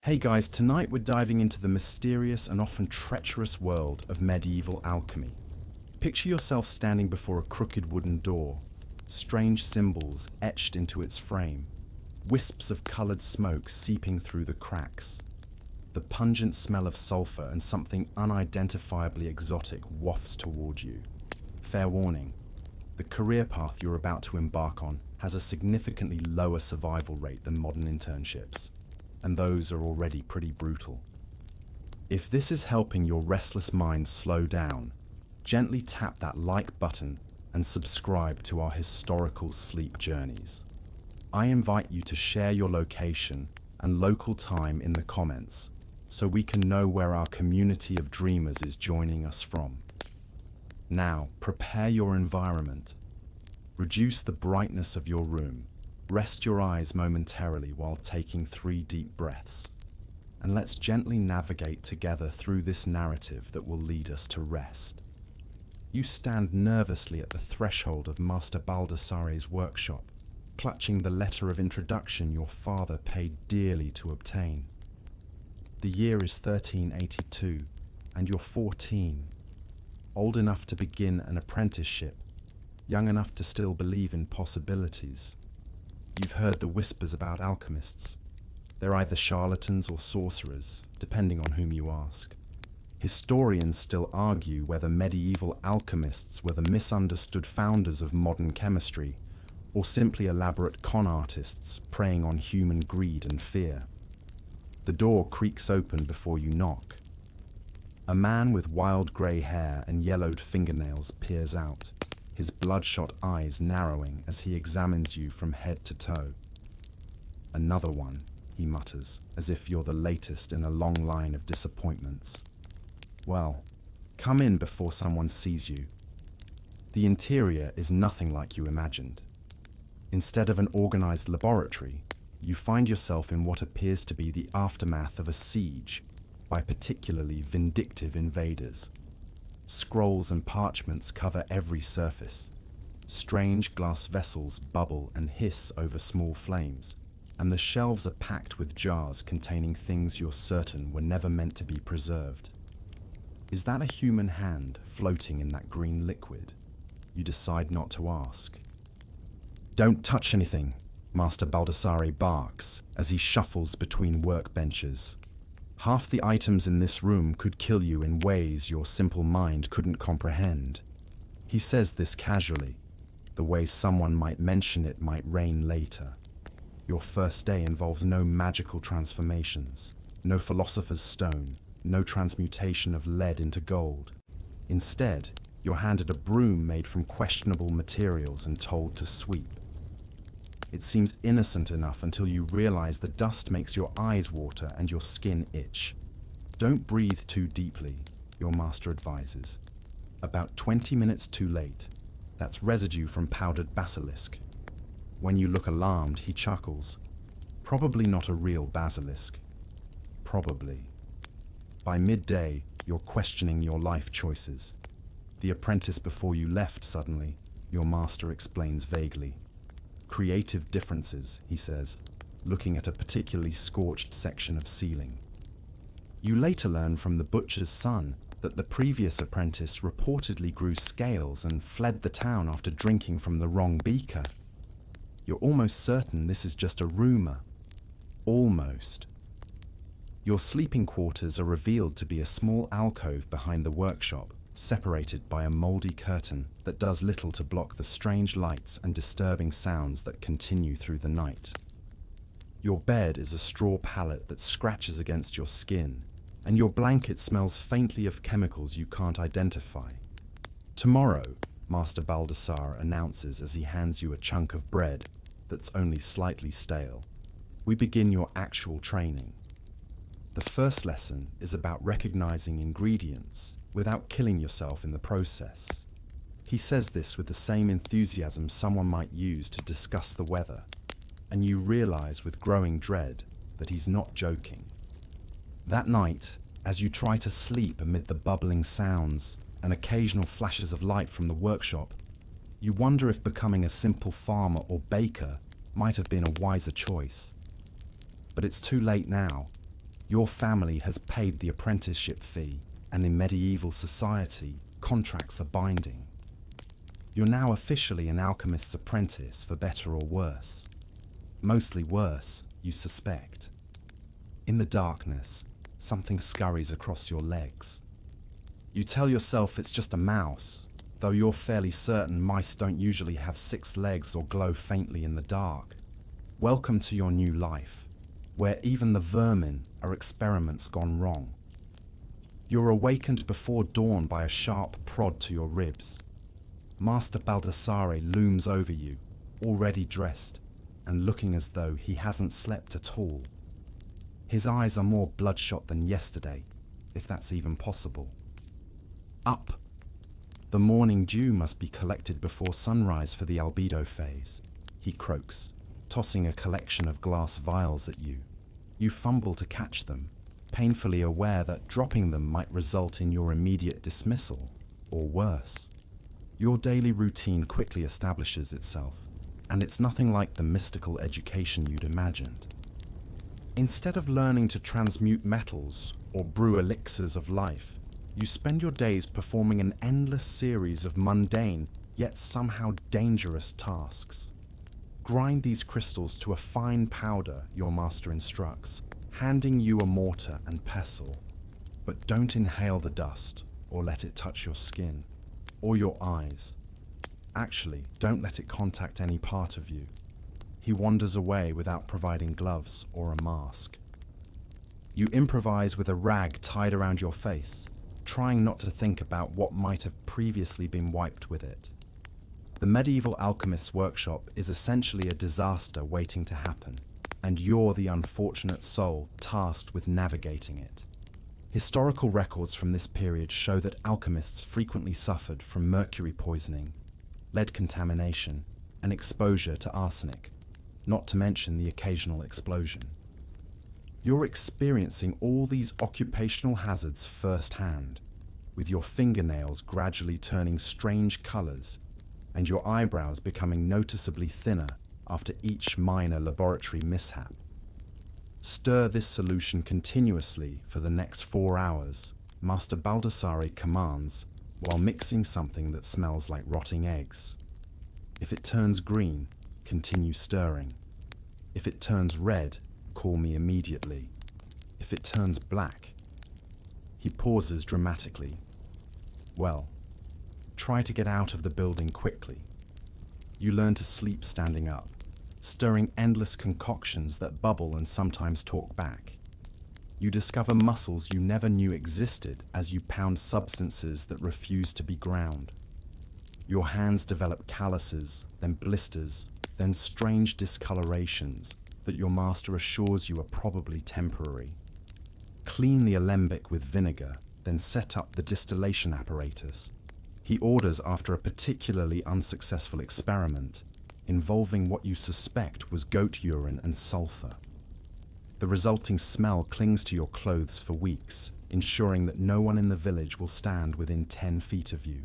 Hey guys, tonight we're diving into the mysterious and often treacherous world of medieval alchemy. Picture yourself standing before a crooked wooden door, strange symbols etched into its frame, wisps of colored smoke seeping through the cracks. The pungent smell of sulfur and something unidentifiably exotic wafts toward you. Fair warning, the career path you're about to embark on has a significantly lower survival rate than modern internships, and those are already pretty brutal. If this is helping your restless mind slow down, gently tap that like button and subscribe to our historical sleep journeys. I invite you to share your location and local time in the comments so we can know where our community of dreamers is joining us from. Now, prepare your environment. Reduce the brightness of your room. Rest your eyes momentarily while taking 3 deep breaths. And let's gently navigate together through this narrative that will lead us to rest. You stand nervously at the threshold of Master Baldassarre's workshop, clutching the letter of introduction your father paid dearly to obtain. The year is 1382, and you're 14, old enough to begin an apprenticeship, young enough to still believe in possibilities. You've heard the whispers about alchemists. They're either charlatans or sorcerers, depending on whom you ask. Historians still argue whether medieval alchemists were the misunderstood founders of modern chemistry, or simply elaborate con artists preying on human greed and fear. The door creaks open before you knock. A man with wild grey hair and yellowed fingernails peers out, his bloodshot eyes narrowing as he examines you from head to toe. "Another one," he mutters, as if you're the latest in a long line of disappointments. "Well, come in before someone sees you." The interior is nothing like you imagined. Instead of an organized laboratory, you find yourself in what appears to be the aftermath of a siege by particularly vindictive invaders. Scrolls and parchments cover every surface. Strange glass vessels bubble and hiss over small flames, and the shelves are packed with jars containing things you're certain were never meant to be preserved. Is that a human hand floating in that green liquid? You decide not to ask. "Don't touch anything," Master Baldassarre barks as he shuffles between workbenches. "Half the items in this room could kill you in ways your simple mind couldn't comprehend." He says this casually, the way someone might mention it might rain later. Your first day involves no magical transformations, no philosopher's stone, no transmutation of lead into gold. Instead, you're handed a broom made from questionable materials and told to sweep. It seems innocent enough until you realize the dust makes your eyes water and your skin itch. "Don't breathe too deeply," your master advises. "About 20 minutes too late. That's residue from powdered basilisk." When you look alarmed, he chuckles. "Probably not a real basilisk." Probably. By midday, you're questioning your life choices. "The apprentice before you left suddenly," your master explains vaguely. "Creative differences," he says, looking at a particularly scorched section of ceiling. You later learn from the butcher's son that the previous apprentice reportedly grew scales and fled the town after drinking from the wrong beaker. You're almost certain this is just a rumor. Almost. Your sleeping quarters are revealed to be a small alcove behind the workshop, separated by a moldy curtain that does little to block the strange lights and disturbing sounds that continue through the night. Your bed is a straw pallet that scratches against your skin, and your blanket smells faintly of chemicals you can't identify. "Tomorrow," Master Baldassarre announces as he hands you a chunk of bread that's only slightly stale, "we begin your actual training. The first lesson is about recognizing ingredients without killing yourself in the process." He says this with the same enthusiasm someone might use to discuss the weather, and you realize with growing dread that he's not joking. That night, as you try to sleep amid the bubbling sounds and occasional flashes of light from the workshop, you wonder if becoming a simple farmer or baker might have been a wiser choice. But it's too late now. Your family has paid the apprenticeship fee, and in medieval society, contracts are binding. You're now officially an alchemist's apprentice, for better or worse. Mostly worse, you suspect. In the darkness, something scurries across your legs. You tell yourself it's just a mouse, though you're fairly certain mice don't usually have 6 legs or glow faintly in the dark. Welcome to your new life, where even the vermin are experiments gone wrong. You're awakened before dawn by a sharp prod to your ribs. Master Baldassare looms over you, already dressed, and looking as though he hasn't slept at all. His eyes are more bloodshot than yesterday, if that's even possible. Up! The morning dew must be collected before sunrise for the albedo phase, he croaks, tossing a collection of glass vials at you. You fumble to catch them, painfully aware that dropping them might result in your immediate dismissal, or worse. Your daily routine quickly establishes itself, and it's nothing like the mystical education you'd imagined. Instead of learning to transmute metals or brew elixirs of life, you spend your days performing an endless series of mundane, yet somehow dangerous tasks. Grind these crystals to a fine powder, your master instructs, handing you a mortar and pestle. But don't inhale the dust, or let it touch your skin, or your eyes. Actually, don't let it contact any part of you. He wanders away without providing gloves or a mask. You improvise with a rag tied around your face, trying not to think about what might have previously been wiped with it. The medieval alchemist's workshop is essentially a disaster waiting to happen, and you're the unfortunate soul tasked with navigating it. Historical records from this period show that alchemists frequently suffered from mercury poisoning, lead contamination, and exposure to arsenic, not to mention the occasional explosion. You're experiencing all these occupational hazards firsthand, with your fingernails gradually turning strange colors and your eyebrows becoming noticeably thinner after each minor laboratory mishap. Stir this solution continuously for the next 4 hours, Master Baldassare commands, while mixing something that smells like rotting eggs. If it turns green, continue stirring. If it turns red, call me immediately. If it turns black... He pauses dramatically. Well, try to get out of the building quickly. You learn to sleep standing up, stirring endless concoctions that bubble and sometimes talk back. You discover muscles you never knew existed as you pound substances that refuse to be ground. Your hands develop calluses, then blisters, then strange discolorations that your master assures you are probably temporary. Clean the alembic with vinegar, then set up the distillation apparatus. He orders after a particularly unsuccessful experiment involving what you suspect was goat urine and sulfur. The resulting smell clings to your clothes for weeks, ensuring that no one in the village will stand within 10 feet of you.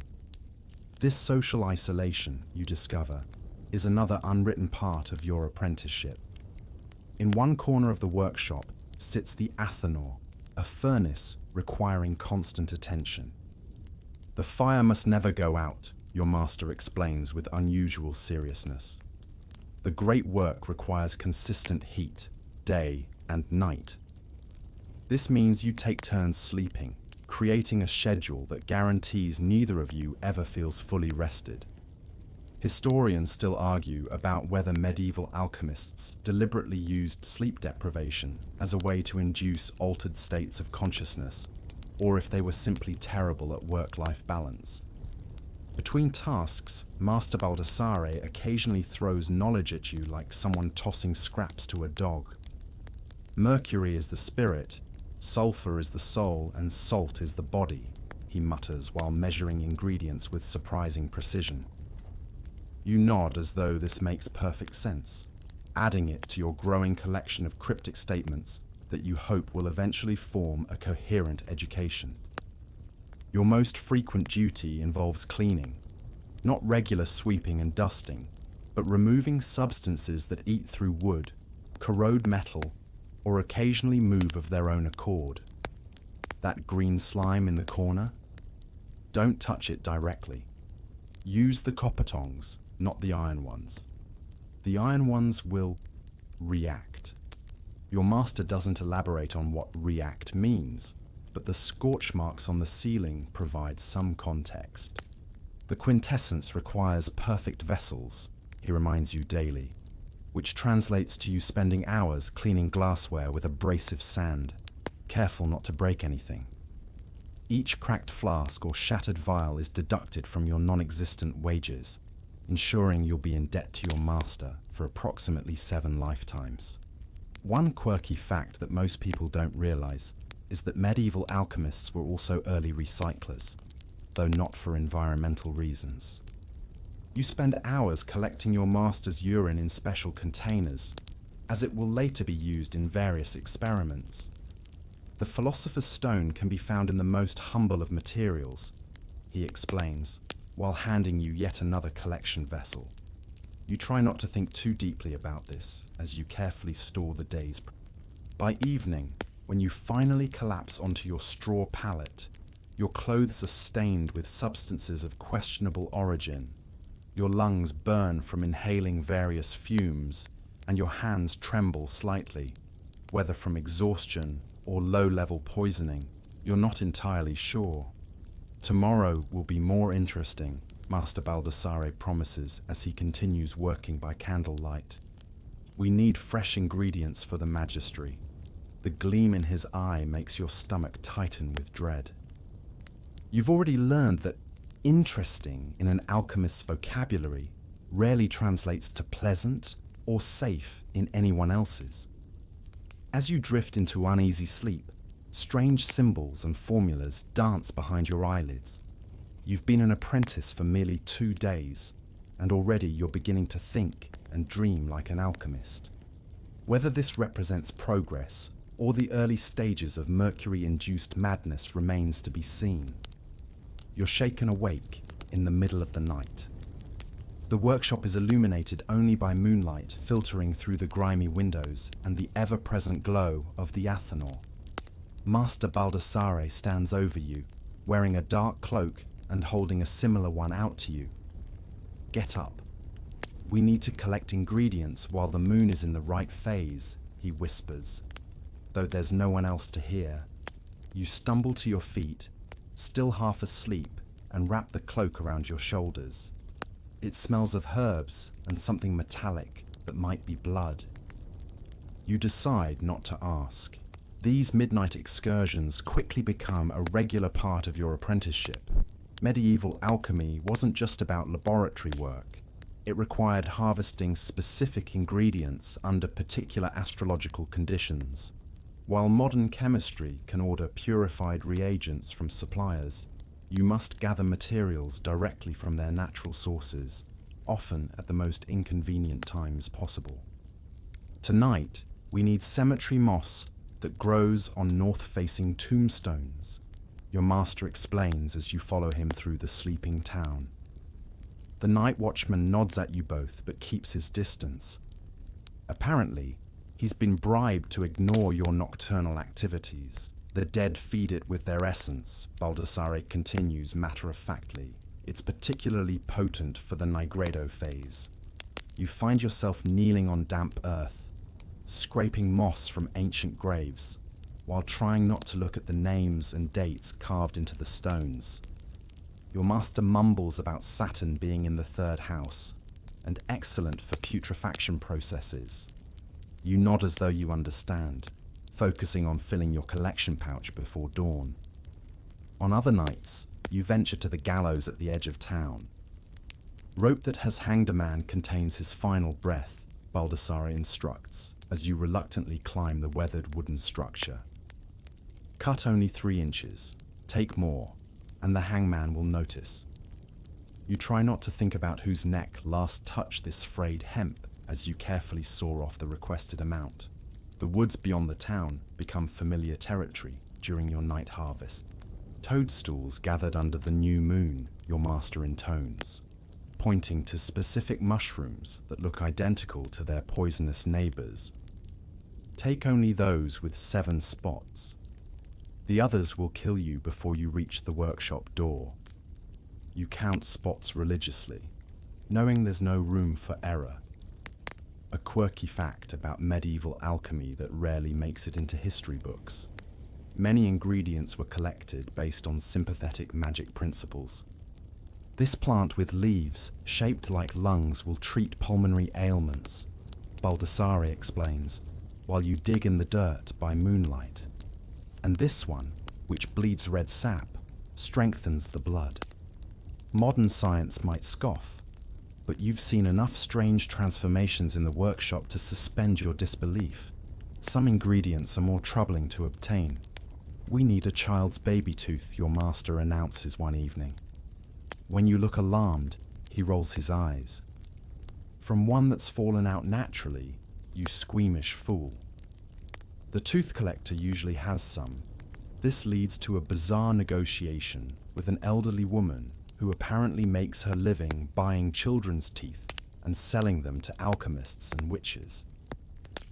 This social isolation, you discover, is another unwritten part of your apprenticeship. In one corner of the workshop sits the athanor, a furnace requiring constant attention. The fire must never go out, your master explains with unusual seriousness. The great work requires consistent heat, day and night. This means you take turns sleeping, creating a schedule that guarantees neither of you ever feels fully rested. Historians still argue about whether medieval alchemists deliberately used sleep deprivation as a way to induce altered states of consciousness, or if they were simply terrible at work-life balance. Between tasks, Master Baldassare occasionally throws knowledge at you like someone tossing scraps to a dog. Mercury is the spirit, sulfur is the soul, and salt is the body, he mutters while measuring ingredients with surprising precision. You nod as though this makes perfect sense, adding it to your growing collection of cryptic statements that you hope will eventually form a coherent education. Your most frequent duty involves cleaning, not regular sweeping and dusting, but removing substances that eat through wood, corrode metal, or occasionally move of their own accord. That green slime in the corner? Don't touch it directly. Use the copper tongs, not the iron ones. The iron ones will react. Your master doesn't elaborate on what react means, but the scorch marks on the ceiling provide some context. The quintessence requires perfect vessels, he reminds you daily, which translates to you spending hours cleaning glassware with abrasive sand, careful not to break anything. Each cracked flask or shattered vial is deducted from your non-existent wages, ensuring you'll be in debt to your master for approximately 7 lifetimes. One quirky fact that most people don't realize is that medieval alchemists were also early recyclers, though not for environmental reasons. You spend hours collecting your master's urine in special containers, as it will later be used in various experiments. The philosopher's stone can be found in the most humble of materials, he explains, while handing you yet another collection vessel. You try not to think too deeply about this as you carefully store the days. By evening, when you finally collapse onto your straw pallet, your clothes are stained with substances of questionable origin. Your lungs burn from inhaling various fumes, and your hands tremble slightly, whether from exhaustion or low-level poisoning. You're not entirely sure. Tomorrow will be more interesting, Master Baldassare promises as he continues working by candlelight. We need fresh ingredients for the Magistery. The gleam in his eye makes your stomach tighten with dread. You've already learned that interesting in an alchemist's vocabulary rarely translates to pleasant or safe in anyone else's. As you drift into uneasy sleep, strange symbols and formulas dance behind your eyelids. You've been an apprentice for merely 2 days, and already you're beginning to think and dream like an alchemist. Whether this represents progress or the early stages of mercury-induced madness remains to be seen. You're shaken awake in the middle of the night. The workshop is illuminated only by moonlight filtering through the grimy windows and the ever-present glow of the Athanor. Master Baldassare stands over you, wearing a dark cloak and holding a similar one out to you. Get up. We need to collect ingredients while the moon is in the right phase, he whispers. Though there's no one else to hear, you stumble to your feet, still half asleep, and wrap the cloak around your shoulders. It smells of herbs and something metallic that might be blood. You decide not to ask. These midnight excursions quickly become a regular part of your apprenticeship. Medieval alchemy wasn't just about laboratory work. It required harvesting specific ingredients under particular astrological conditions. While modern chemistry can order purified reagents from suppliers, you must gather materials directly from their natural sources, often at the most inconvenient times possible. Tonight, we need cemetery moss that grows on north-facing tombstones, your master explains as you follow him through the sleeping town. The night watchman nods at you both but keeps his distance. Apparently, he's been bribed to ignore your nocturnal activities. The dead feed it with their essence, Baldassare continues matter-of-factly. It's particularly potent for the Nigredo phase. You find yourself kneeling on damp earth, scraping moss from ancient graves, while trying not to look at the names and dates carved into the stones. Your master mumbles about Saturn being in the 3rd house, and excellent for putrefaction processes. You nod as though you understand, focusing on filling your collection pouch before dawn. On other nights, you venture to the gallows at the edge of town. Rope that has hanged a man contains his final breath, Baldassare instructs, as you reluctantly climb the weathered wooden structure. Cut only 3 inches, take more, and the hangman will notice. You try not to think about whose neck last touched this frayed hemp as you carefully saw off the requested amount. The woods beyond the town become familiar territory during your night harvest. Toadstools gathered under the new moon, your master intones, pointing to specific mushrooms that look identical to their poisonous neighbors. Take only those with 7 spots. The others will kill you before you reach the workshop door. You count spots religiously, knowing there's no room for error. A quirky fact about medieval alchemy that rarely makes it into history books. Many ingredients were collected based on sympathetic magic principles. This plant with leaves shaped like lungs will treat pulmonary ailments, Baldassare explains, while you dig in the dirt by moonlight. And this one, which bleeds red sap, strengthens the blood. Modern science might scoff, but you've seen enough strange transformations in the workshop to suspend your disbelief. Some ingredients are more troubling to obtain. We need a child's baby tooth, your master announces one evening. When you look alarmed, he rolls his eyes. From one that's fallen out naturally, you squeamish fool. The tooth collector usually has some. This leads to a bizarre negotiation with an elderly woman who apparently makes her living buying children's teeth and selling them to alchemists and witches.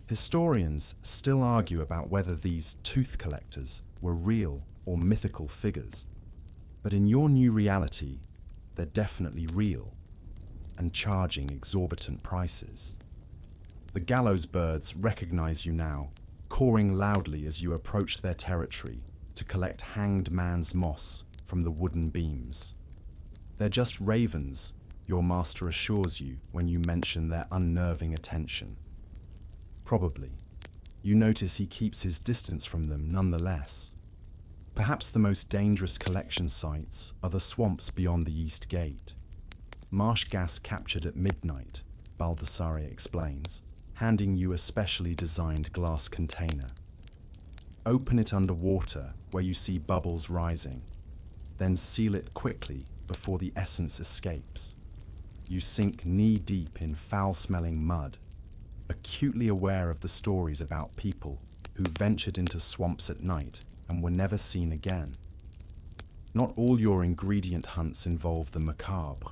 Historians still argue about whether these tooth collectors were real or mythical figures. But in your new reality, they're definitely real and charging exorbitant prices. The gallows birds recognize you now, cawing loudly as you approach their territory to collect hanged man's moss from the wooden beams. They're just ravens, your master assures you when you mention their unnerving attention. Probably. You notice he keeps his distance from them nonetheless. Perhaps the most dangerous collection sites are the swamps beyond the East Gate. Marsh gas captured at midnight, Baldassare explains, handing you a specially designed glass container. Open it underwater where you see bubbles rising, then seal it quickly before the essence escapes. You sink knee-deep in foul-smelling mud, acutely aware of the stories about people who ventured into swamps at night and were never seen again. Not all your ingredient hunts involve the macabre.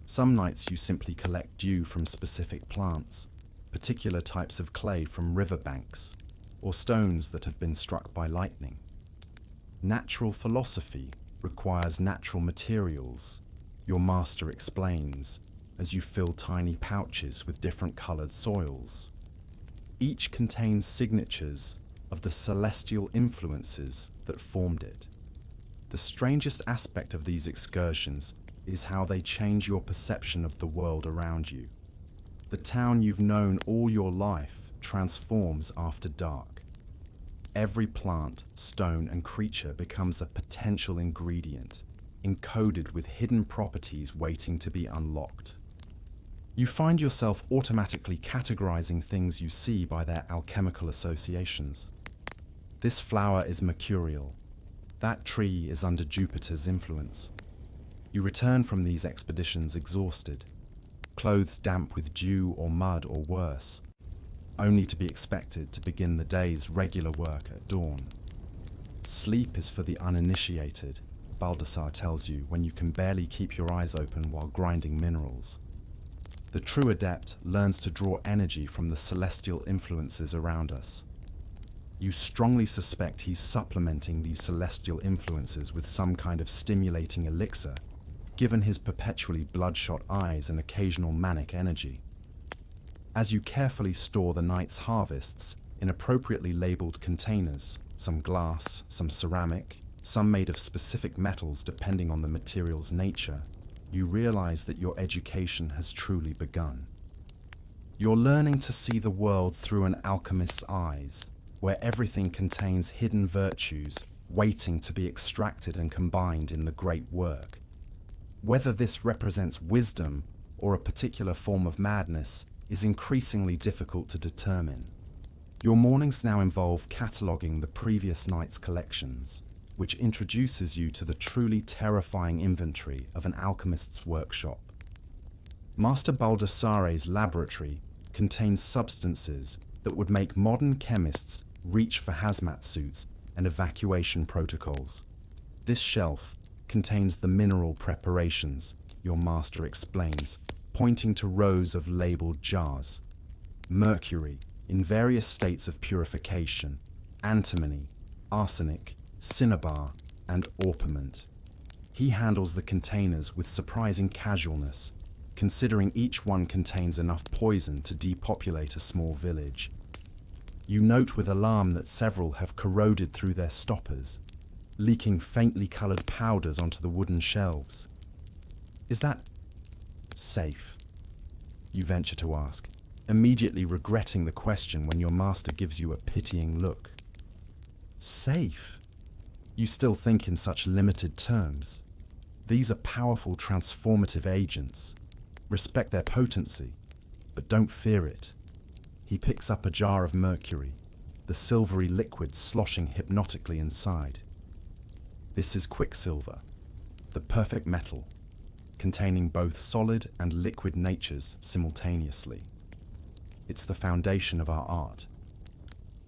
Some nights you simply collect dew from specific plants, particular types of clay from riverbanks, or stones that have been struck by lightning. Natural philosophy requires natural materials, your master explains, as you fill tiny pouches with different colored soils. Each contains signatures of the celestial influences that formed it. The strangest aspect of these excursions is how they change your perception of the world around you. The town you've known all your life transforms after dark. Every plant, stone, and creature becomes a potential ingredient, encoded with hidden properties waiting to be unlocked. You find yourself automatically categorizing things you see by their alchemical associations. This flower is mercurial. That tree is under Jupiter's influence. You return from these expeditions exhausted, clothes damp with dew or mud or worse, only to be expected to begin the day's regular work at dawn. Sleep is for the uninitiated, Baldassare tells you when you can barely keep your eyes open while grinding minerals. The true adept learns to draw energy from the celestial influences around us. You strongly suspect he's supplementing these celestial influences with some kind of stimulating elixir, given his perpetually bloodshot eyes and occasional manic energy. As you carefully store the night's harvests in appropriately labeled containers, some glass, some ceramic, some made of specific metals depending on the material's nature, you realize that your education has truly begun. You're learning to see the world through an alchemist's eyes, where everything contains hidden virtues waiting to be extracted and combined in the great work. Whether this represents wisdom or a particular form of madness is increasingly difficult to determine. Your mornings now involve cataloguing the previous night's collections, which introduces you to the truly terrifying inventory of an alchemist's workshop. Master Baldassare's laboratory contains substances that would make modern chemists reach for hazmat suits and evacuation protocols. This shelf contains the mineral preparations, your master explains, pointing to rows of labeled jars. Mercury, in various states of purification: antimony, arsenic, cinnabar, and orpiment. He handles the containers with surprising casualness, considering each one contains enough poison to depopulate a small village. You note with alarm that several have corroded through their stoppers, leaking faintly coloured powders onto the wooden shelves. Is that safe? You venture to ask, immediately regretting the question when your master gives you a pitying look. Safe? You still think in such limited terms. These are powerful transformative agents. Respect their potency, but don't fear it. He picks up a jar of mercury, the silvery liquid sloshing hypnotically inside. This is quicksilver, the perfect metal, containing both solid and liquid natures simultaneously. It's the foundation of our art.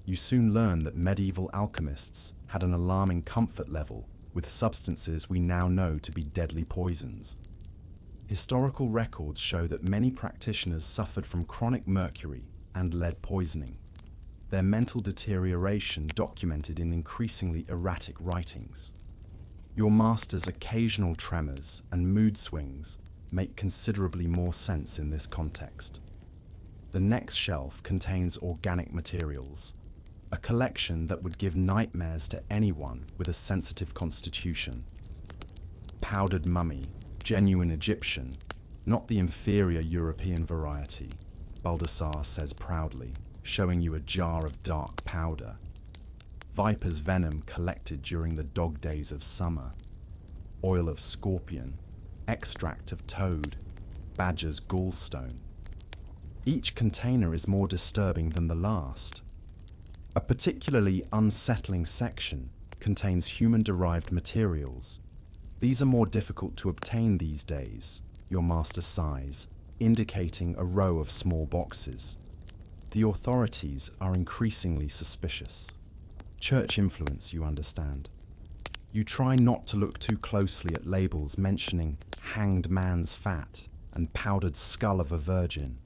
You soon learn that medieval alchemists had an alarming comfort level with substances we now know to be deadly poisons. Historical records show that many practitioners suffered from chronic mercury and lead poisoning, their mental deterioration documented in increasingly erratic writings. Your master's occasional tremors and mood swings make considerably more sense in this context. The next shelf contains organic materials, a collection that would give nightmares to anyone with a sensitive constitution. Powdered mummy, genuine Egyptian, not the inferior European variety, Baldassare says proudly, showing you a jar of dark powder. Viper's venom collected during the dog days of summer. Oil of scorpion, extract of toad, badger's gallstone. Each container is more disturbing than the last. A particularly unsettling section contains human-derived materials. These are more difficult to obtain these days, your master sighs, indicating a row of small boxes. The authorities are increasingly suspicious. Church influence, you understand. You try not to look too closely at labels mentioning hanged man's fat and powdered skull of a virgin,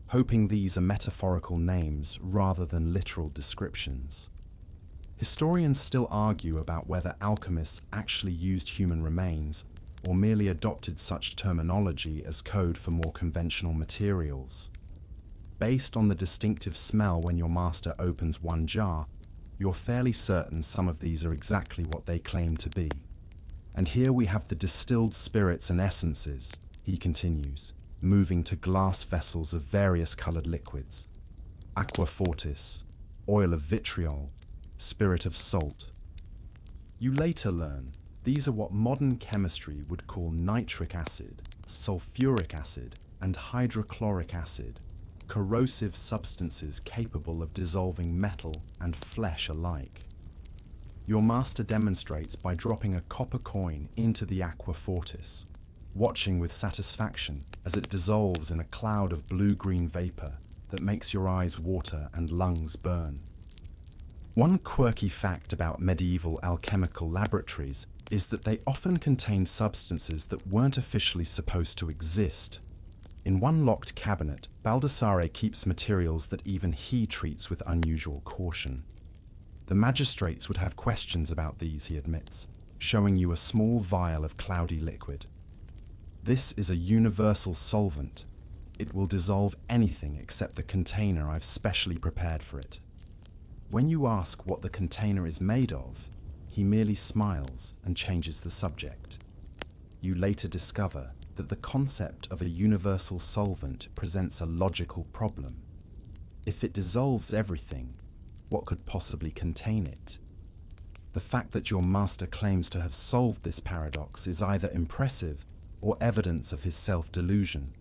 hoping these are metaphorical names rather than literal descriptions. Historians still argue about whether alchemists actually used human remains or merely adopted such terminology as code for more conventional materials. Based on the distinctive smell when your master opens one jar, you're fairly certain some of these are exactly what they claim to be. And here we have the distilled spirits and essences, he continues, moving to glass vessels of various coloured liquids. Aqua fortis, oil of vitriol, spirit of salt. You later learn these are what modern chemistry would call nitric acid, sulfuric acid, and hydrochloric acid, corrosive substances capable of dissolving metal and flesh alike. Your master demonstrates by dropping a copper coin into the aqua fortis, watching with satisfaction as it dissolves in a cloud of blue-green vapor that makes your eyes water and lungs burn. One quirky fact about medieval alchemical laboratories is that they often contain substances that weren't officially supposed to exist. In one locked cabinet, Baldassare keeps materials that even he treats with unusual caution. The magistrates would have questions about these, he admits, showing you a small vial of cloudy liquid. This is a universal solvent. It will dissolve anything except the container I've specially prepared for it. When you ask what the container is made of, he merely smiles and changes the subject. You later discover that the concept of a universal solvent presents a logical problem. If it dissolves everything, what could possibly contain it? The fact that your master claims to have solved this paradox is either impressive or evidence of his self-delusion.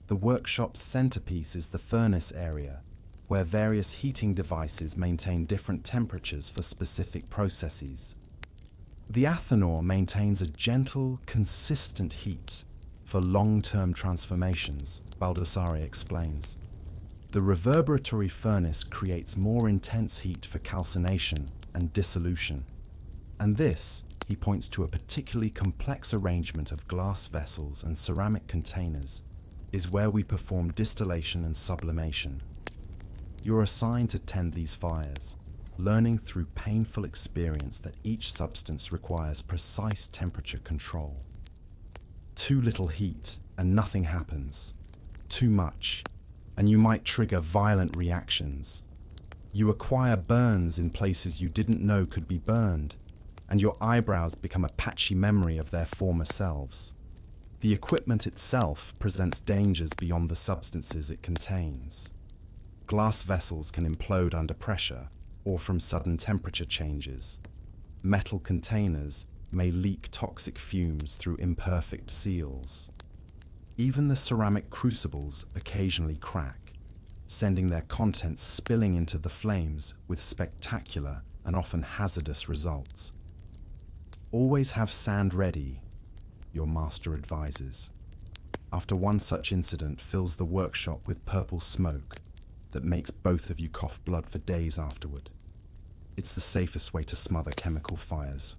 The workshop's centerpiece is the furnace area, where various heating devices maintain different temperatures for specific processes. The athanor maintains a gentle, consistent heat for long-term transformations, Baldassare explains. The reverberatory furnace creates more intense heat for calcination and dissolution. And this, he points to a particularly complex arrangement of glass vessels and ceramic containers, is where we perform distillation and sublimation. You're assigned to tend these fires, learning through painful experience that each substance requires precise temperature control. Too little heat and nothing happens. Too much, and you might trigger violent reactions. You acquire burns in places you didn't know could be burned, and your eyebrows become a patchy memory of their former selves. The equipment itself presents dangers beyond the substances it contains. Glass vessels can implode under pressure or from sudden temperature changes. Metal containers may leak toxic fumes through imperfect seals. Even the ceramic crucibles occasionally crack, sending their contents spilling into the flames with spectacular and often hazardous results. Always have sand ready, your master advises, after one such incident fills the workshop with purple smoke that makes both of you cough blood for days afterward. It's the safest way to smother chemical fires.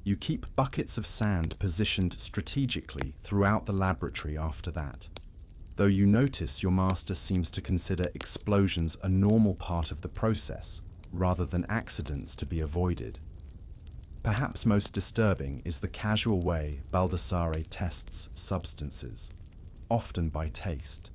You keep buckets of sand positioned strategically throughout the laboratory after that, though you notice your master seems to consider explosions a normal part of the process rather than accidents to be avoided. Perhaps most disturbing is the casual way Baldassare tests substances, often by taste.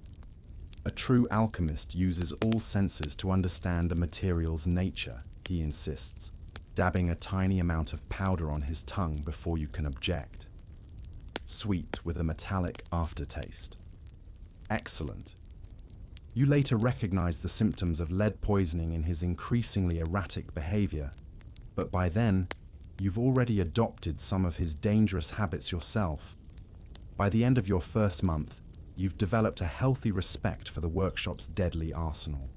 A true alchemist uses all senses to understand a material's nature, he insists, dabbing a tiny amount of powder on his tongue before you can object. Sweet with a metallic aftertaste. Excellent. You later recognize the symptoms of lead poisoning in his increasingly erratic behavior, but by then, you've already adopted some of his dangerous habits yourself. By the end of your first month, you've developed a healthy respect for the workshop's deadly arsenal.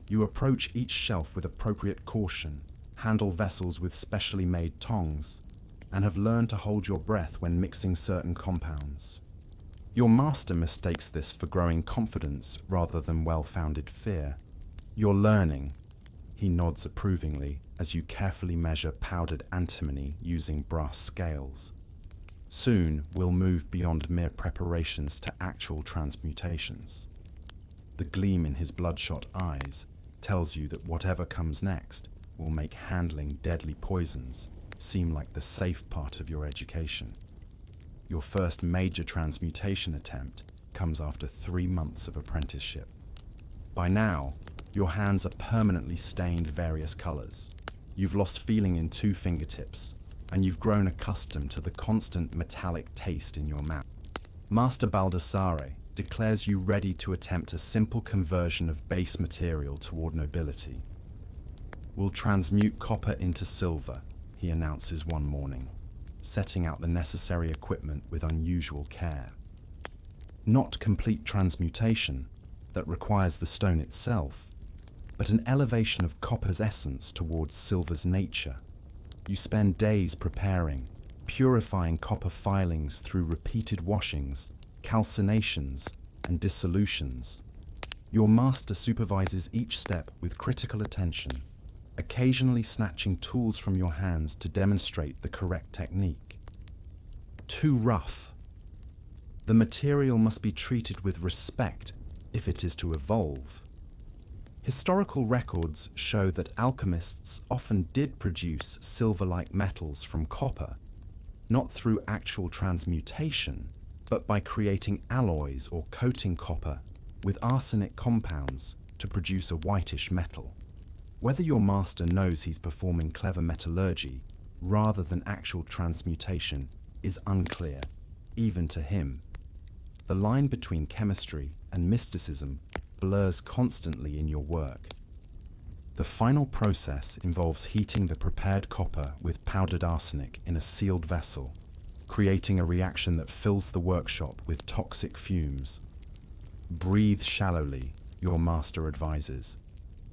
You approach each shelf with appropriate caution, handle vessels with specially made tongs, and have learned to hold your breath when mixing certain compounds. Your master mistakes this for growing confidence rather than well-founded fear. You're learning, he nods approvingly as you carefully measure powdered antimony using brass scales. Soon, we'll move beyond mere preparations to actual transmutations. The gleam in his bloodshot eyes tells you that whatever comes next will make handling deadly poisons seem like the safe part of your education. Your first major transmutation attempt comes after 3 months of apprenticeship. By now, your hands are permanently stained various colors. You've lost feeling in 2 fingertips, and you've grown accustomed to the constant metallic taste in your mouth. Master Baldassare declares you ready to attempt a simple conversion of base material toward nobility. We'll transmute copper into silver, he announces one morning, setting out the necessary equipment with unusual care. Not complete transmutation that requires the stone itself, but an elevation of copper's essence towards silver's nature. You spend days preparing, purifying copper filings through repeated washings, calcinations, and dissolutions. Your master supervises each step with critical attention, occasionally snatching tools from your hands to demonstrate the correct technique. Too rough. The material must be treated with respect if it is to evolve. Historical records show that alchemists often did produce silver-like metals from copper, not through actual transmutation, but by creating alloys or coating copper with arsenic compounds to produce a whitish metal. Whether your master knows he's performing clever metallurgy rather than actual transmutation is unclear, even to him. The line between chemistry and mysticism blurs constantly in your work. The final process involves heating the prepared copper with powdered arsenic in a sealed vessel, creating a reaction that fills the workshop with toxic fumes. Breathe shallowly, your master advises.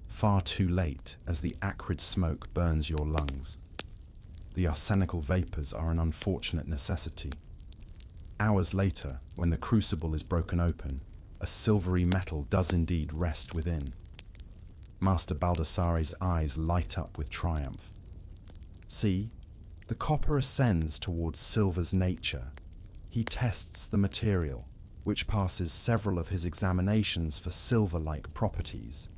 Far too late as the acrid smoke burns your lungs. The arsenical vapors are an unfortunate necessity. Hours later, when the crucible is broken open, a silvery metal does indeed rest within. Master Baldassare's eyes light up with triumph. See, the copper ascends towards silver's nature. He tests the material, which passes several of his examinations for silver-like properties.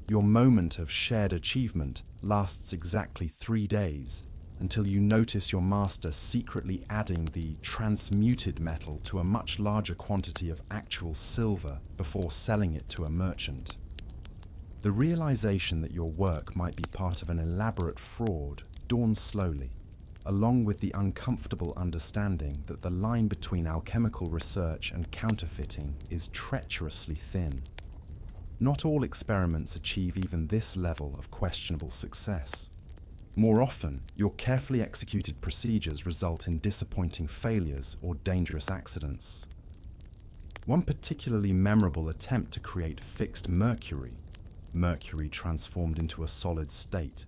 Your moment of shared achievement lasts exactly 3 days, until you notice your master secretly adding the transmuted metal to a much larger quantity of actual silver before selling it to a merchant. The realization that your work might be part of an elaborate fraud dawns slowly, along with the uncomfortable understanding that the line between alchemical research and counterfeiting is treacherously thin. Not all experiments achieve even this level of questionable success. More often, your carefully executed procedures result in disappointing failures or dangerous accidents. One particularly memorable attempt to create fixed mercury transformed into a solid state,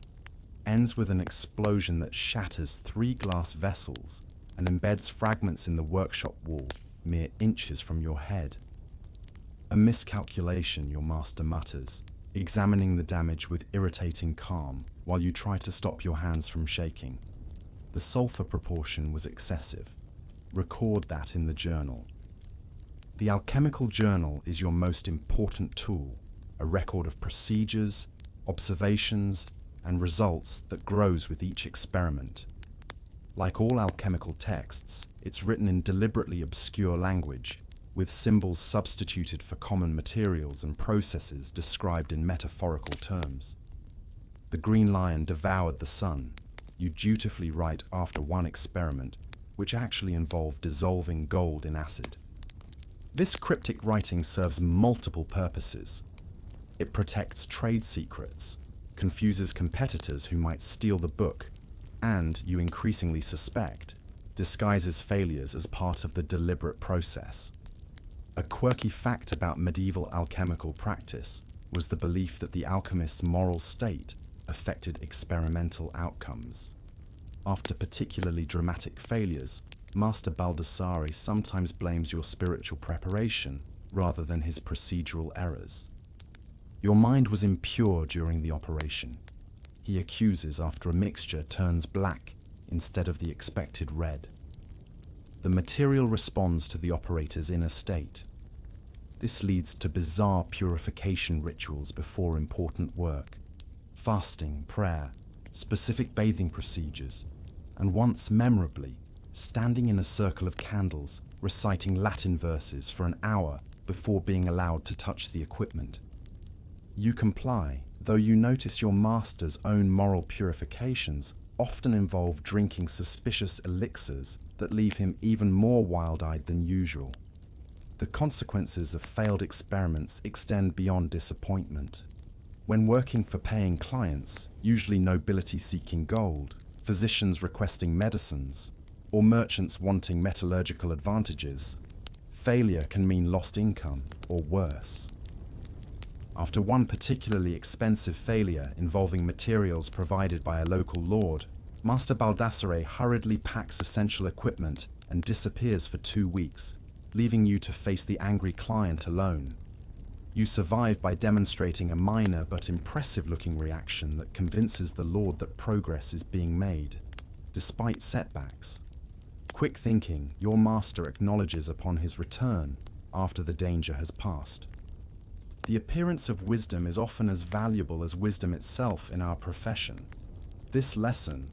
ends with an explosion that shatters 3 glass vessels and embeds fragments in the workshop wall mere inches from your head. A miscalculation, your master mutters, examining the damage with irritating calm while you try to stop your hands from shaking. The sulfur proportion was excessive. Record that in the journal. The alchemical journal is your most important tool, a record of procedures, observations, and results that grows with each experiment. Like all alchemical texts, it's written in deliberately obscure language, with symbols substituted for common materials and processes described in metaphorical terms. The green lion devoured the sun. You dutifully write after one experiment, which actually involved dissolving gold in acid. This cryptic writing serves multiple purposes. It protects trade secrets, confuses competitors who might steal the book, and, you increasingly suspect, disguises failures as part of the deliberate process. A quirky fact about medieval alchemical practice was the belief that the alchemist's moral state affected experimental outcomes. After particularly dramatic failures, Master Baldassare sometimes blames your spiritual preparation rather than his procedural errors. Your mind was impure during the operation, he accuses after a mixture turns black instead of the expected red. The material responds to the operator's inner state. This leads to bizarre purification rituals before important work, fasting, prayer, specific bathing procedures, and once memorably, standing in a circle of candles reciting Latin verses for an hour before being allowed to touch the equipment. You comply, though you notice your master's own moral purifications often involve drinking suspicious elixirs that leave him even more wild-eyed than usual. The consequences of failed experiments extend beyond disappointment. When working for paying clients, usually nobility-seeking gold, physicians requesting medicines, or merchants wanting metallurgical advantages, failure can mean lost income or worse. After one particularly expensive failure involving materials provided by a local lord, Master Baldassare hurriedly packs essential equipment and disappears for 2 weeks, leaving you to face the angry client alone. You survive by demonstrating a minor but impressive-looking reaction that convinces the lord that progress is being made, despite setbacks. Quick thinking, your master acknowledges upon his return after the danger has passed. The appearance of wisdom is often as valuable as wisdom itself in our profession. This lesson,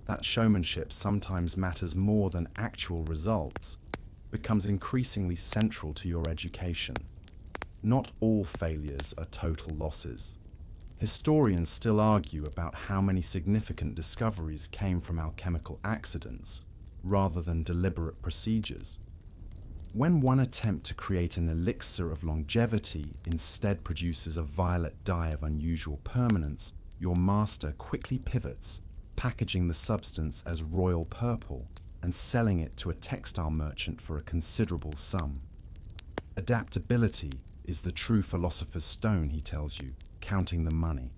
that showmanship sometimes matters more than actual results, becomes increasingly central to your education. Not all failures are total losses. Historians still argue about how many significant discoveries came from alchemical accidents, rather than deliberate procedures. When one attempt to create an elixir of longevity instead produces a violet dye of unusual permanence, your master quickly pivots, packaging the substance as royal purple and selling it to a textile merchant for a considerable sum. Adaptability is the true philosopher's stone, he tells you, counting the money.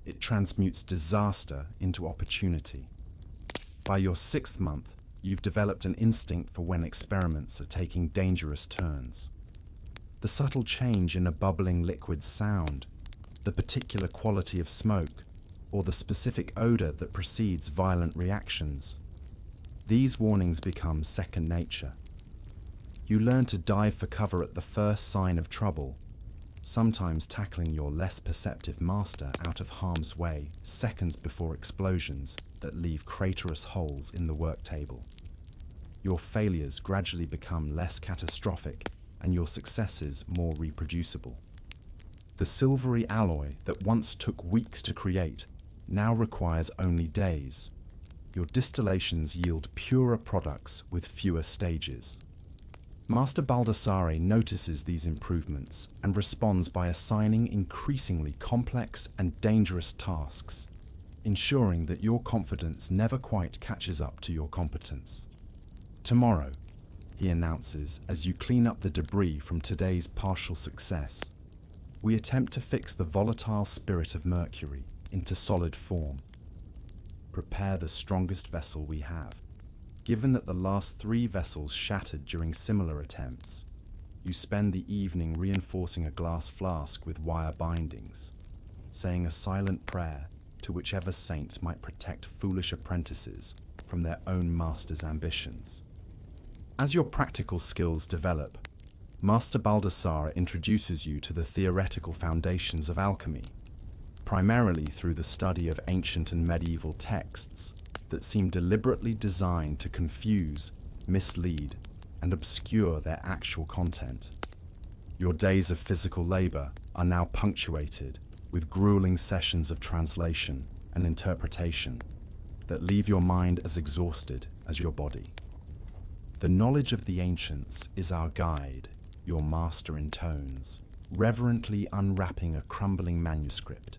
It transmutes disaster into opportunity. By your 6th month, you've developed an instinct for when experiments are taking dangerous turns. The subtle change in a bubbling liquid's sound, the particular quality of smoke, or the specific odor that precedes violent reactions. These warnings become second nature. You learn to dive for cover at the first sign of trouble, sometimes tackling your less perceptive master out of harm's way seconds before explosions that leave craterous holes in the work table. Your failures gradually become less catastrophic and your successes more reproducible. The silvery alloy that once took weeks to create now requires only days. Your distillations yield purer products with fewer stages. Master Baldassare notices these improvements and responds by assigning increasingly complex and dangerous tasks, ensuring that your confidence never quite catches up to your competence. Tomorrow, he announces as you clean up the debris from today's partial success, we attempt to fix the volatile spirit of Mercury into solid form. Prepare the strongest vessel we have. Given that the last 3 vessels shattered during similar attempts, you spend the evening reinforcing a glass flask with wire bindings, saying a silent prayer to whichever saint might protect foolish apprentices from their own master's ambitions. As your practical skills develop, Master Baldassare introduces you to the theoretical foundations of alchemy, primarily through the study of ancient and medieval texts that seem deliberately designed to confuse, mislead, and obscure their actual content. Your days of physical labor are now punctuated with grueling sessions of translation and interpretation that leave your mind as exhausted as your body. The knowledge of the ancients is our guide, your master intones, reverently unwrapping a crumbling manuscript.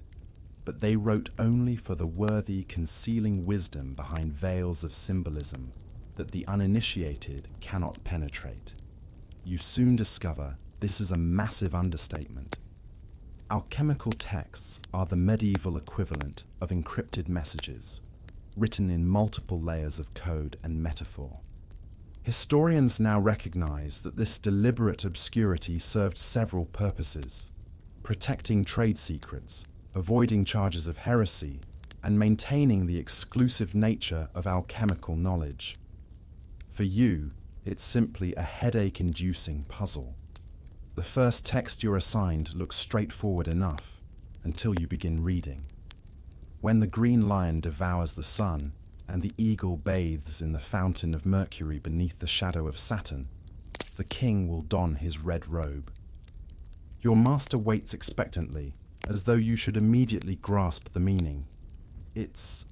But they wrote only for the worthy, concealing wisdom behind veils of symbolism that the uninitiated cannot penetrate. You soon discover this is a massive understatement. Alchemical texts are the medieval equivalent of encrypted messages, written in multiple layers of code and metaphor. Historians now recognize that this deliberate obscurity served several purposes: protecting trade secrets, avoiding charges of heresy, and maintaining the exclusive nature of alchemical knowledge. For you, it's simply a headache-inducing puzzle. The first text you're assigned looks straightforward enough until you begin reading. When the green lion devours the sun and the eagle bathes in the fountain of Mercury beneath the shadow of Saturn, the king will don his red robe. Your master waits expectantly, as though you should immediately grasp the meaning. It's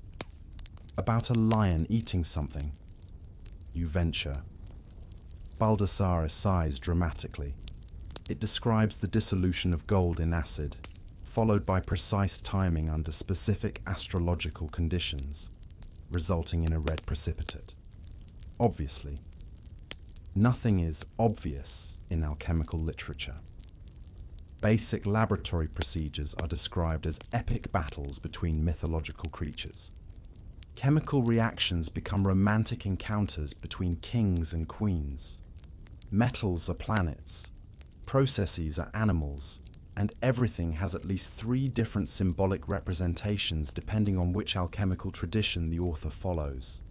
about a lion eating something. You venture. Baldassare sighs dramatically. It describes the dissolution of gold in acid, followed by precise timing under specific astrological conditions, resulting in a red precipitate. Obviously, nothing is obvious in alchemical literature. Basic laboratory procedures are described as epic battles between mythological creatures. Chemical reactions become romantic encounters between kings and queens. Metals are planets, processes are animals, and everything has at least 3 different symbolic representations depending on which alchemical tradition the author follows.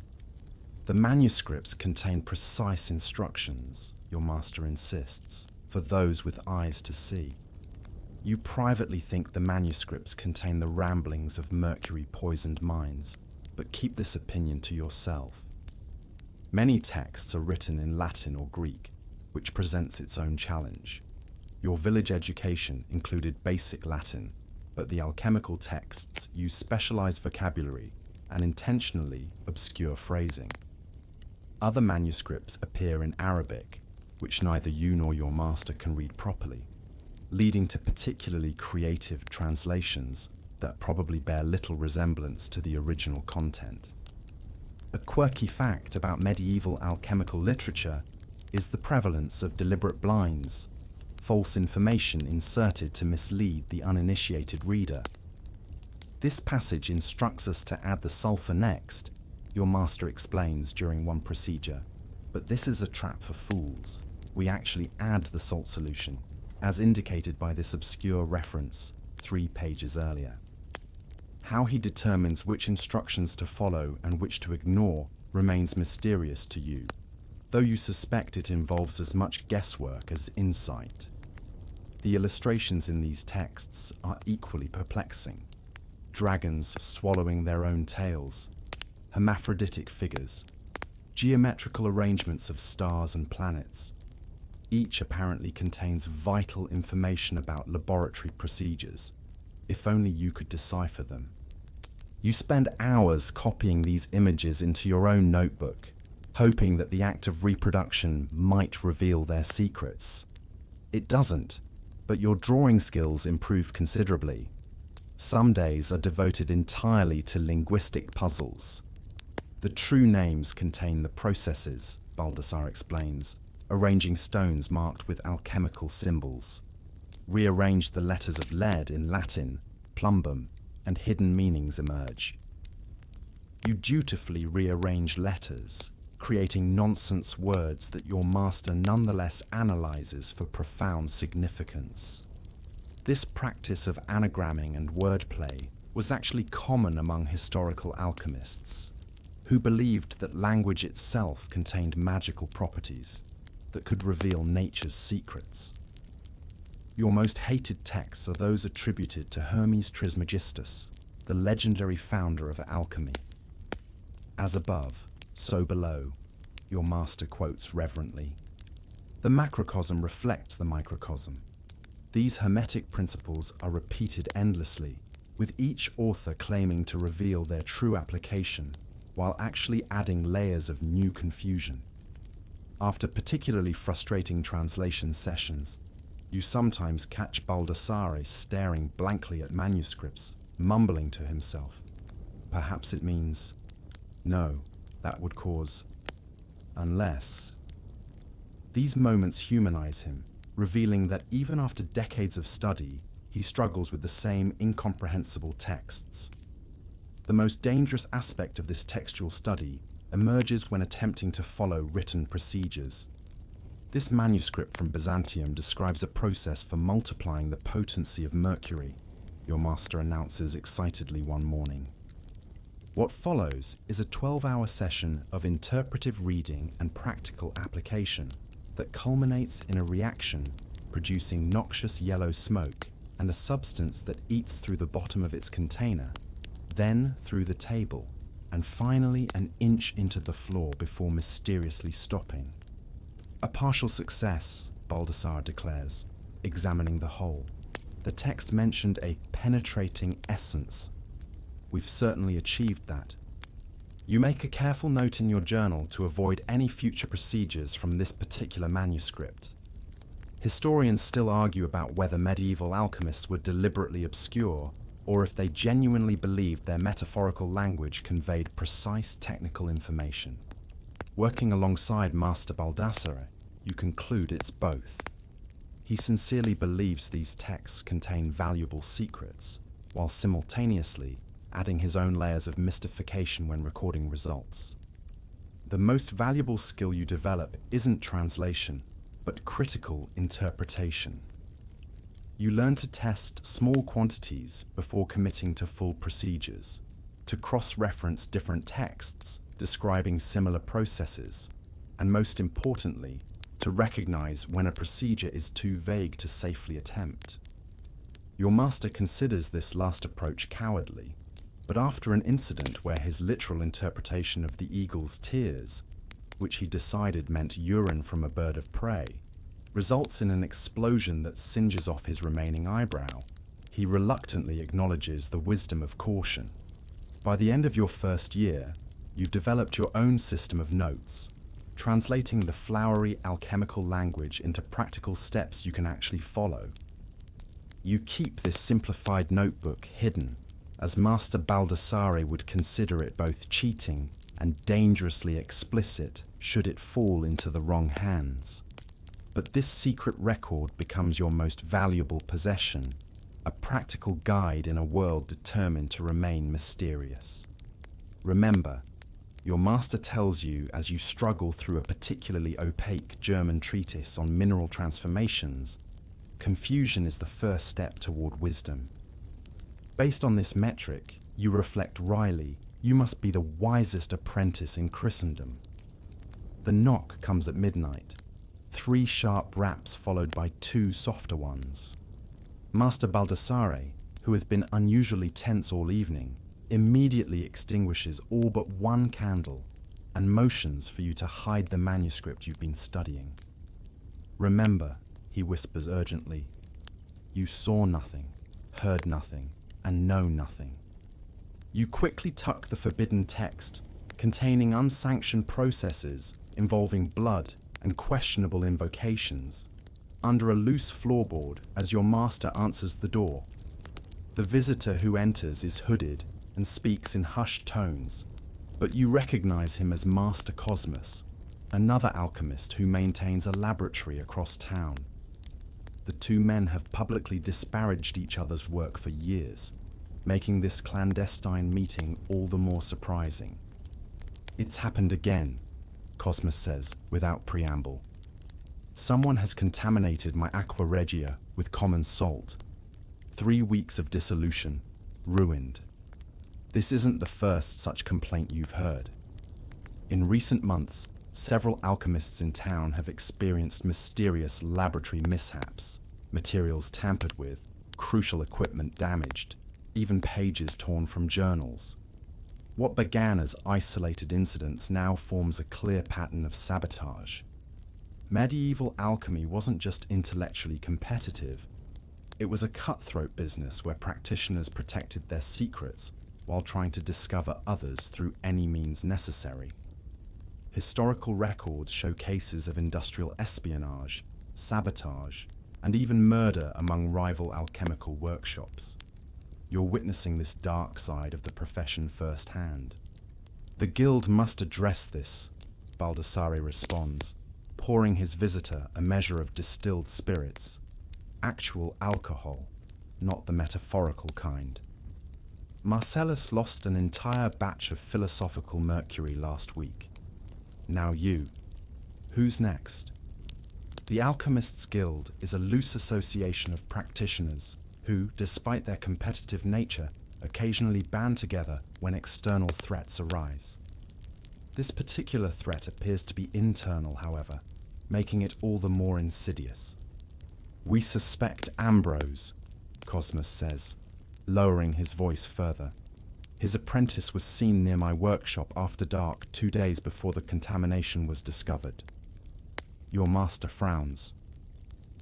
The manuscripts contain precise instructions, your master insists, for those with eyes to see. You privately think the manuscripts contain the ramblings of mercury-poisoned minds, but keep this opinion to yourself. Many texts are written in Latin or Greek, which presents its own challenge. Your village education included basic Latin, but the alchemical texts use specialized vocabulary and intentionally obscure phrasing. Other manuscripts appear in Arabic, which neither you nor your master can read properly, leading to particularly creative translations that probably bear little resemblance to the original content. A quirky fact about medieval alchemical literature is the prevalence of deliberate blinds, false information inserted to mislead the uninitiated reader. This passage instructs us to add the sulfur next, your master explains during one procedure, but this is a trap for fools. We actually add the salt solution, as indicated by this obscure reference 3 pages earlier. How he determines which instructions to follow and which to ignore remains mysterious to you. though you suspect it involves as much guesswork as insight. The illustrations in these texts are equally perplexing. Dragons swallowing their own tails, hermaphroditic figures, geometrical arrangements of stars and planets. Each apparently contains vital information about laboratory procedures, if only you could decipher them. You spend hours copying these images into your own notebook, hoping that the act of reproduction might reveal their secrets. It doesn't, but your drawing skills improve considerably. Some days are devoted entirely to linguistic puzzles. The true names contain the processes, Baldassar explains, arranging stones marked with alchemical symbols. Rearrange the letters of lead in Latin, plumbum, and hidden meanings emerge. You dutifully rearrange letters, creating nonsense words that your master nonetheless analyzes for profound significance. This practice of anagramming and wordplay was actually common among historical alchemists, who believed that language itself contained magical properties that could reveal nature's secrets. Your most hated texts are those attributed to Hermes Trismegistus, the legendary founder of alchemy. As above, so below, your master quotes reverently. The macrocosm reflects the microcosm. These hermetic principles are repeated endlessly, with each author claiming to reveal their true application, while actually adding layers of new confusion. After particularly frustrating translation sessions, you sometimes catch Baldassare staring blankly at manuscripts, mumbling to himself. Perhaps it means, no, that would cause, unless. These moments humanize him, revealing that even after decades of study, he struggles with the same incomprehensible texts. The most dangerous aspect of this textual study emerges when attempting to follow written procedures. This manuscript from Byzantium describes a process for multiplying the potency of mercury, your master announces excitedly one morning. What follows is a 12-hour session of interpretive reading and practical application that culminates in a reaction producing noxious yellow smoke and a substance that eats through the bottom of its container, then through the table, and finally an inch into the floor before mysteriously stopping. A partial success, Baldassar declares, examining the whole. The text mentioned a penetrating essence. We've certainly achieved that. You make a careful note in your journal to avoid any future procedures from this particular manuscript. Historians still argue about whether medieval alchemists were deliberately obscure or if they genuinely believed their metaphorical language conveyed precise technical information. Working alongside Master Baldassare, you conclude it's both. He sincerely believes these texts contain valuable secrets, while simultaneously adding his own layers of mystification when recording results. The most valuable skill you develop isn't translation, but critical interpretation. You learn to test small quantities before committing to full procedures, to cross-reference different texts describing similar processes, and most importantly, to recognize when a procedure is too vague to safely attempt. Your master considers this last approach cowardly, but after an incident where his literal interpretation of the eagle's tears, which he decided meant urine from a bird of prey, results in an explosion that singes off his remaining eyebrow, he reluctantly acknowledges the wisdom of caution. By the end of your first year, you've developed your own system of notes, translating the flowery alchemical language into practical steps you can actually follow. You keep this simplified notebook hidden, as Master Baldassare would consider it both cheating and dangerously explicit should it fall into the wrong hands. But this secret record becomes your most valuable possession, a practical guide in a world determined to remain mysterious. Remember, your master tells you as you struggle through a particularly opaque German treatise on mineral transformations, confusion is the first step toward wisdom. Based on this metric, you reflect wryly, you must be the wisest apprentice in Christendom. The knock comes at midnight. 3 sharp raps followed by 2 softer ones. Master Baldassare, who has been unusually tense all evening, immediately extinguishes all but 1 candle and motions for you to hide the manuscript you've been studying. Remember, he whispers urgently, you saw nothing, heard nothing, and know nothing. You quickly tuck the forbidden text, containing unsanctioned processes involving blood and questionable invocations, under a loose floorboard as your master answers the door. The visitor who enters is hooded and speaks in hushed tones, but you recognize him as Master Cosmos, another alchemist who maintains a laboratory across town. The 2 men have publicly disparaged each other's work for years, making this clandestine meeting all the more surprising. It's happened again, Cosmos says without preamble. Someone has contaminated my aqua regia with common salt. 3 weeks of dissolution, ruined. This isn't the first such complaint you've heard. In recent months, several alchemists in town have experienced mysterious laboratory mishaps, materials tampered with, crucial equipment damaged, even pages torn from journals. What began as isolated incidents now forms a clear pattern of sabotage. Medieval alchemy wasn't just intellectually competitive. It was a cutthroat business where practitioners protected their secrets while trying to discover others through any means necessary. Historical records show cases of industrial espionage, sabotage, and even murder among rival alchemical workshops. You're witnessing this dark side of the profession firsthand. The guild must address this, Baldassare responds, pouring his visitor a measure of distilled spirits, actual alcohol, not the metaphorical kind. Marcellus lost an entire batch of philosophical mercury last week. Now you. Who's next? The Alchemists Guild is a loose association of practitioners who, despite their competitive nature, occasionally band together when external threats arise. This particular threat appears to be internal, however, making it all the more insidious. We suspect Ambrose, Cosmos says, lowering his voice further. His apprentice was seen near my workshop after dark 2 days before the contamination was discovered. Your master frowns.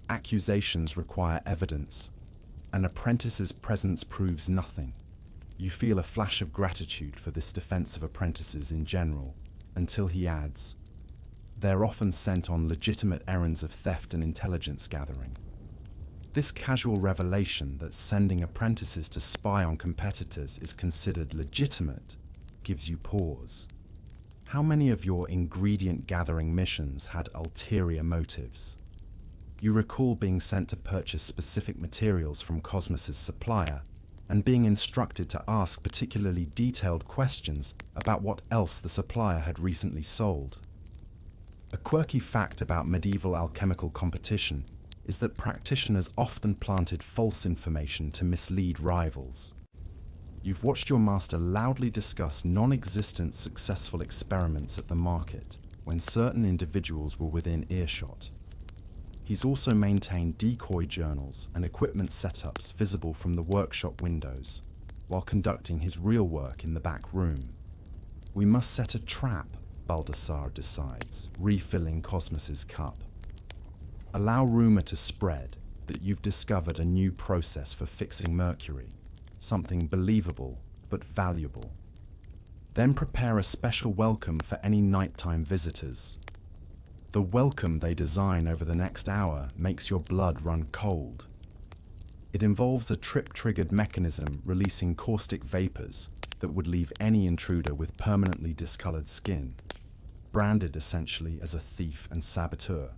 Accusations require evidence. An apprentice's presence proves nothing. You feel a flash of gratitude for this defense of apprentices in general, until he adds, they're often sent on legitimate errands of theft and intelligence gathering. This casual revelation that sending apprentices to spy on competitors is considered legitimate gives you pause. How many of your ingredient gathering missions had ulterior motives? You recall being sent to purchase specific materials from Cosmos's supplier and being instructed to ask particularly detailed questions about what else the supplier had recently sold. A quirky fact about medieval alchemical competition is that practitioners often planted false information to mislead rivals. You've watched your master loudly discuss non-existent successful experiments at the market when certain individuals were within earshot. He's also maintained decoy journals and equipment setups visible from the workshop windows, while conducting his real work in the back room. We must set a trap, Baldassare decides, refilling Cosmos's cup. Allow rumor to spread that you've discovered a new process for fixing mercury, something believable but valuable. Then prepare a special welcome for any nighttime visitors. The welcome they design over the next hour makes your blood run cold. It involves a trip-triggered mechanism releasing caustic vapors that would leave any intruder with permanently discolored skin, branded essentially as a thief and saboteur.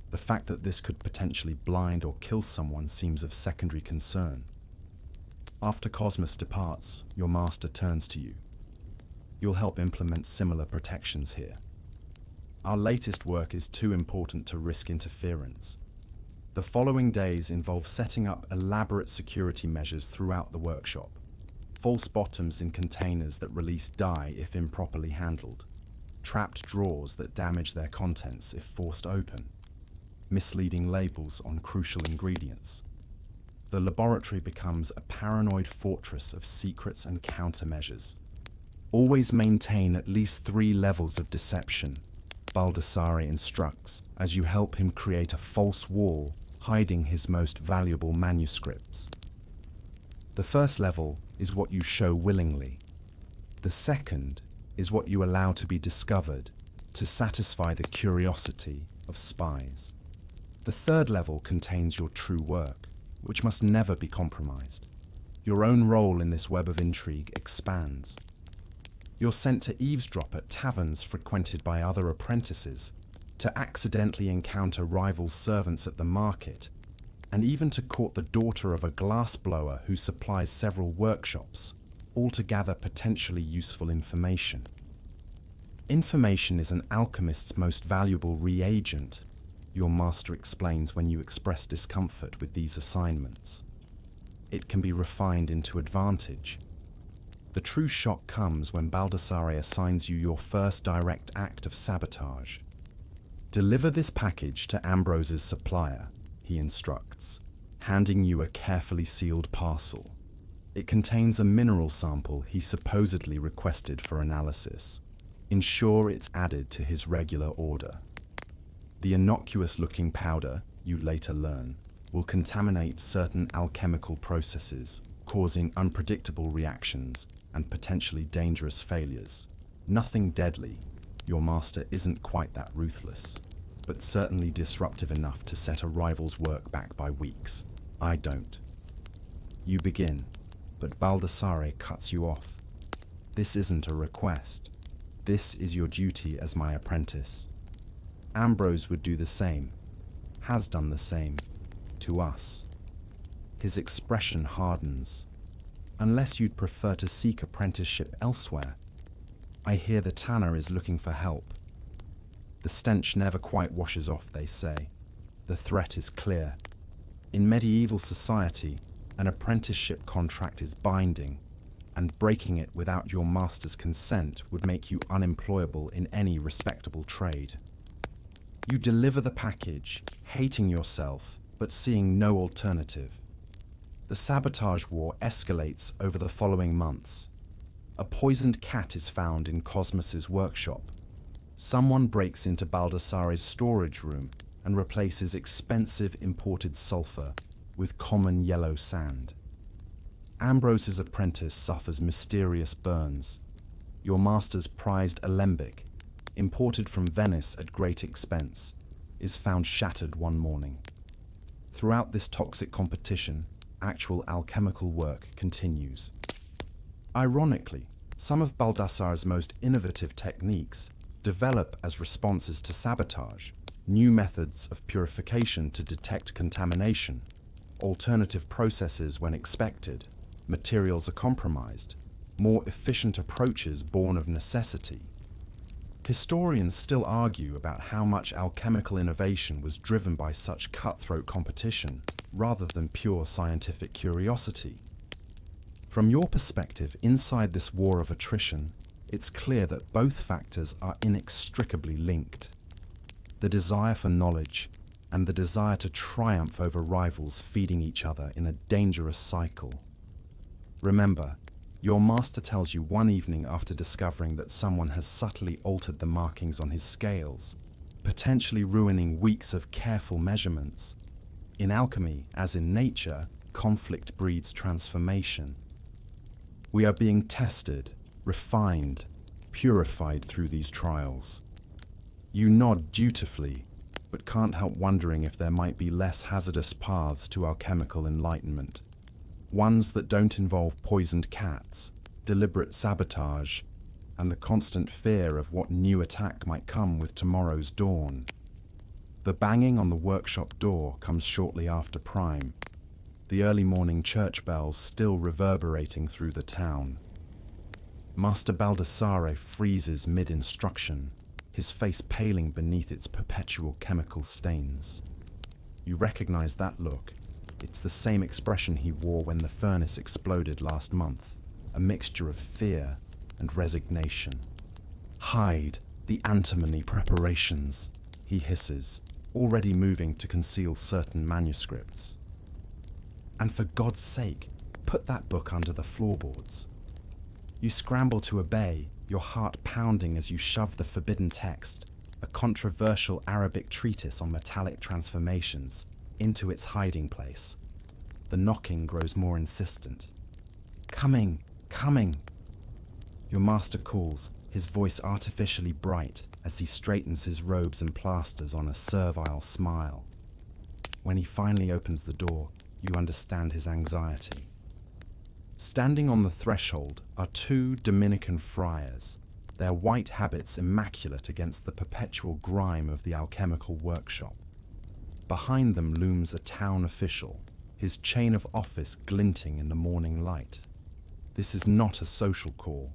The fact that this could potentially blind or kill someone seems of secondary concern. After Cosmos departs, your master turns to you. You'll help implement similar protections here. Our latest work is too important to risk interference. The following days involve setting up elaborate security measures throughout the workshop. False bottoms in containers that release dye if improperly handled. trapped drawers that damage their contents if forced open, misleading labels on crucial ingredients. The laboratory becomes a paranoid fortress of secrets and countermeasures. Always maintain at least 3 levels of deception, Baldassare instructs, as you help him create a false wall hiding his most valuable manuscripts. The first level is what you show willingly. The second is what you allow to be discovered to satisfy the curiosity of spies. The third level contains your true work, which must never be compromised. Your own role in this web of intrigue expands. You're sent to eavesdrop at taverns frequented by other apprentices, to accidentally encounter rival servants at the market, and even to court the daughter of a glassblower who supplies several workshops, all to gather potentially useful information. Information is an alchemist's most valuable reagent, your master explains when you express discomfort with these assignments. It can be refined into advantage. The true shock comes when Baldassare assigns you your first direct act of sabotage. Deliver this package to Ambrose's supplier, he instructs, handing you a carefully sealed parcel. It contains a mineral sample he supposedly requested for analysis. Ensure it's added to his regular order. The innocuous-looking powder, you later learn, will contaminate certain alchemical processes, causing unpredictable reactions and potentially dangerous failures. Nothing deadly. Your master isn't quite that ruthless, but certainly disruptive enough to set a rival's work back by weeks. I don't. You begin, but Baldassare cuts you off. This isn't a request. This is your duty as my apprentice. Ambrose would do the same, has done the same, to us. His expression hardens. Unless you'd prefer to seek apprenticeship elsewhere. I hear the tanner is looking for help. The stench never quite washes off, they say. The threat is clear. In medieval society, an apprenticeship contract is binding, and breaking it without your master's consent would make you unemployable in any respectable trade. You deliver the package, hating yourself, but seeing no alternative. The sabotage war escalates over the following months. A poisoned cat is found in Cosmos's workshop. Someone breaks into Baldassare's storage room and replaces expensive imported sulfur with common yellow sand. Ambrose's apprentice suffers mysterious burns. Your master's prized alembic, imported from Venice at great expense, is found shattered one morning. Throughout this toxic competition, actual alchemical work continues. Ironically, some of Baldassare's most innovative techniques develop as responses to sabotage, new methods of purification to detect contamination, alternative processes when expected, materials are compromised, more efficient approaches born of necessity. Historians still argue about how much alchemical innovation was driven by such cutthroat competition, rather than pure scientific curiosity. From your perspective inside this war of attrition, it's clear that both factors are inextricably linked. The desire for knowledge and the desire to triumph over rivals feeding each other in a dangerous cycle. Remember, your master tells you one evening after discovering that someone has subtly altered the markings on his scales, potentially ruining weeks of careful measurements. In alchemy, as in nature, conflict breeds transformation. We are being tested, refined, purified through these trials. You nod dutifully, but can't help wondering if there might be less hazardous paths to alchemical enlightenment. Ones that don't involve poisoned cats, deliberate sabotage, and the constant fear of what new attack might come with tomorrow's dawn. The banging on the workshop door comes shortly after prime, the early morning church bells still reverberating through the town. Master Baldassare freezes mid-instruction, his face paling beneath its perpetual chemical stains. You recognize that look. It's the same expression he wore when the furnace exploded last month, a mixture of fear and resignation. Hide, The antimony preparations, he hisses, already moving to conceal certain manuscripts. And for God's sake, put that book under the floorboards. You scramble to obey, your heart pounding as you shove the forbidden text, a controversial Arabic treatise on metallic transformations, into its hiding place. The knocking grows more insistent. Coming, coming! Your master calls, his voice artificially bright as he straightens his robes and plasters on a servile smile. When he finally opens the door, you understand his anxiety. Standing on the threshold are two Dominican friars, their white habits immaculate against the perpetual grime of the alchemical workshop. Behind them looms a town official, his chain of office glinting in the morning light. This is not a social call.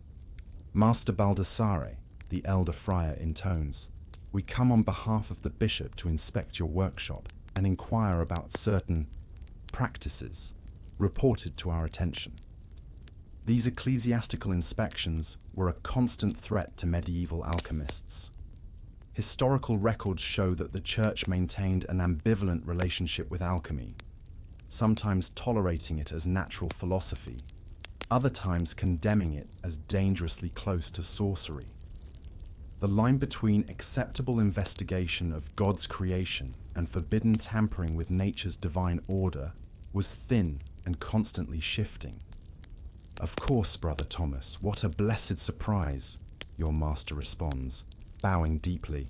Master Baldassare, the elder friar intones, we come on behalf of the bishop to inspect your workshop and inquire about certain practices reported to our attention. These ecclesiastical inspections were a constant threat to medieval alchemists. Historical records show that the church maintained an ambivalent relationship with alchemy, sometimes tolerating it as natural philosophy, other times condemning it as dangerously close to sorcery. The line between acceptable investigation of God's creation and forbidden tampering with nature's divine order was thin and constantly shifting. Of course, Brother Thomas, what a blessed surprise, your master responds, bowing deeply.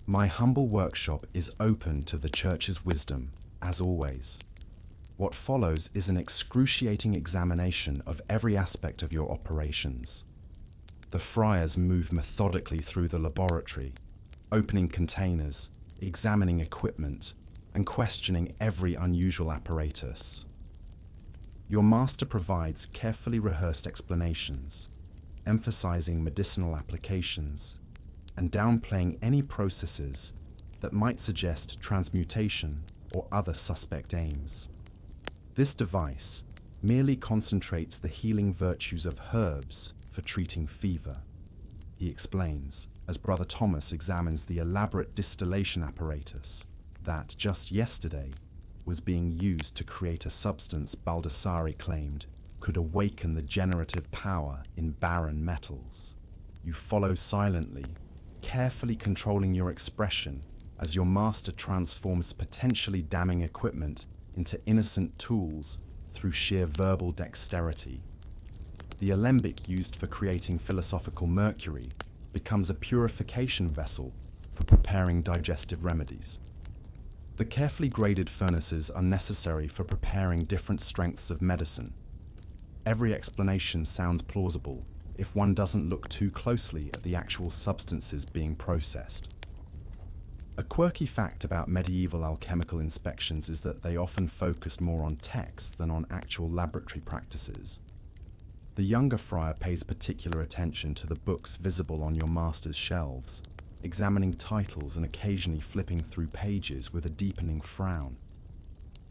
My humble workshop is open to the church's wisdom, as always. What follows is an excruciating examination of every aspect of your operations. The friars move methodically through the laboratory, opening containers, examining equipment, and questioning every unusual apparatus. Your master provides carefully rehearsed explanations, emphasizing medicinal applications and downplaying any processes that might suggest transmutation or other suspect aims. This device merely concentrates the healing virtues of herbs for treating fever, he explains, as Brother Thomas examines the elaborate distillation apparatus that, just yesterday, was being used to create a substance Baldassare claimed could awaken the generative power in barren metals. You follow silently, carefully controlling your expression as your master transforms potentially damning equipment into innocent tools through sheer verbal dexterity. The alembic used for creating philosophical mercury becomes a purification vessel for preparing digestive remedies. The carefully graded furnaces are necessary for preparing different strengths of medicine. Every explanation sounds plausible if one doesn't look too closely at the actual substances being processed. A quirky fact about medieval alchemical inspections is that they often focused more on text than on actual laboratory practices. The younger friar pays particular attention to the books visible on your master's shelves, examining titles and occasionally flipping through pages with a deepening frown.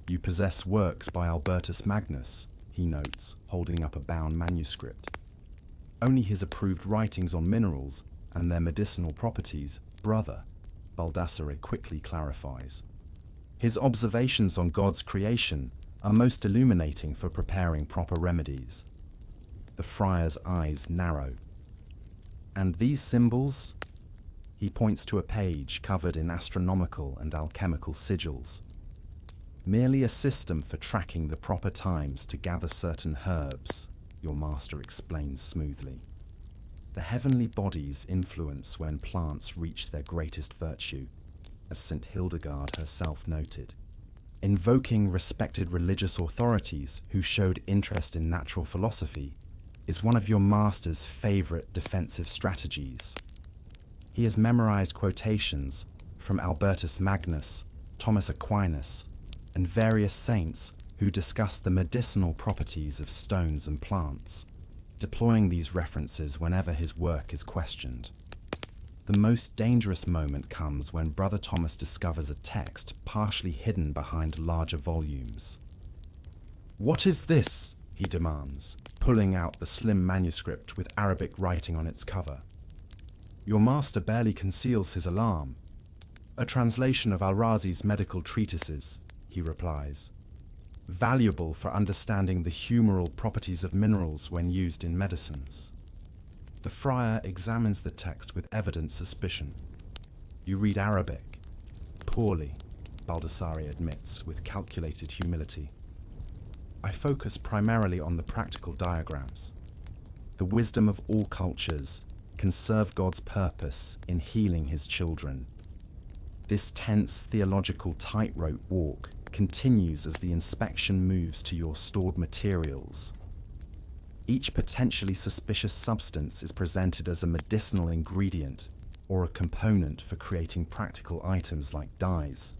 You possess works by Albertus Magnus, he notes, holding up a bound manuscript. Only his approved writings on minerals and their medicinal properties, brother, Baldassare quickly clarifies. His observations on God's creation are most illuminating for preparing proper remedies. The friar's eyes narrow. And these symbols? He points to a page covered in astronomical and alchemical sigils. Merely a system for tracking the proper times to gather certain herbs, your master explains smoothly. The heavenly bodies influence when plants reach their greatest virtue, as St. Hildegard herself noted. Invoking respected religious authorities who showed interest in natural philosophy is one of your master's favorite defensive strategies. He has memorized quotations from Albertus Magnus, Thomas Aquinas, and various saints who discuss the medicinal properties of stones and plants, deploying these references whenever his work is questioned. The most dangerous moment comes when Brother Thomas discovers a text partially hidden behind larger volumes. "What is this?" he demands, pulling out the slim manuscript with Arabic writing on its cover. Your master barely conceals his alarm. A translation of Al-Razi's medical treatises, he replies. Valuable for understanding the humoral properties of minerals when used in medicines. The friar examines the text with evident suspicion. You read Arabic. Poorly, Baldassare admits with calculated humility. I focus primarily on the practical diagrams. The wisdom of all cultures can serve God's purpose in healing his children. This tense theological tightrope walk continues as the inspection moves to your stored materials. Each potentially suspicious substance is presented as a medicinal ingredient or a component for creating practical items like dyes,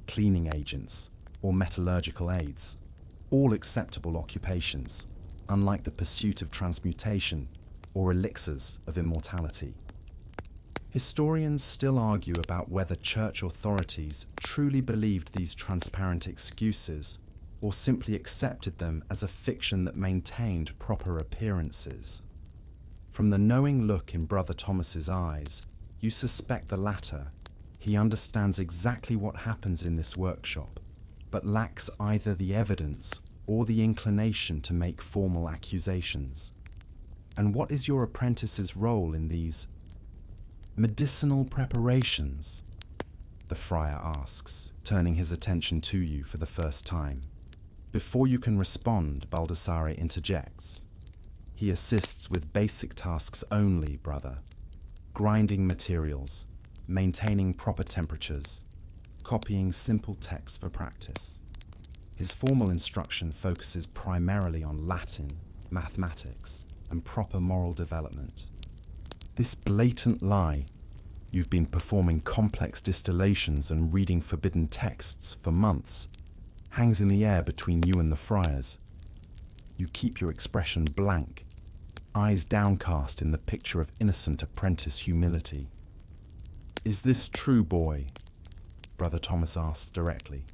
cleaning agents, or metallurgical aids, all acceptable occupations, unlike the pursuit of transmutation or elixirs of immortality. Historians still argue about whether church authorities truly believed these transparent excuses or simply accepted them as a fiction that maintained proper appearances. From the knowing look in Brother Thomas's eyes, you suspect the latter. He understands exactly what happens in this workshop, but lacks either the evidence or the inclination to make formal accusations. And what is your apprentice's role in these medicinal preparations? The friar asks, turning his attention to you for the first time. Before you can respond, Baldassare interjects. He assists with basic tasks only, brother. Grinding materials, maintaining proper temperatures, copying simple text for practice. His formal instruction focuses primarily on Latin, mathematics, and proper moral development. This blatant lie, you've been performing complex distillations and reading forbidden texts for months, hangs in the air between you and the friars. You keep your expression blank, eyes downcast in the picture of innocent apprentice humility. Is this true, boy? Brother Thomas asks directly.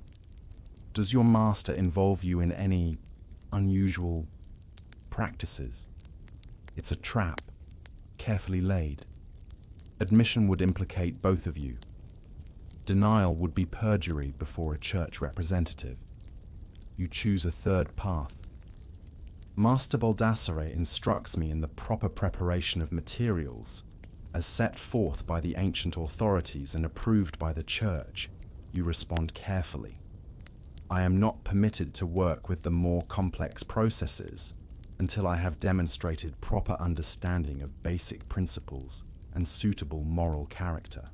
Does your master involve you in any unusual practices? It's a trap, carefully laid. Admission would implicate both of you. Denial would be perjury before a church representative. You choose a third path. Master Baldassare instructs me in the proper preparation of materials, as set forth by the ancient authorities and approved by the church. You respond carefully. I am not permitted to work with the more complex processes until I have demonstrated proper understanding of basic principles and suitable moral character.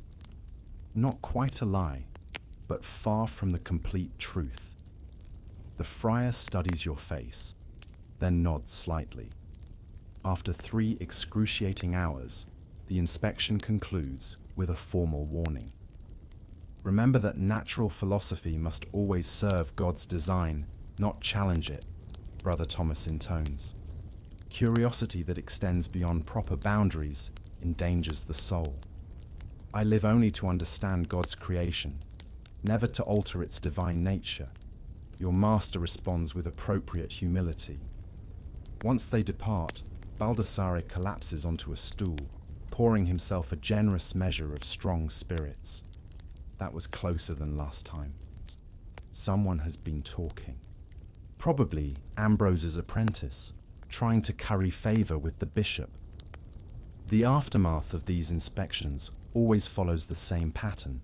Not quite a lie, but far from the complete truth. The friar studies your face, then nods slightly. After 3 excruciating hours, the inspection concludes with a formal warning. Remember that natural philosophy must always serve God's design, not challenge it, Brother Thomas intones. Curiosity that extends beyond proper boundaries endangers the soul. I live only to understand God's creation, never to alter its divine nature. Your master responds with appropriate humility. Once they depart, Baldassare collapses onto a stool, pouring himself a generous measure of strong spirits. That was closer than last time. Someone has been talking. Probably Ambrose's apprentice, trying to curry favor with the bishop. The aftermath of these inspections always follows the same pattern.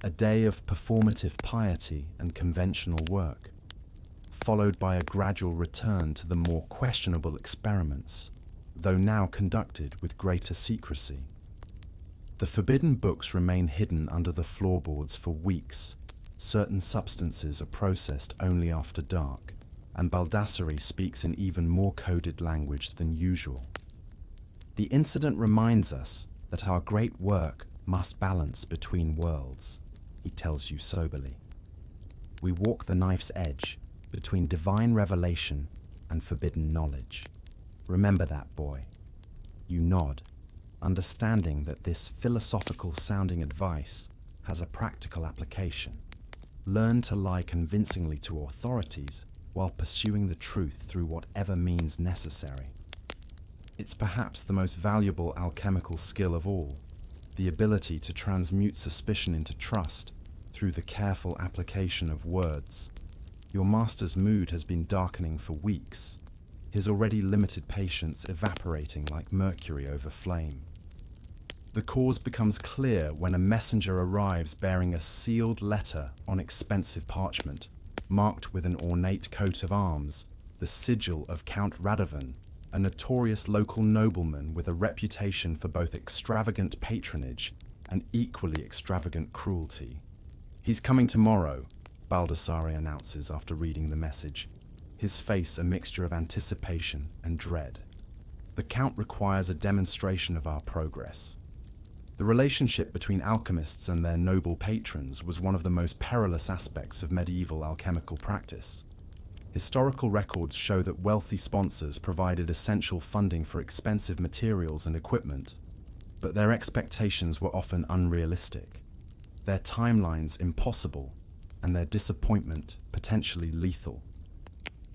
A day of performative piety and conventional work, followed by a gradual return to the more questionable experiments, though now conducted with greater secrecy. The forbidden books remain hidden under the floorboards for weeks. Certain substances are processed only after dark, and Baldassare speaks in even more coded language than usual. The incident reminds us that our great work must balance between worlds, he tells you soberly. We walk the knife's edge between divine revelation and forbidden knowledge. Remember that, boy. You nod, understanding that this philosophical-sounding advice has a practical application. Learn to lie convincingly to authorities while pursuing the truth through whatever means necessary. It's perhaps the most valuable alchemical skill of all, the ability to transmute suspicion into trust through the careful application of words. Your master's mood has been darkening for weeks, his already limited patience evaporating like mercury over flame. The cause becomes clear when a messenger arrives bearing a sealed letter on expensive parchment, marked with an ornate coat of arms, the sigil of Count Radovan, a notorious local nobleman with a reputation for both extravagant patronage and equally extravagant cruelty. "He's coming tomorrow," Baldassare announces after reading the message, his face a mixture of anticipation and dread. "The Count requires a demonstration of our progress." The relationship between alchemists and their noble patrons was one of the most perilous aspects of medieval alchemical practice. Historical records show that wealthy sponsors provided essential funding for expensive materials and equipment, but their expectations were often unrealistic, their timelines impossible, and their disappointment potentially lethal.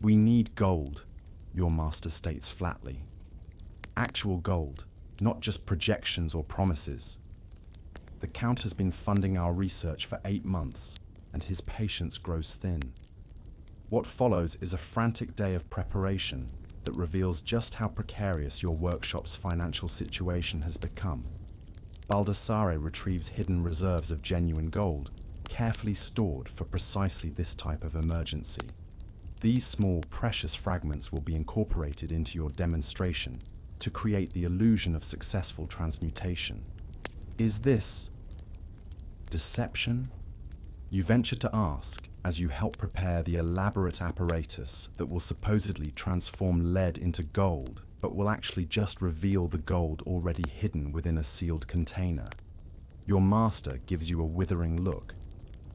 "We need gold," your master states flatly. "Actual gold, not just projections or promises." The Count has been funding our research for 8 months, and his patience grows thin. What follows is a frantic day of preparation that reveals just how precarious your workshop's financial situation has become. Baldassare retrieves hidden reserves of genuine gold, carefully stored for precisely this type of emergency. These small, precious fragments will be incorporated into your demonstration to create the illusion of successful transmutation. Is this deception? You venture to ask as you help prepare the elaborate apparatus that will supposedly transform lead into gold, but will actually just reveal the gold already hidden within a sealed container. Your master gives you a withering look.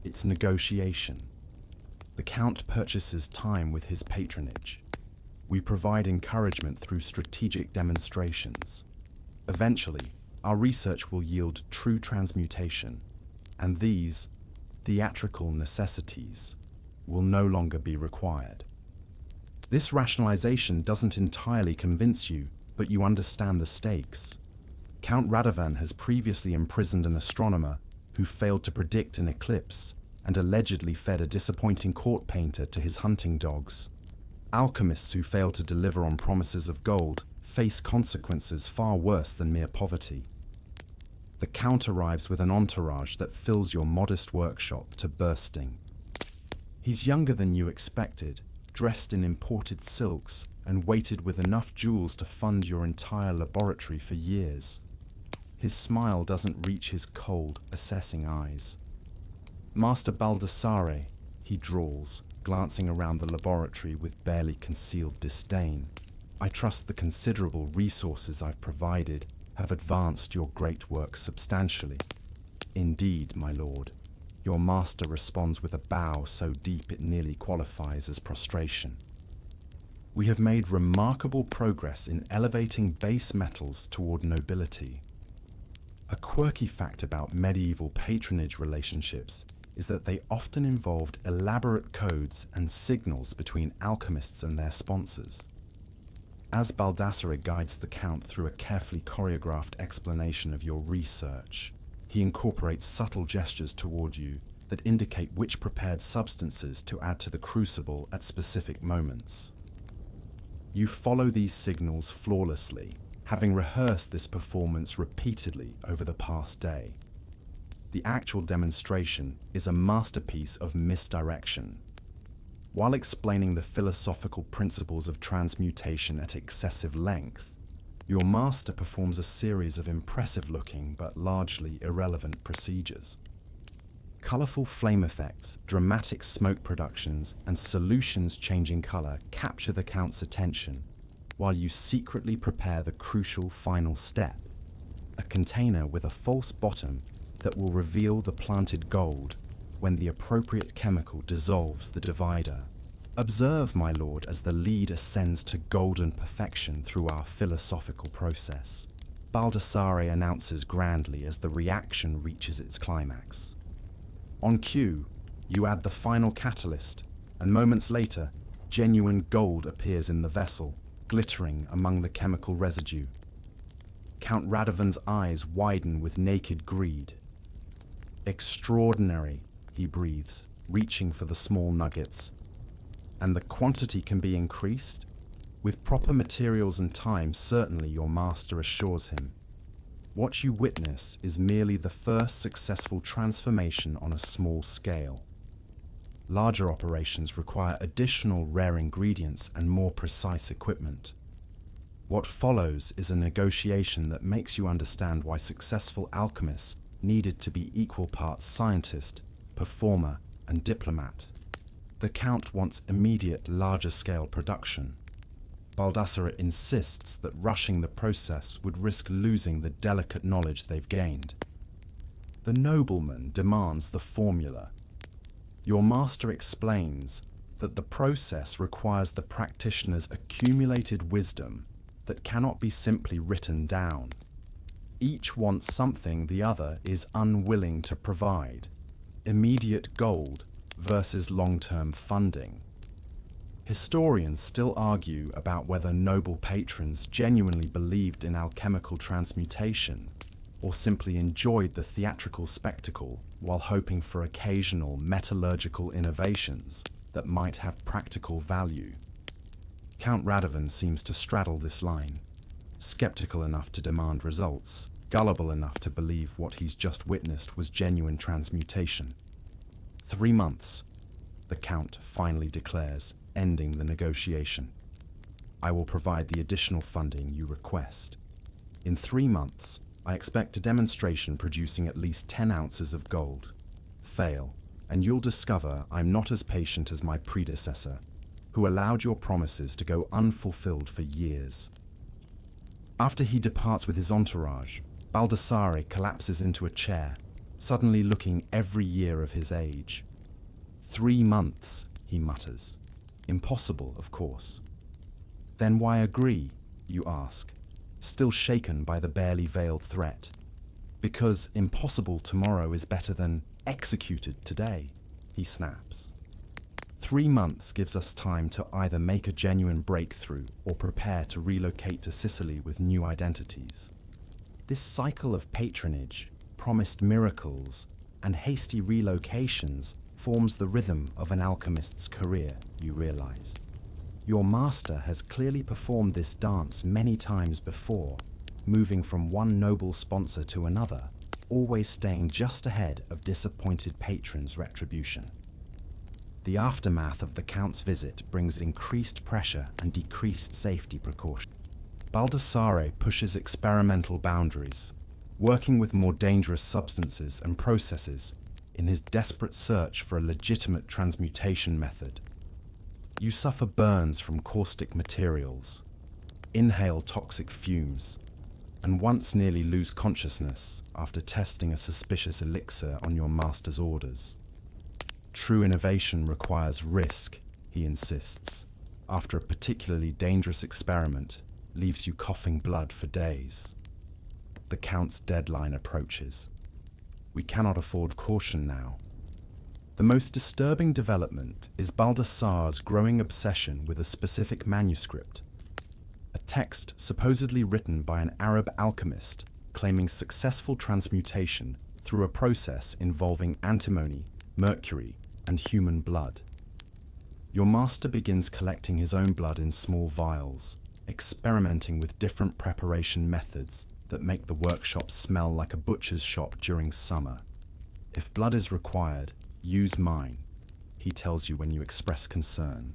It's negotiation. The Count purchases time with his patronage. We provide encouragement through strategic demonstrations. Eventually, our research will yield true transmutation, and these theatrical necessities will no longer be required. This rationalization doesn't entirely convince you, but you understand the stakes. Count Radovan has previously imprisoned an astronomer who failed to predict an eclipse and allegedly fed a disappointing court painter to his hunting dogs. Alchemists who fail to deliver on promises of gold face consequences far worse than mere poverty. The Count arrives with an entourage that fills your modest workshop to bursting. He's younger than you expected, dressed in imported silks and weighted with enough jewels to fund your entire laboratory for years. His smile doesn't reach his cold, assessing eyes. "Master Baldassare," he drawls, glancing around the laboratory with barely concealed disdain. "I trust the considerable resources I've provided have advanced your great work substantially." "Indeed, my lord." Your master responds with a bow so deep it nearly qualifies as prostration. "We have made remarkable progress in elevating base metals toward nobility." A quirky fact about medieval patronage relationships is that they often involved elaborate codes and signals between alchemists and their sponsors. As Baldassare guides the Count through a carefully choreographed explanation of your research, he incorporates subtle gestures toward you that indicate which prepared substances to add to the crucible at specific moments. You follow these signals flawlessly, having rehearsed this performance repeatedly over the past day. The actual demonstration is a masterpiece of misdirection. While explaining the philosophical principles of transmutation at excessive length, your master performs a series of impressive-looking but largely irrelevant procedures. Colorful flame effects, dramatic smoke productions, and solutions changing color capture the Count's attention, while you secretly prepare the crucial final step, a container with a false bottom that will reveal the planted gold when the appropriate chemical dissolves the divider. Observe, my lord, as the lead ascends to golden perfection through our philosophical process. Baldassare announces grandly as the reaction reaches its climax. On cue, you add the final catalyst, and moments later, genuine gold appears in the vessel, glittering among the chemical residue. Count Radovan's eyes widen with naked greed. "Extraordinary," he breathes, reaching for the small nuggets. "And the quantity can be increased? With proper materials and time, certainly," your master assures him. What you witness is merely the first successful transformation on a small scale. Larger operations require additional rare ingredients and more precise equipment. What follows is a negotiation that makes you understand why successful alchemists needed to be equal parts scientist, performer, and diplomat. The Count wants immediate, larger-scale production. Baldassare insists that rushing the process would risk losing the delicate knowledge they've gained. The nobleman demands the formula. Your master explains that the process requires the practitioner's accumulated wisdom that cannot be simply written down. Each wants something the other is unwilling to provide: immediate gold versus long-term funding. Historians still argue about whether noble patrons genuinely believed in alchemical transmutation or simply enjoyed the theatrical spectacle while hoping for occasional metallurgical innovations that might have practical value. Count Radovan seems to straddle this line, skeptical enough to demand results, gullible enough to believe what he's just witnessed was genuine transmutation. 3 months, the Count finally declares, ending the negotiation. "I will provide the additional funding you request. In 3 months, I expect a demonstration producing at least 10 ounces of gold. Fail, and you'll discover I'm not as patient as my predecessor, who allowed your promises to go unfulfilled for years." After he departs with his entourage, Baldassare collapses into a chair, suddenly looking every year of his age. 3 months, he mutters. Impossible, of course. "Then why agree?" you ask, still shaken by the barely veiled threat. "Because impossible tomorrow is better than executed today," he snaps. 3 months gives us time to either make a genuine breakthrough or prepare to relocate to Sicily with new identities. This cycle of patronage, promised miracles, and hasty relocations forms the rhythm of an alchemist's career, you realize. Your master has clearly performed this dance many times before, moving from one noble sponsor to another, always staying just ahead of disappointed patrons' retribution. The aftermath of the Count's visit brings increased pressure and decreased safety precautions. Baldassare pushes experimental boundaries, working with more dangerous substances and processes in his desperate search for a legitimate transmutation method. You suffer burns from caustic materials, inhale toxic fumes, and once nearly lose consciousness after testing a suspicious elixir on your master's orders. True innovation requires risk, he insists, after a particularly dangerous experiment leaves you coughing blood for days. The Count's deadline approaches. We cannot afford caution now. The most disturbing development is Baldassare's growing obsession with a specific manuscript, a text supposedly written by an Arab alchemist claiming successful transmutation through a process involving antimony, mercury, and human blood. Your master begins collecting his own blood in small vials, experimenting with different preparation methods that make the workshop smell like a butcher's shop during summer. "If blood is required, use mine," he tells you when you express concern.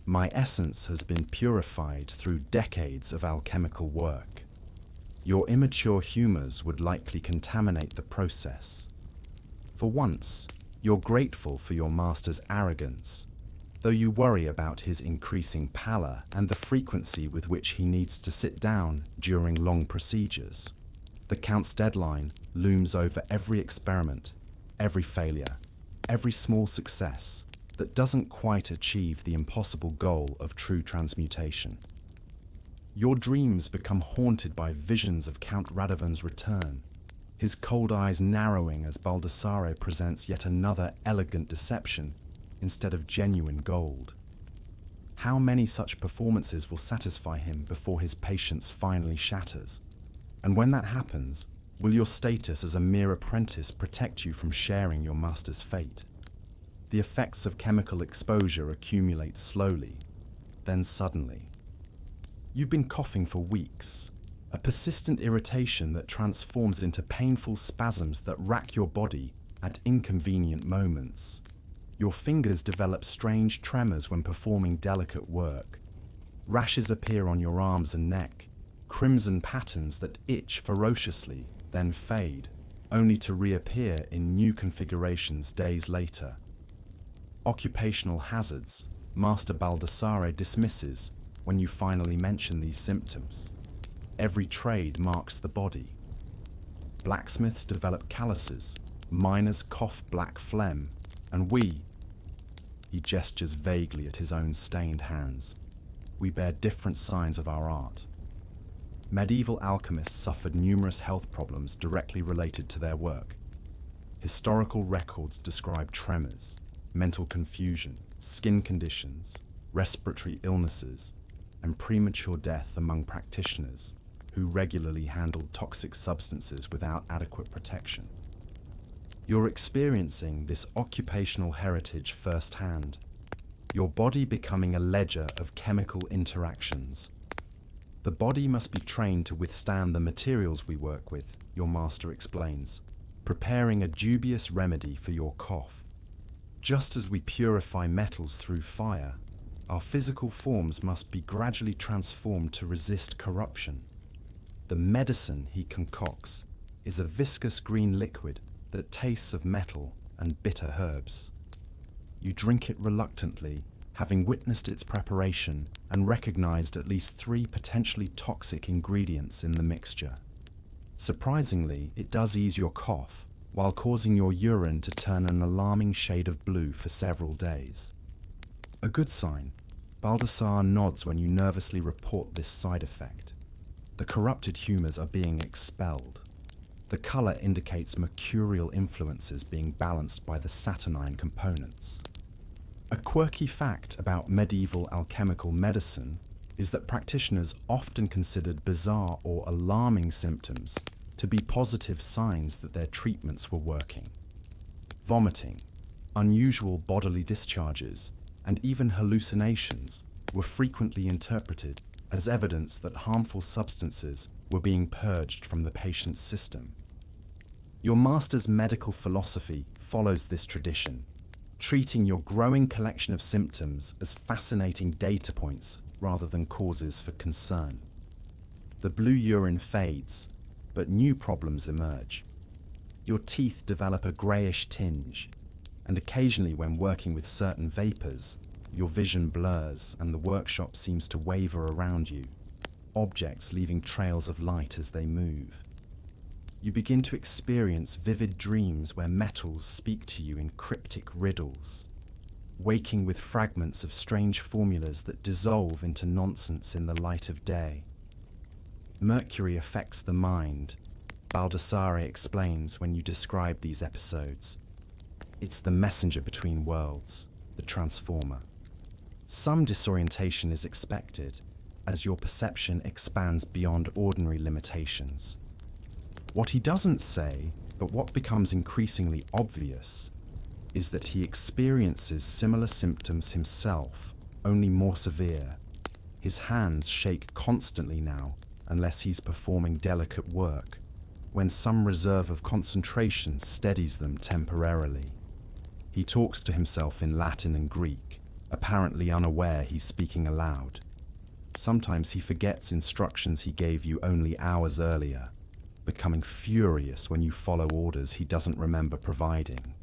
"My essence has been purified through decades of alchemical work. Your immature humors would likely contaminate the process. For once, you're grateful for your master's arrogance, though you worry about his increasing pallor and the frequency with which he needs to sit down during long procedures. The Count's deadline looms over every experiment, every failure, every small success that doesn't quite achieve the impossible goal of true transmutation. Your dreams become haunted by visions of Count Radovan's return, his cold eyes narrowing as Baldassare presents yet another elegant deception instead of genuine gold. How many such performances will satisfy him before his patience finally shatters? And when that happens, will your status as a mere apprentice protect you from sharing your master's fate? The effects of chemical exposure accumulate slowly, then suddenly. You've been coughing for weeks, a persistent irritation that transforms into painful spasms that rack your body at inconvenient moments. Your fingers develop strange tremors when performing delicate work. Rashes appear on your arms and neck, crimson patterns that itch ferociously, then fade, only to reappear in new configurations days later. Occupational hazards, Master Baldassare dismisses when you finally mention these symptoms. Every trade marks the body. Blacksmiths develop calluses, miners cough black phlegm, and he gestures vaguely at his own stained hands. We bear different signs of our art. Medieval alchemists suffered numerous health problems directly related to their work. Historical records describe tremors, mental confusion, skin conditions, respiratory illnesses, and premature death among practitioners who regularly handled toxic substances without adequate protection. You're experiencing this occupational heritage firsthand, your body becoming a ledger of chemical interactions. The body must be trained to withstand the materials we work with, your master explains, preparing a dubious remedy for your cough. Just as we purify metals through fire, our physical forms must be gradually transformed to resist corruption. The medicine he concocts is a viscous green liquid that tastes of metal and bitter herbs. You drink it reluctantly, having witnessed its preparation and recognized at least 3 potentially toxic ingredients in the mixture. Surprisingly, it does ease your cough, while causing your urine to turn an alarming shade of blue for several days. A good sign. Baldassare nods when you nervously report this side effect. The corrupted humors are being expelled. The color indicates mercurial influences being balanced by the saturnine components. A quirky fact about medieval alchemical medicine is that practitioners often considered bizarre or alarming symptoms to be positive signs that their treatments were working. Vomiting, unusual bodily discharges, and even hallucinations were frequently interpreted as evidence that harmful substances were being purged from the patient's system. Your master's medical philosophy follows this tradition, treating your growing collection of symptoms as fascinating data points rather than causes for concern. The blue urine fades, but new problems emerge. Your teeth develop a greyish tinge, and occasionally when working with certain vapors, your vision blurs and the workshop seems to waver around you, objects leaving trails of light as they move. You begin to experience vivid dreams where metals speak to you in cryptic riddles, waking with fragments of strange formulas that dissolve into nonsense in the light of day. Mercury affects the mind, Baldassare explains when you describe these episodes. It's the messenger between worlds, the transformer. Some disorientation is expected, as your perception expands beyond ordinary limitations. What he doesn't say, but what becomes increasingly obvious, is that he experiences similar symptoms himself, only more severe. His hands shake constantly now, unless he's performing delicate work, when some reserve of concentration steadies them temporarily. He talks to himself in Latin and Greek, apparently unaware he's speaking aloud. Sometimes he forgets instructions he gave you only hours earlier, becoming furious when you follow orders he doesn't remember providing.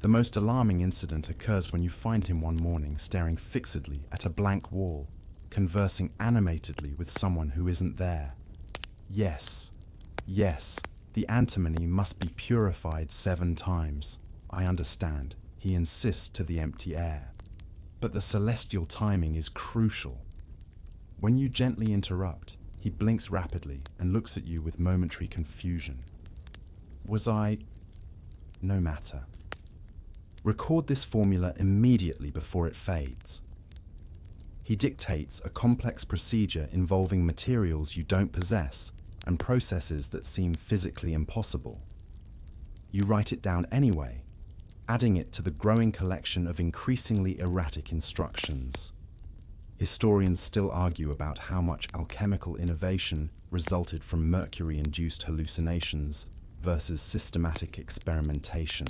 The most alarming incident occurs when you find him one morning staring fixedly at a blank wall, conversing animatedly with someone who isn't there. Yes, the antimony must be purified 7 times. I understand, he insists to the empty air. But the celestial timing is crucial. When you gently interrupt, he blinks rapidly and looks at you with momentary confusion. No matter. Record this formula immediately before it fades. He dictates a complex procedure involving materials you don't possess and processes that seem physically impossible. You write it down anyway, adding it to the growing collection of increasingly erratic instructions. Historians still argue about how much alchemical innovation resulted from mercury-induced hallucinations versus systematic experimentation.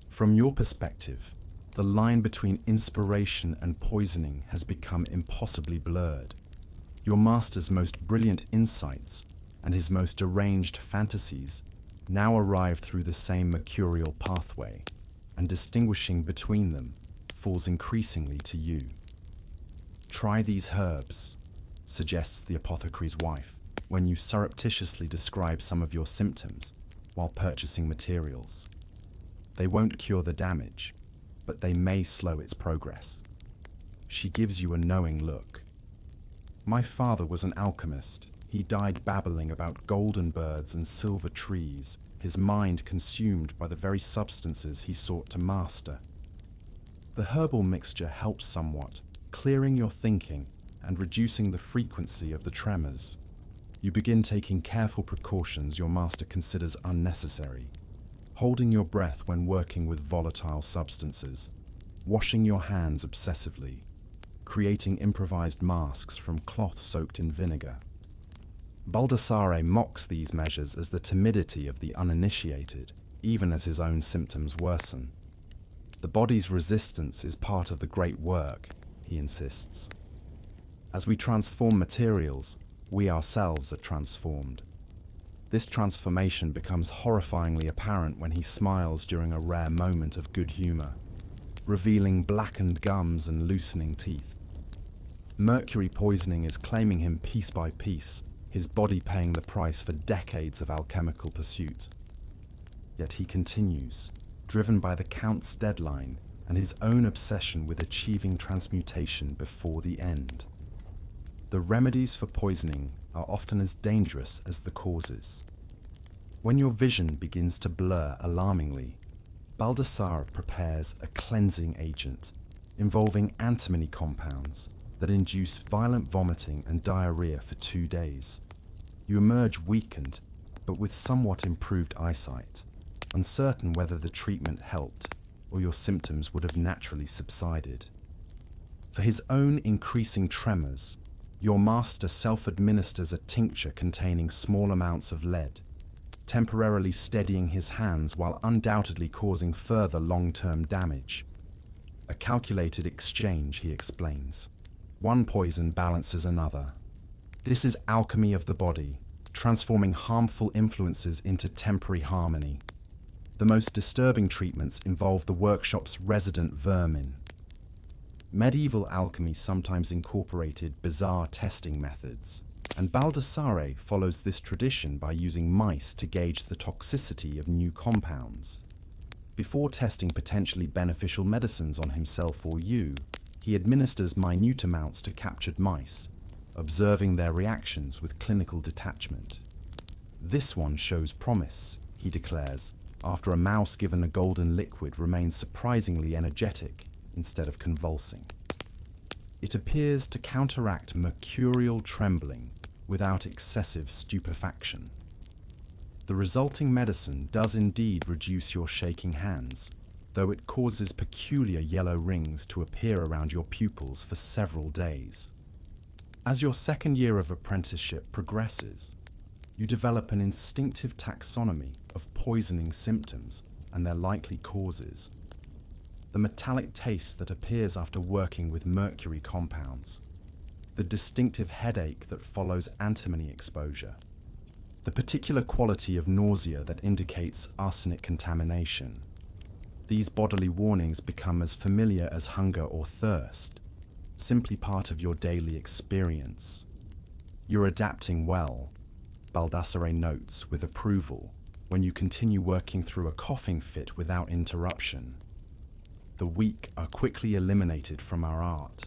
From your perspective, the line between inspiration and poisoning has become impossibly blurred. Your master's most brilliant insights and his most deranged fantasies now arrive through the same mercurial pathway, and distinguishing between them falls increasingly to you. Try these herbs, suggests the apothecary's wife, when you surreptitiously describe some of your symptoms while purchasing materials. They won't cure the damage, but they may slow its progress. She gives you a knowing look. My father was an alchemist. He died babbling about golden birds and silver trees, his mind consumed by the very substances he sought to master. The herbal mixture helps somewhat, clearing your thinking and reducing the frequency of the tremors. You begin taking careful precautions your master considers unnecessary, holding your breath when working with volatile substances, washing your hands obsessively, creating improvised masks from cloth soaked in vinegar. Baldassare mocks these measures as the timidity of the uninitiated, even as his own symptoms worsen. The body's resistance is part of the great work, he insists. As we transform materials, we ourselves are transformed. This transformation becomes horrifyingly apparent when he smiles during a rare moment of good humor, revealing blackened gums and loosening teeth. Mercury poisoning is claiming him piece by piece, his body paying the price for decades of alchemical pursuit. Yet he continues, driven by the Count's deadline and his own obsession with achieving transmutation before the end. The remedies for poisoning are often as dangerous as the causes. When your vision begins to blur alarmingly, Baldassare prepares a cleansing agent involving antimony compounds that induce violent vomiting and diarrhea for 2 days. You emerge weakened, but with somewhat improved eyesight, uncertain whether the treatment helped or your symptoms would have naturally subsided. For his own increasing tremors, your master self-administers a tincture containing small amounts of lead, temporarily steadying his hands while undoubtedly causing further long-term damage. A calculated exchange, he explains. One poison balances another. This is alchemy of the body, transforming harmful influences into temporary harmony. The most disturbing treatments involve the workshop's resident vermin. Medieval alchemy sometimes incorporated bizarre testing methods, and Baldassare follows this tradition by using mice to gauge the toxicity of new compounds. Before testing potentially beneficial medicines on himself or you, he administers minute amounts to captured mice, observing their reactions with clinical detachment. This one shows promise, he declares, after a mouse given a golden liquid remains surprisingly energetic instead of convulsing. It appears to counteract mercurial trembling without excessive stupefaction. The resulting medicine does indeed reduce your shaking hands, though it causes peculiar yellow rings to appear around your pupils for several days. As your second year of apprenticeship progresses, you develop an instinctive taxonomy of poisoning symptoms and their likely causes. The metallic taste that appears after working with mercury compounds, the distinctive headache that follows antimony exposure, the particular quality of nausea that indicates arsenic contamination. These bodily warnings become as familiar as hunger or thirst, simply part of your daily experience. You're adapting well, Baldassare notes with approval, when you continue working through a coughing fit without interruption. The weak are quickly eliminated from our art.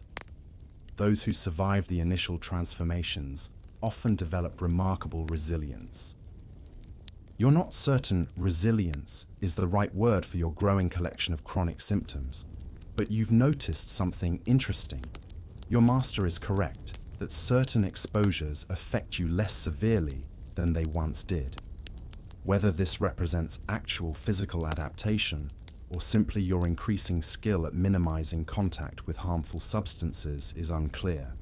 Those who survive the initial transformations often develop remarkable resilience. You're not certain resilience is the right word for your growing collection of chronic symptoms, but you've noticed something interesting. Your master is correct that certain exposures affect you less severely than they once did. Whether this represents actual physical adaptation or simply your increasing skill at minimizing contact with harmful substances is unclear.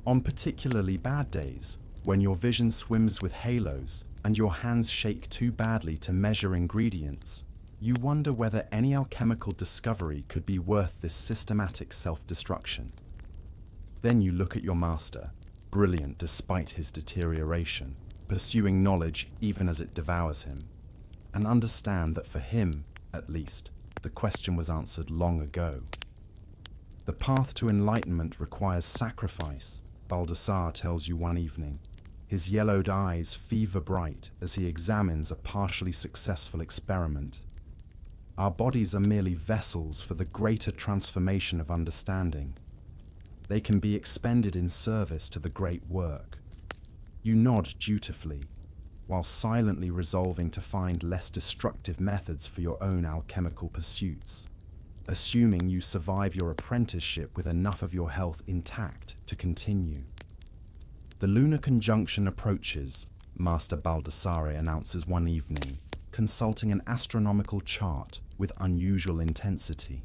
On particularly bad days, when your vision swims with halos and your hands shake too badly to measure ingredients, you wonder whether any alchemical discovery could be worth this systematic self-destruction. Then you look at your master, brilliant despite his deterioration, pursuing knowledge even as it devours him, and understand that for him, at least, the question was answered long ago. The path to enlightenment requires sacrifice, Baldassare tells you one evening, his yellowed eyes fever bright as he examines a partially successful experiment. Our bodies are merely vessels for the greater transformation of understanding. They can be expended in service to the great work. You nod dutifully, while silently resolving to find less destructive methods for your own alchemical pursuits, assuming you survive your apprenticeship with enough of your health intact to continue. The lunar conjunction approaches, Master Baldassare announces one evening, consulting an astronomical chart with unusual intensity.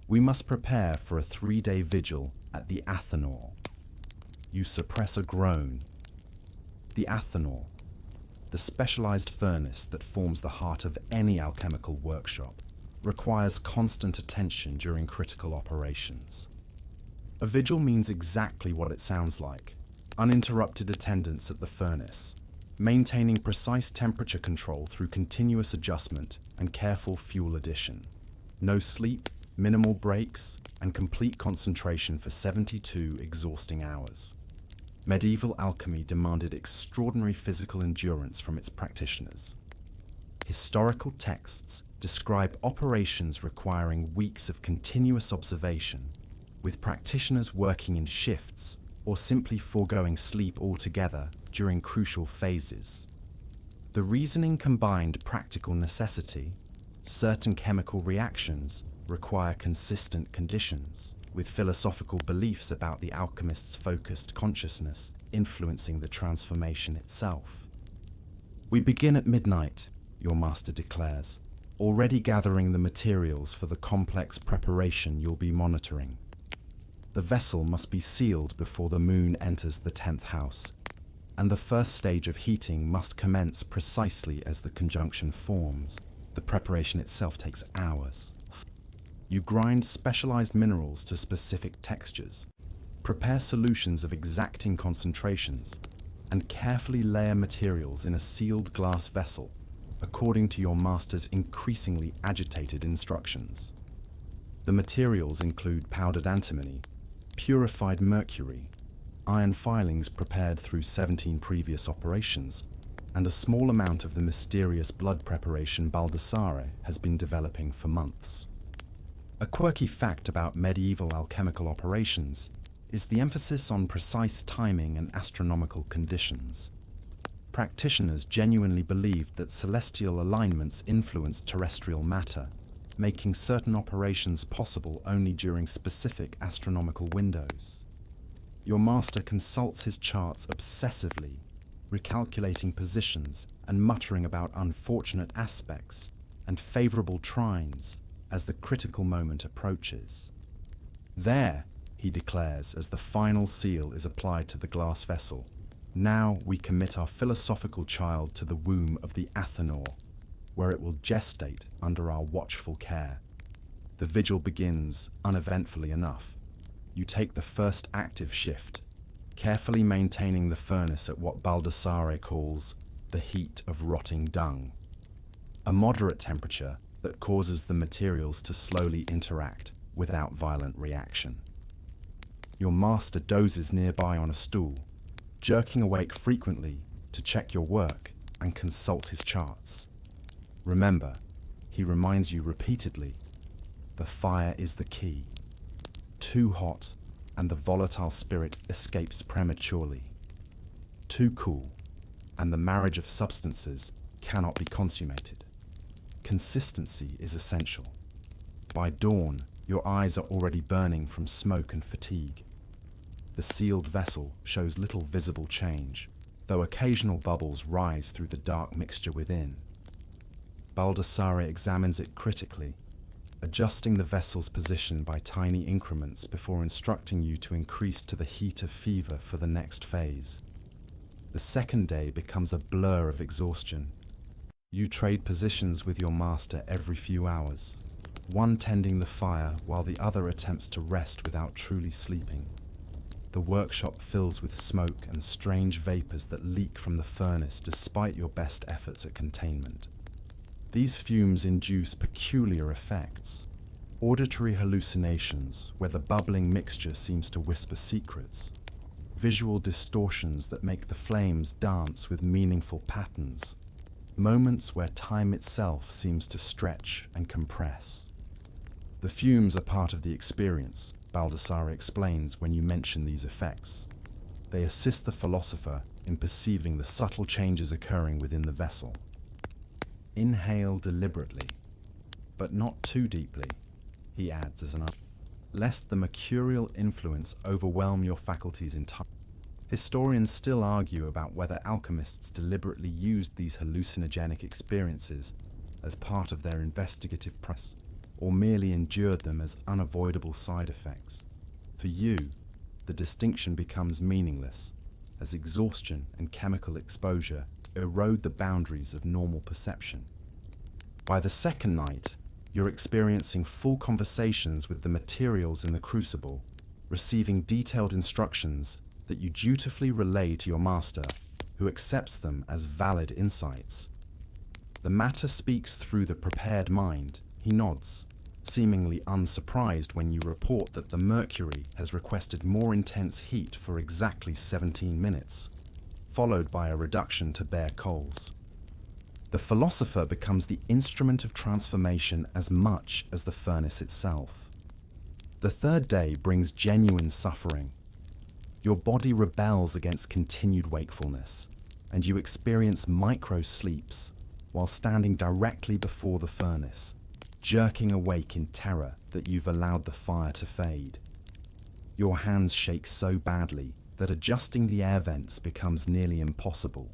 We must prepare for a 3-day vigil at the Athanor. You suppress a groan. The Athanor, the specialized furnace that forms the heart of any alchemical workshop, requires constant attention during critical operations. A vigil means exactly what it sounds like: uninterrupted attendance at the furnace, maintaining precise temperature control through continuous adjustment and careful fuel addition. No sleep, minimal breaks, and complete concentration for 72 exhausting hours. Medieval alchemy demanded extraordinary physical endurance from its practitioners. Historical texts describe operations requiring weeks of continuous observation, with practitioners working in shifts or simply foregoing sleep altogether during crucial phases. The reasoning combined practical necessity. Certain chemical reactions require consistent conditions, with philosophical beliefs about the alchemist's focused consciousness influencing the transformation itself. We begin at midnight, your master declares, already gathering the materials for the complex preparation you'll be monitoring. The vessel must be sealed before the moon enters the 10th house, and the first stage of heating must commence precisely as the conjunction forms. The preparation itself takes hours. You grind specialized minerals to specific textures, prepare solutions of exacting concentrations, and carefully layer materials in a sealed glass vessel according to your master's increasingly agitated instructions. The materials include powdered antimony, purified mercury, iron filings prepared through 17 previous operations, and a small amount of the mysterious blood preparation Baldassare has been developing for months. A quirky fact about medieval alchemical operations is the emphasis on precise timing and astronomical conditions. Practitioners genuinely believed that celestial alignments influenced terrestrial matter, making certain operations possible only during specific astronomical windows. Your master consults his charts obsessively, recalculating positions and muttering about unfortunate aspects and favorable trines as the critical moment approaches. There, he declares as the final seal is applied to the glass vessel, now we commit our philosophical child to the womb of the Athanor, where it will gestate under our watchful care. The vigil begins uneventfully enough. You take the first active shift, carefully maintaining the furnace at what Baldassare calls the heat of rotting dung, a moderate temperature that causes the materials to slowly interact without violent reaction. Your master dozes nearby on a stool, jerking awake frequently to check your work and consult his charts. Remember, he reminds you repeatedly, the fire is the key. Too hot, and the volatile spirit escapes prematurely. Too cool, and the marriage of substances cannot be consummated. Consistency is essential. By dawn, Your eyes are already burning from smoke and fatigue. The sealed vessel shows little visible change, though occasional bubbles rise through the dark mixture within. Baldassare examines it critically, adjusting the vessel's position by tiny increments before instructing you to increase to the heat of fever for the next phase. The second day becomes a blur of exhaustion. You trade positions with your master every few hours, one tending the fire while the other attempts to rest without truly sleeping. The workshop fills with smoke and strange vapors that leak from the furnace despite your best efforts at containment. These fumes induce peculiar effects, auditory hallucinations where the bubbling mixture seems to whisper secrets, visual distortions that make the flames dance with meaningful patterns, moments where time itself seems to stretch and compress. The fumes are part of the experience, Baldassare explains when you mention these effects. They assist the philosopher in perceiving the subtle changes occurring within the vessel. Inhale deliberately, but not too deeply, he adds as an lest the mercurial influence overwhelm your faculties entirely. Historians still argue about whether alchemists deliberately used these hallucinogenic experiences as part of their investigative process, or merely endured them as unavoidable side effects. For you, the distinction becomes meaningless, as exhaustion and chemical exposure erode the boundaries of normal perception. By the second night, you're experiencing full conversations with the materials in the crucible, receiving detailed instructions that you dutifully relay to your master, who accepts them as valid insights. The matter speaks through the prepared mind. He nods, seemingly unsurprised when you report that the mercury has requested more intense heat for exactly 17 minutes, followed by a reduction to bare coals. The philosopher becomes the instrument of transformation as much as the furnace itself. The third day brings genuine suffering. Your body rebels against continued wakefulness, and you experience micro-sleeps while standing directly before the furnace, jerking awake in terror that you've allowed the fire to fade. Your hands shake so badly that adjusting the air vents becomes nearly impossible.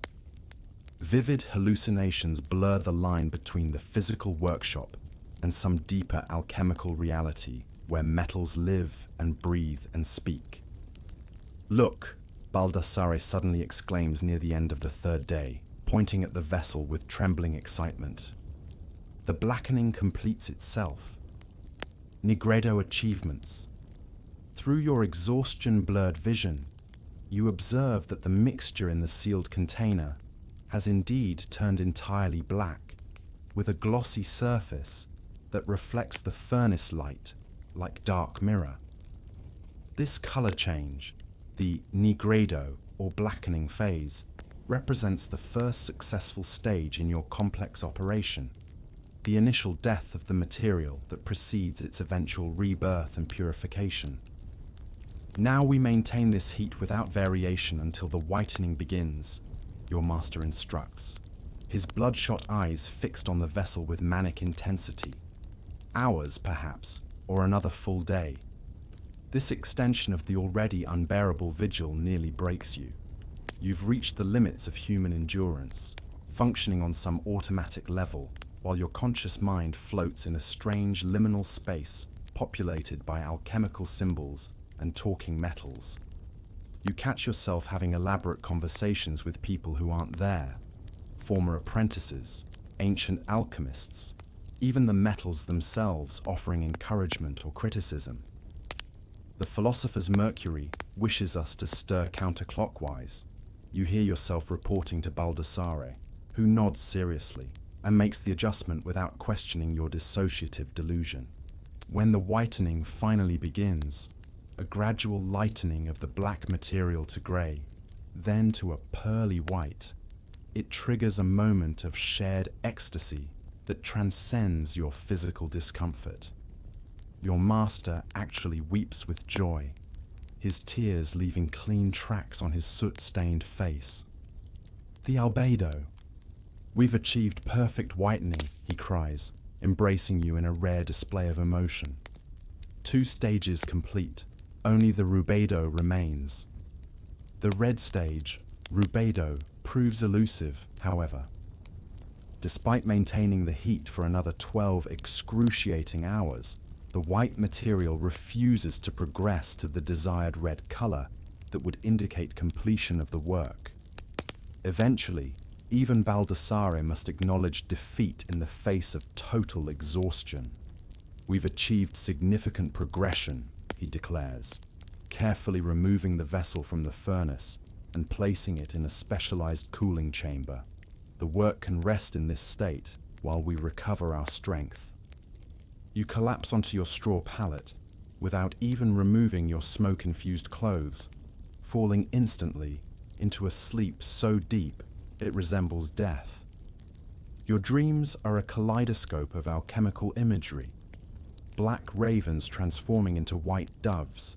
Vivid hallucinations blur the line between the physical workshop and some deeper alchemical reality where metals live and breathe and speak. "Look," Baldassare suddenly exclaims near the end of the third day, pointing at the vessel with trembling excitement. The blackening completes itself. Nigredo achievements. Through your exhaustion-blurred vision, you observe that the mixture in the sealed container has indeed turned entirely black, with a glossy surface that reflects the furnace light like dark mirror. This color change, the nigredo or blackening phase, represents the first successful stage in your complex operation, the initial death of the material that precedes its eventual rebirth and purification. Now we maintain this heat without variation until the whitening begins, your master instructs, his bloodshot eyes fixed on the vessel with manic intensity. Hours, perhaps, or another full day. This extension of the already unbearable vigil nearly breaks you. You've reached the limits of human endurance, functioning on some automatic level, while your conscious mind floats in a strange liminal space populated by alchemical symbols and talking metals. You catch yourself having elaborate conversations with people who aren't there, former apprentices, ancient alchemists, even the metals themselves offering encouragement or criticism. The philosopher's mercury wishes us to stir counterclockwise. You hear yourself reporting to Baldassare, who nods seriously and makes the adjustment without questioning your dissociative delusion. When the whitening finally begins, a gradual lightening of the black material to grey, then to a pearly white, it triggers a moment of shared ecstasy that transcends your physical discomfort. Your master actually weeps with joy, his tears leaving clean tracks on his soot-stained face. "The albedo! We've achieved perfect whitening," he cries, embracing you in a rare display of emotion. 2 stages complete, only the rubedo remains. The red stage, rubedo, proves elusive, however. Despite maintaining the heat for another 12 excruciating hours, the white material refuses to progress to the desired red color that would indicate completion of the work. Eventually, even Baldassare must acknowledge defeat in the face of total exhaustion. "We've achieved significant progression," he declares, carefully removing the vessel from the furnace and placing it in a specialized cooling chamber. "The work can rest in this state while we recover our strength." You collapse onto your straw pallet without even removing your smoke-infused clothes, falling instantly into a sleep so deep it resembles death. Your dreams are a kaleidoscope of alchemical imagery. Black ravens transforming into white doves,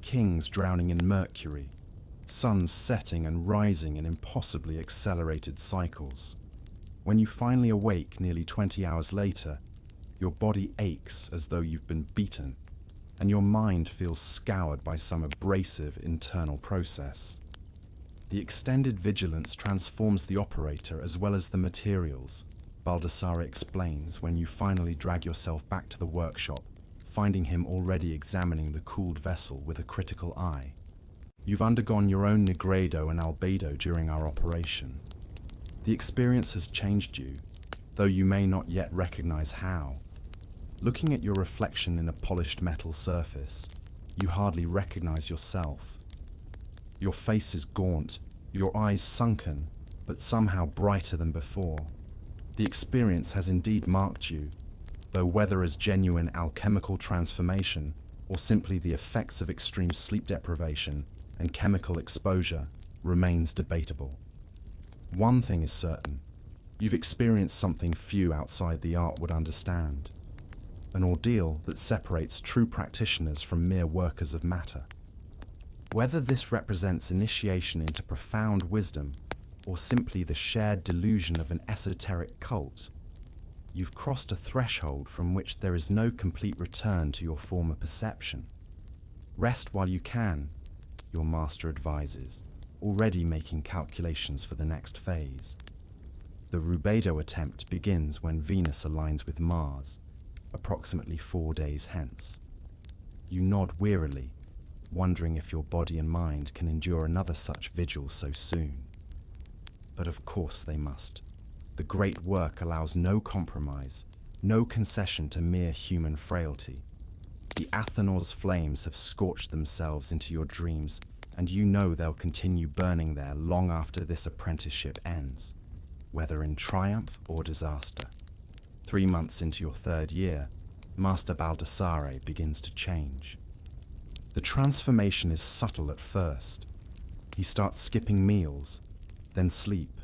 kings drowning in mercury, suns setting and rising in impossibly accelerated cycles. When you finally awake nearly 20 hours later, your body aches as though you've been beaten, and your mind feels scoured by some abrasive internal process. The extended vigilance transforms the operator as well as the materials, Baldassare explains when you finally drag yourself back to the workshop, finding him already examining the cooled vessel with a critical eye. "You've undergone your own nigredo and albedo during our operation. The experience has changed you, though you may not yet recognize how. Looking at your reflection in a polished metal surface, you hardly recognize yourself. Your face is gaunt, your eyes sunken, but somehow brighter than before. The experience has indeed marked you, though whether as genuine alchemical transformation or simply the effects of extreme sleep deprivation and chemical exposure remains debatable. One thing is certain, you've experienced something few outside the art would understand, an ordeal that separates true practitioners from mere workers of matter. Whether this represents initiation into profound wisdom or simply the shared delusion of an esoteric cult, you've crossed a threshold from which there is no complete return to your former perception. Rest while you can, your master advises, already making calculations for the next phase. The rubedo attempt begins when Venus aligns with Mars, approximately 4 days hence. You nod wearily, wondering if your body and mind can endure another such vigil so soon. But of course they must. The great work allows no compromise, no concession to mere human frailty. The Athanor's flames have scorched themselves into your dreams, and you know they'll continue burning there long after this apprenticeship ends, whether in triumph or disaster. 3 months into your 3rd year, Master Baldassare begins to change. The transformation is subtle at first. He starts skipping meals, then sleep,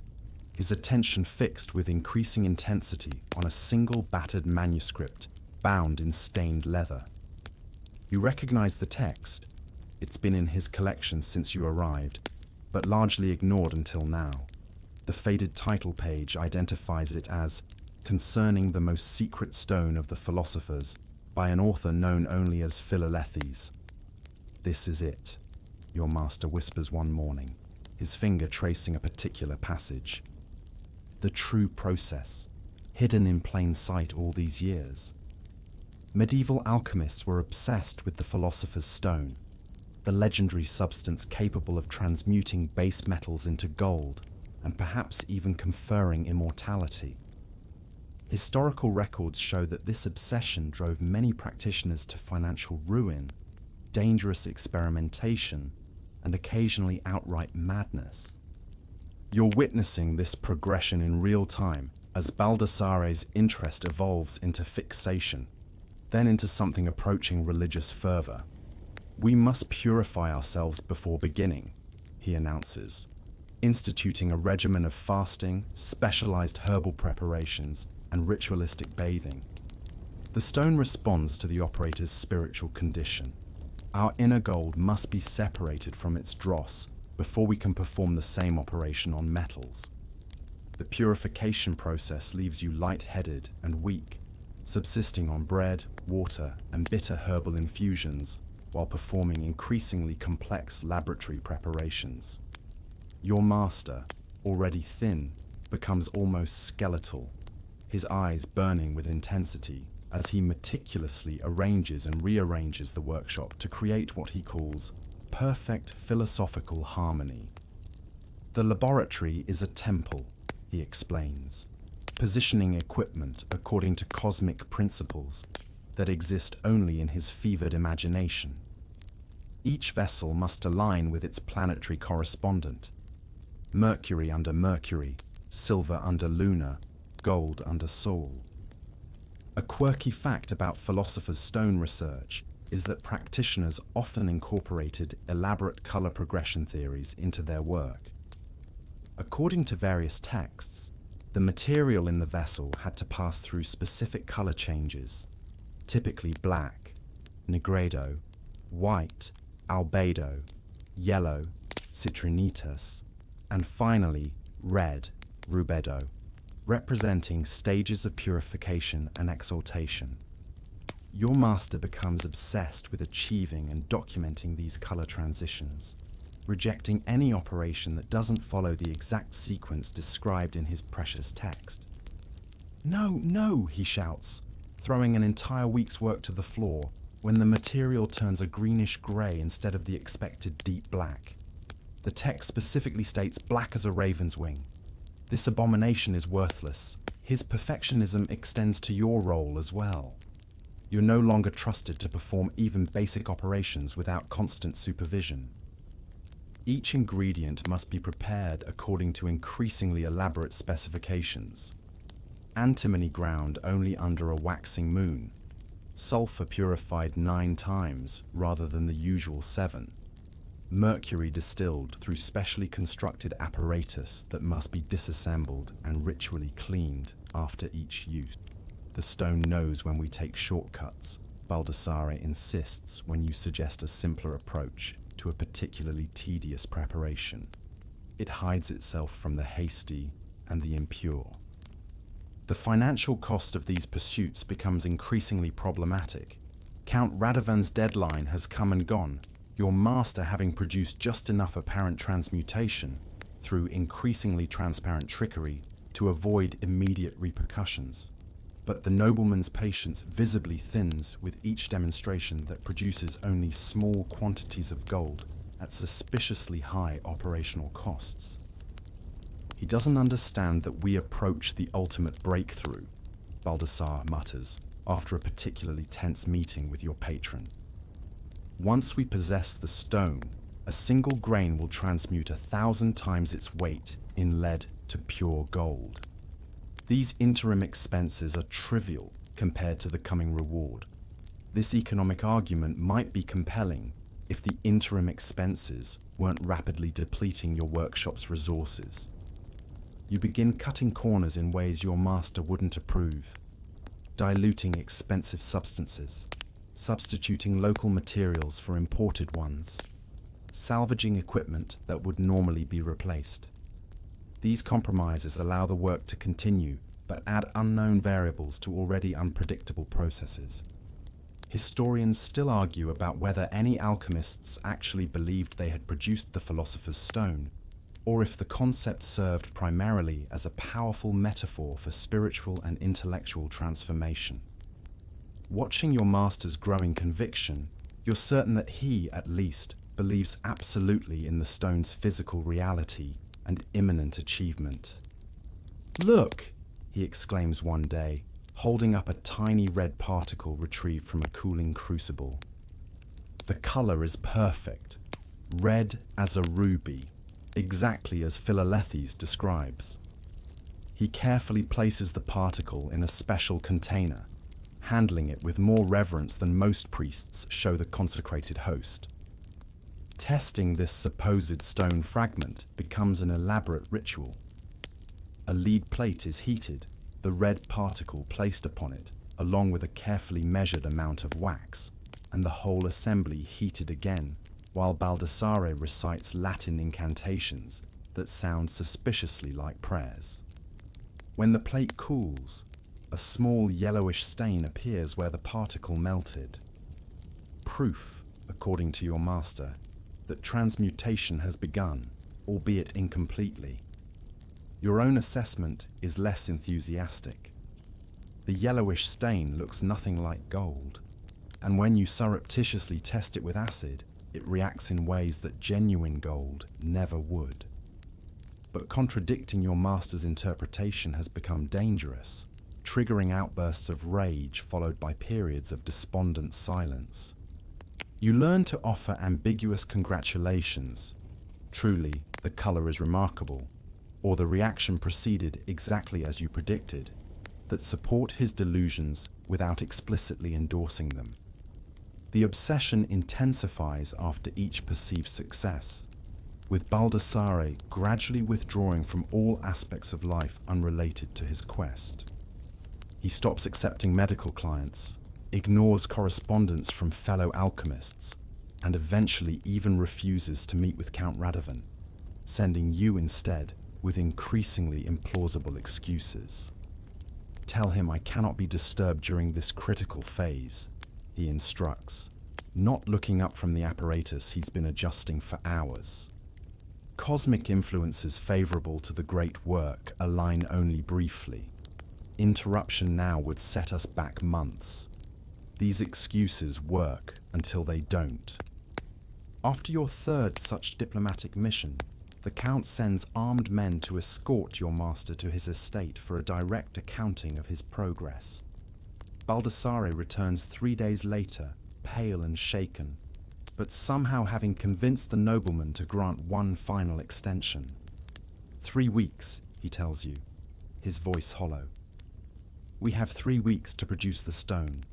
his attention fixed with increasing intensity on a single battered manuscript bound in stained leather. You recognize the text. It's been in his collection since you arrived, but largely ignored until now. The faded title page identifies it as "Concerning the Most Secret Stone of the Philosophers" by an author known only as Philalethes. "This is it," your master whispers one morning, his finger tracing a particular passage. The true process, hidden in plain sight all these years. Medieval alchemists were obsessed with the philosopher's stone, the legendary substance capable of transmuting base metals into gold and perhaps even conferring immortality. Historical records show that this obsession drove many practitioners to financial ruin, dangerous experimentation, and occasionally outright madness. You're witnessing this progression in real time as Baldassare's interest evolves into fixation, then into something approaching religious fervor. "We must purify ourselves before beginning," he announces, instituting a regimen of fasting, specialized herbal preparations, and ritualistic bathing. The stone responds to the operator's spiritual condition. Our inner gold must be separated from its dross before we can perform the same operation on metals. The purification process leaves you light-headed and weak, subsisting on bread, water, and bitter herbal infusions while performing increasingly complex laboratory preparations. Your master, already thin, becomes almost skeletal, his eyes burning with intensity as he meticulously arranges and rearranges the workshop to create what he calls perfect philosophical harmony. The laboratory is a temple, he explains, positioning equipment according to cosmic principles that exist only in his fevered imagination. Each vessel must align with its planetary correspondent. Mercury under Mercury, silver under Luna, gold under Sol. A quirky fact about philosopher's stone research is that practitioners often incorporated elaborate color progression theories into their work. According to various texts, the material in the vessel had to pass through specific color changes, typically black, negredo, white, albedo, yellow, citrinitas, and finally red, rubedo, representing stages of purification and exaltation. Your master becomes obsessed with achieving and documenting these color transitions, rejecting any operation that doesn't follow the exact sequence described in his precious text. "No, no," he shouts, throwing an entire week's work to the floor when the material turns a greenish grey instead of the expected deep black. The text specifically states black as a raven's wing. This abomination is worthless. His perfectionism extends to your role as well. You're no longer trusted to perform even basic operations without constant supervision. Each ingredient must be prepared according to increasingly elaborate specifications. Antimony ground only under a waxing moon. Sulfur purified 9 times rather than the usual 7. Mercury distilled through specially constructed apparatus that must be disassembled and ritually cleaned after each use. The stone knows when we take shortcuts, Baldassare insists when you suggest a simpler approach to a particularly tedious preparation. It hides itself from the hasty and the impure. The financial cost of these pursuits becomes increasingly problematic. Count Radovan's deadline has come and gone, your master having produced just enough apparent transmutation through increasingly transparent trickery to avoid immediate repercussions. But the nobleman's patience visibly thins with each demonstration that produces only small quantities of gold at suspiciously high operational costs. He doesn't understand that we approach the ultimate breakthrough, Baldassare mutters, after a particularly tense meeting with your patron. Once we possess the stone, a single grain will transmute 1,000 times its weight in lead to pure gold. These interim expenses are trivial compared to the coming reward. This economic argument might be compelling if the interim expenses weren't rapidly depleting your workshop's resources. You begin cutting corners in ways your master wouldn't approve, diluting expensive substances, substituting local materials for imported ones, salvaging equipment that would normally be replaced. These compromises allow the work to continue, but add unknown variables to already unpredictable processes. Historians still argue about whether any alchemists actually believed they had produced the philosopher's stone, or if the concept served primarily as a powerful metaphor for spiritual and intellectual transformation. Watching your master's growing conviction, you're certain that he, at least, believes absolutely in the stone's physical reality and imminent achievement. "Look!" he exclaims one day, holding up a tiny red particle retrieved from a cooling crucible. The color is perfect, red as a ruby, exactly as Philalethes describes. He carefully places the particle in a special container, handling it with more reverence than most priests show the consecrated host. Testing this supposed stone fragment becomes an elaborate ritual. A lead plate is heated, the red particle placed upon it, along with a carefully measured amount of wax, and the whole assembly heated again, while Baldassare recites Latin incantations that sound suspiciously like prayers. When the plate cools, a small yellowish stain appears where the particle melted. Proof, according to your master, that transmutation has begun, albeit incompletely. Your own assessment is less enthusiastic. The yellowish stain looks nothing like gold, and when you surreptitiously test it with acid, it reacts in ways that genuine gold never would. But contradicting your master's interpretation has become dangerous, triggering outbursts of rage followed by periods of despondent silence. You learn to offer ambiguous congratulations. Truly, the color is remarkable, or the reaction proceeded exactly as you predicted, that support his delusions without explicitly endorsing them. The obsession intensifies after each perceived success, with Baldassare gradually withdrawing from all aspects of life unrelated to his quest. He stops accepting medical clients, ignores correspondence from fellow alchemists, and eventually even refuses to meet with Count Radovan, sending you instead with increasingly implausible excuses. Tell him I cannot be disturbed during this critical phase, he instructs, not looking up from the apparatus he's been adjusting for hours. Cosmic influences favorable to the great work align only briefly. Interruption now would set us back months. These excuses work until they don't. After your third such diplomatic mission, the Count sends armed men to escort your master to his estate for a direct accounting of his progress. Baldassare returns 3 days later, pale and shaken, but somehow having convinced the nobleman to grant one final extension. 3 weeks, he tells you, his voice hollow. We have 3 weeks to produce the stone,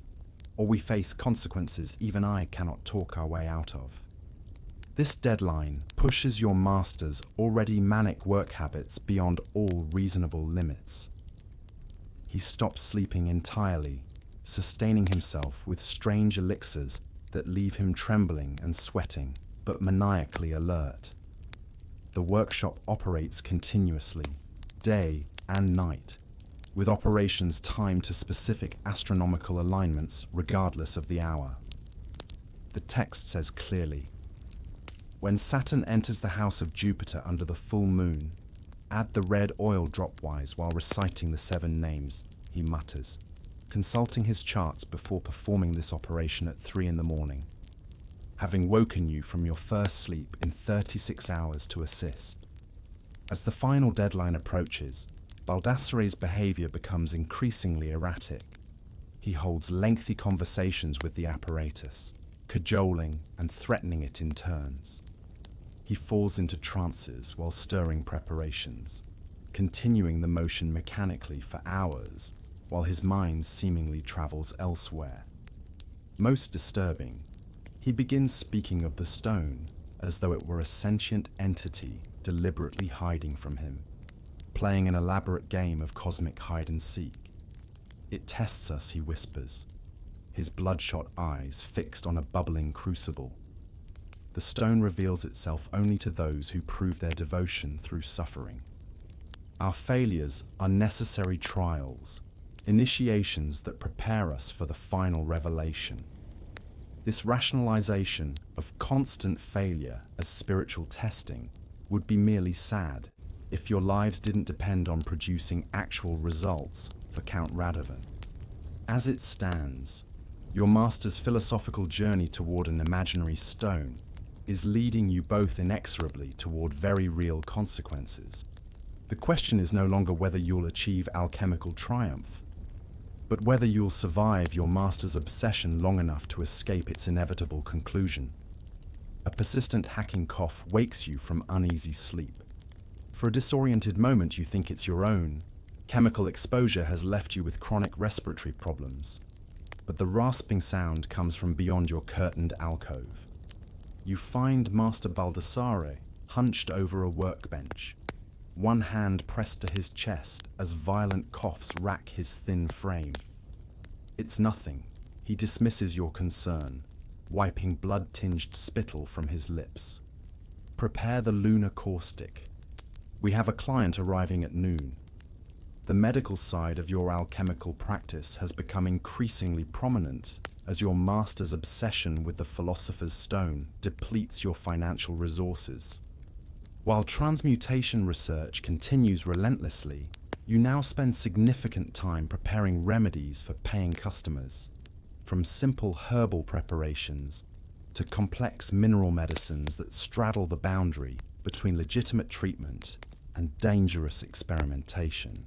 or we face consequences even I cannot talk our way out of. This deadline pushes your master's already manic work habits beyond all reasonable limits. He stops sleeping entirely, sustaining himself with strange elixirs that leave him trembling and sweating, but maniacally alert. The workshop operates continuously, day and night, with operations timed to specific astronomical alignments regardless of the hour. The text says clearly, when Saturn enters the house of Jupiter under the full moon, add the red oil dropwise while reciting the 7 names, he mutters, consulting his charts before performing this operation at 3 in the morning, having woken you from your first sleep in 36 hours to assist. As the final deadline approaches, Baldassare's behavior becomes increasingly erratic. He holds lengthy conversations with the apparatus, cajoling and threatening it in turns. He falls into trances while stirring preparations, continuing the motion mechanically for hours, while his mind seemingly travels elsewhere. Most disturbing, he begins speaking of the stone as though it were a sentient entity deliberately hiding from him, playing an elaborate game of cosmic hide-and-seek. It tests us, he whispers, his bloodshot eyes fixed on a bubbling crucible. The stone reveals itself only to those who prove their devotion through suffering. Our failures are necessary trials, initiations that prepare us for the final revelation. This rationalization of constant failure as spiritual testing would be merely sad if your lives didn't depend on producing actual results for Count Radovan. As it stands, your master's philosophical journey toward an imaginary stone is leading you both inexorably toward very real consequences. The question is no longer whether you'll achieve alchemical triumph, but whether you'll survive your master's obsession long enough to escape its inevitable conclusion. A persistent hacking cough wakes you from uneasy sleep. For a disoriented moment you think it's your own. Chemical exposure has left you with chronic respiratory problems. But the rasping sound comes from beyond your curtained alcove. You find Master Baldassare hunched over a workbench, one hand pressed to his chest as violent coughs rack his thin frame. It's nothing. He dismisses your concern, wiping blood-tinged spittle from his lips. Prepare the lunar caustic. We have a client arriving at noon. The medical side of your alchemical practice has become increasingly prominent as your master's obsession with the philosopher's stone depletes your financial resources. While transmutation research continues relentlessly, you now spend significant time preparing remedies for paying customers, from simple herbal preparations to complex mineral medicines that straddle the boundary between legitimate treatment and dangerous experimentation.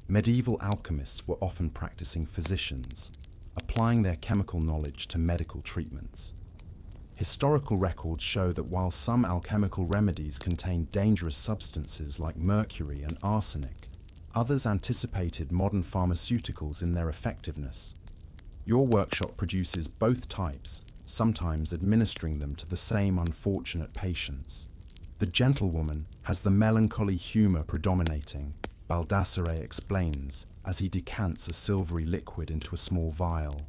Medieval alchemists were often practicing physicians, applying their chemical knowledge to medical treatments. Historical records show that while some alchemical remedies contained dangerous substances like mercury and arsenic, others anticipated modern pharmaceuticals in their effectiveness. Your workshop produces both types, sometimes administering them to the same unfortunate patients. The gentlewoman has the melancholy humor predominating, Baldassare explains, as he decants a silvery liquid into a small vial.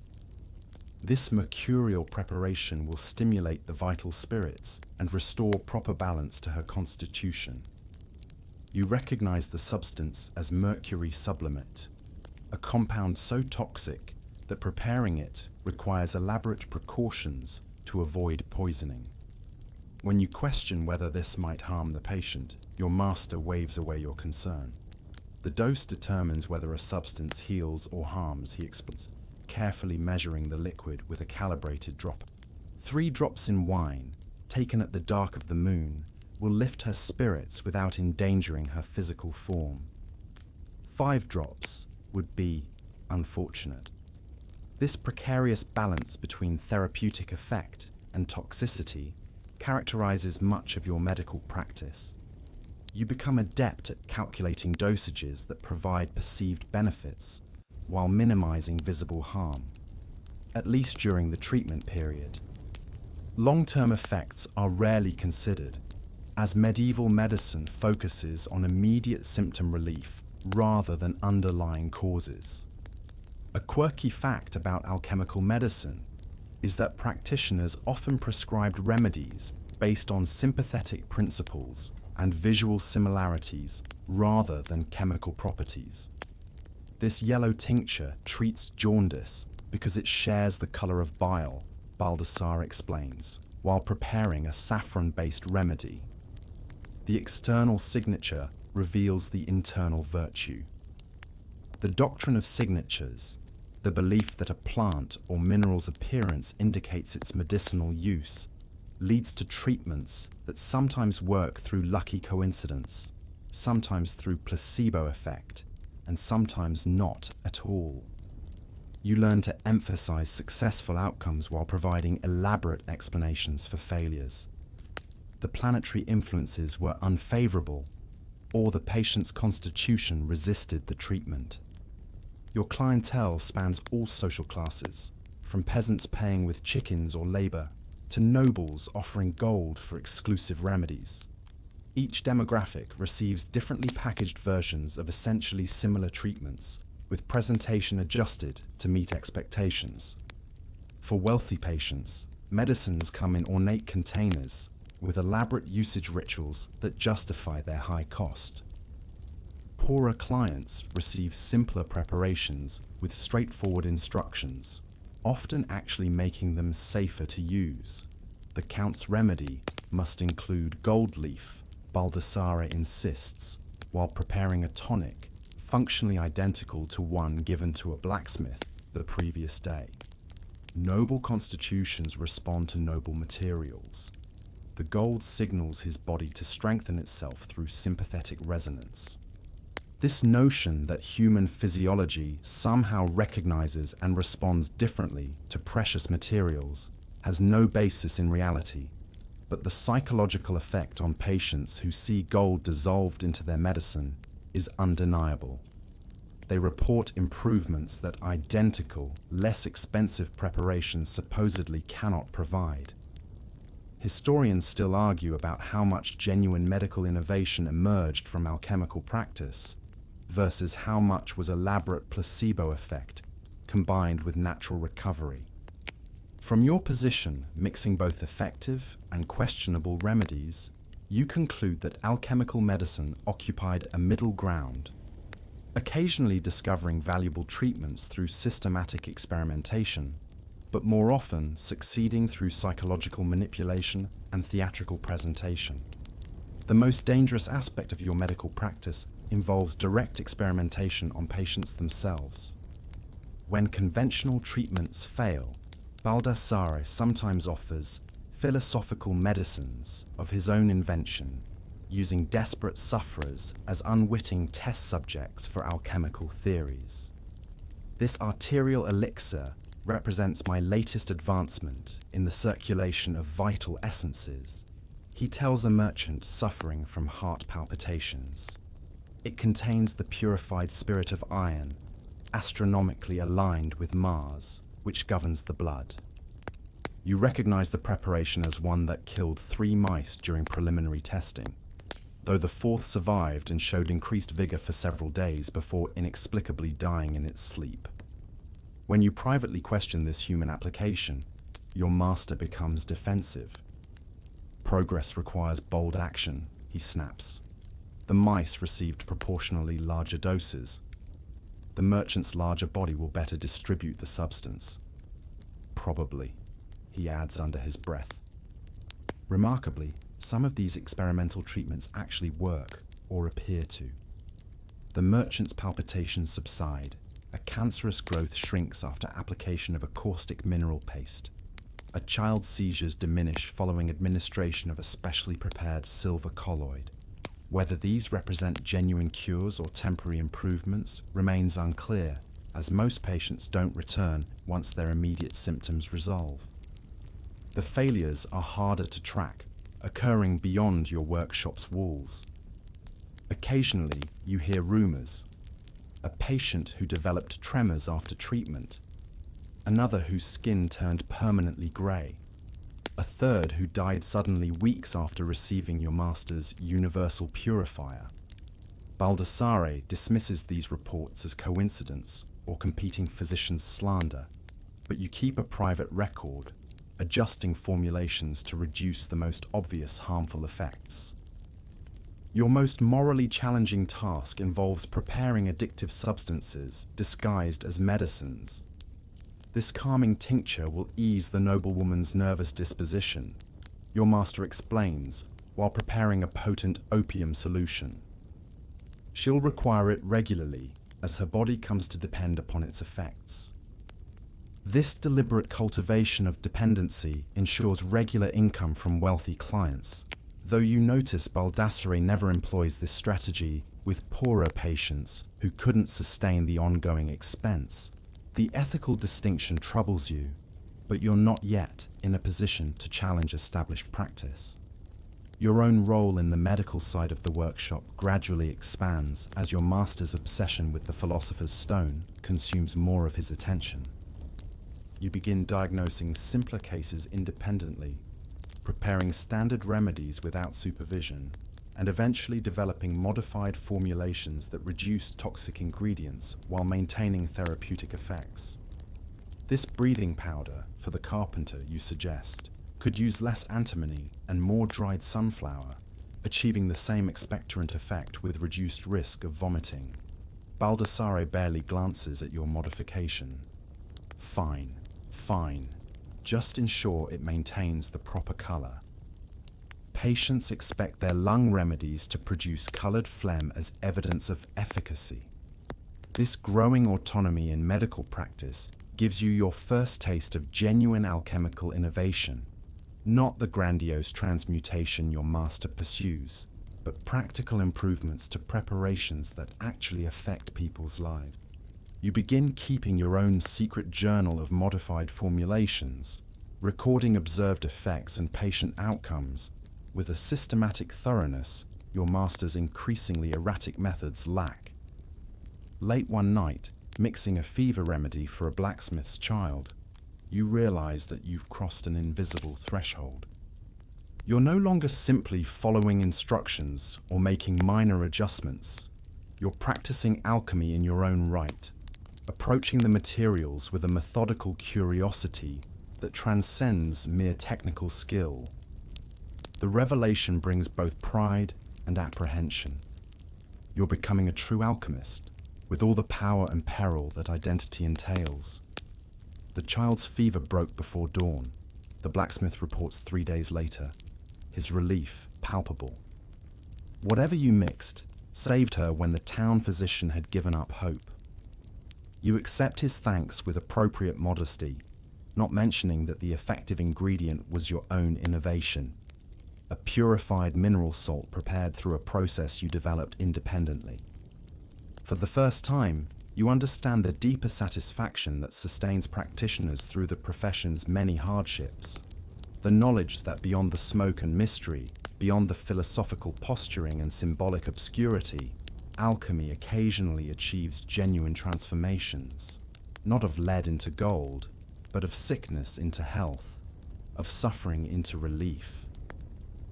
This mercurial preparation will stimulate the vital spirits and restore proper balance to her constitution. You recognize the substance as mercury sublimate, a compound so toxic that preparing it requires elaborate precautions to avoid poisoning. When you question whether this might harm the patient, your master waves away your concern. The dose determines whether a substance heals or harms, he explains, carefully measuring the liquid with a calibrated drop. 3 drops in wine, taken at the dark of the moon, will lift her spirits without endangering her physical form. 5 drops would be unfortunate. This precarious balance between therapeutic effect and toxicity characterizes much of your medical practice. You become adept at calculating dosages that provide perceived benefits while minimizing visible harm, at least during the treatment period. Long-term effects are rarely considered, as medieval medicine focuses on immediate symptom relief rather than underlying causes. A quirky fact about alchemical medicine is that practitioners often prescribed remedies based on sympathetic principles and visual similarities rather than chemical properties. This yellow tincture treats jaundice because it shares the color of bile, Baldassare explains, while preparing a saffron-based remedy. The external signature reveals the internal virtue. The doctrine of signatures, the belief that a plant or mineral's appearance indicates its medicinal use, leads to treatments that sometimes work through lucky coincidence, sometimes through placebo effect, and sometimes not at all. You learn to emphasize successful outcomes while providing elaborate explanations for failures. The planetary influences were unfavorable, or the patient's constitution resisted the treatment. Your clientele spans all social classes, from peasants paying with chickens or labor, to nobles offering gold for exclusive remedies. Each demographic receives differently packaged versions of essentially similar treatments, with presentation adjusted to meet expectations. For wealthy patients, medicines come in ornate containers with elaborate usage rituals that justify their high cost. Poorer clients receive simpler preparations with straightforward instructions, often actually making them safer to use. The Count's remedy must include gold leaf, Baldassare insists, while preparing a tonic functionally identical to one given to a blacksmith the previous day. Noble constitutions respond to noble materials. The gold signals his body to strengthen itself through sympathetic resonance. This notion that human physiology somehow recognizes and responds differently to precious materials has no basis in reality, but the psychological effect on patients who see gold dissolved into their medicine is undeniable. They report improvements that identical, less expensive preparations supposedly cannot provide. Historians still argue about how much genuine medical innovation emerged from alchemical practice versus how much was elaborate placebo effect combined with natural recovery. From your position, mixing both effective and questionable remedies, you conclude that alchemical medicine occupied a middle ground. occasionally discovering valuable treatments through systematic experimentation, but more often succeeding through psychological manipulation and theatrical presentation. The most dangerous aspect of your medical practice involves direct experimentation on patients themselves. When conventional treatments fail, Baldassare sometimes offers philosophical medicines of his own invention, using desperate sufferers as unwitting test subjects for alchemical theories. This arterial elixir represents my latest advancement in the circulation of vital essences, he tells a merchant suffering from heart palpitations. It contains the purified spirit of iron, astronomically aligned with Mars, which governs the blood. You recognize the preparation as one that killed 3 mice during preliminary testing, though the 4th survived and showed increased vigor for several days before inexplicably dying in its sleep. When you privately question this human application, your master becomes defensive. Progress requires bold action, he snaps. The mice received proportionally larger doses. The merchant's larger body will better distribute the substance. Probably, he adds under his breath. Remarkably, some of these experimental treatments actually work, or appear to. The merchant's palpitations subside. A cancerous growth shrinks after application of a caustic mineral paste. A child's seizures diminish following administration of a specially prepared silver colloid. Whether these represent genuine cures or temporary improvements remains unclear, as most patients don't return once their immediate symptoms resolve. The failures are harder to track, occurring beyond your workshop's walls. Occasionally, you hear rumors. A patient who developed tremors after treatment, another whose skin turned permanently grey, a third who died suddenly weeks after receiving your master's universal purifier. Baldassare dismisses these reports as coincidence or competing physicians' slander, but you keep a private record, adjusting formulations to reduce the most obvious harmful effects. Your most morally challenging task involves preparing addictive substances disguised as medicines. This calming tincture will ease the noblewoman's nervous disposition, your master explains, while preparing a potent opium solution. She'll require it regularly as her body comes to depend upon its effects. This deliberate cultivation of dependency ensures regular income from wealthy clients, though you notice Baldassare never employs this strategy with poorer patients who couldn't sustain the ongoing expense. The ethical distinction troubles you, but you're not yet in a position to challenge established practice. Your own role in the medical side of the workshop gradually expands as your master's obsession with the philosopher's stone consumes more of his attention. You begin diagnosing simpler cases independently, preparing standard remedies without supervision, and eventually developing modified formulations that reduce toxic ingredients while maintaining therapeutic effects. This breathing powder, for the carpenter you suggest, could use less antimony and more dried sunflower, achieving the same expectorant effect with reduced risk of vomiting. Baldassare barely glances at your modification. Fine, fine. Just ensure it maintains the proper color. Patients expect their lung remedies to produce colored phlegm as evidence of efficacy. This growing autonomy in medical practice gives you your first taste of genuine alchemical innovation, not the grandiose transmutation your master pursues, but practical improvements to preparations that actually affect people's lives. You begin keeping your own secret journal of modified formulations, recording observed effects and patient outcomes with a systematic thoroughness your master's increasingly erratic methods lack. Late one night, mixing a fever remedy for a blacksmith's child, you realize that you've crossed an invisible threshold. You're no longer simply following instructions or making minor adjustments. You're practicing alchemy in your own right, approaching the materials with a methodical curiosity that transcends mere technical skill. The revelation brings both pride and apprehension. You're becoming a true alchemist, with all the power and peril that identity entails. The child's fever broke before dawn, the blacksmith reports 3 days later, his relief palpable. Whatever you mixed saved her when the town physician had given up hope. You accept his thanks with appropriate modesty, not mentioning that the effective ingredient was your own innovation, a purified mineral salt prepared through a process you developed independently. For the first time, you understand the deeper satisfaction that sustains practitioners through the profession's many hardships. The knowledge that beyond the smoke and mystery, beyond the philosophical posturing and symbolic obscurity, alchemy occasionally achieves genuine transformations, not of lead into gold, but of sickness into health, of suffering into relief.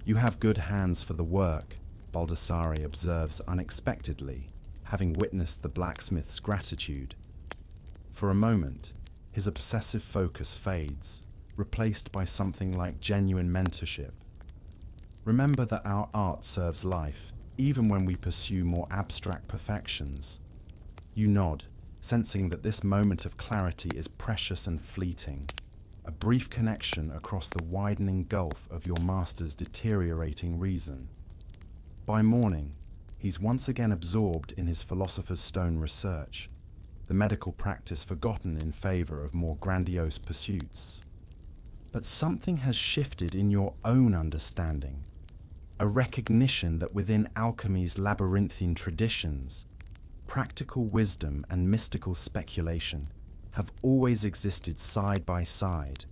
You have good hands for the work, Baldassare observes unexpectedly, having witnessed the blacksmith's gratitude. For a moment, his obsessive focus fades, replaced by something like genuine mentorship. Remember that our art serves life, even when we pursue more abstract perfections. You nod, sensing that this moment of clarity is precious and fleeting, a brief connection across the widening gulf of your master's deteriorating reason. By morning, he's once again absorbed in his philosopher's stone research, the medical practice forgotten in favor of more grandiose pursuits. But something has shifted in your own understanding, a recognition that within alchemy's labyrinthine traditions, practical wisdom and mystical speculation have always existed side by side,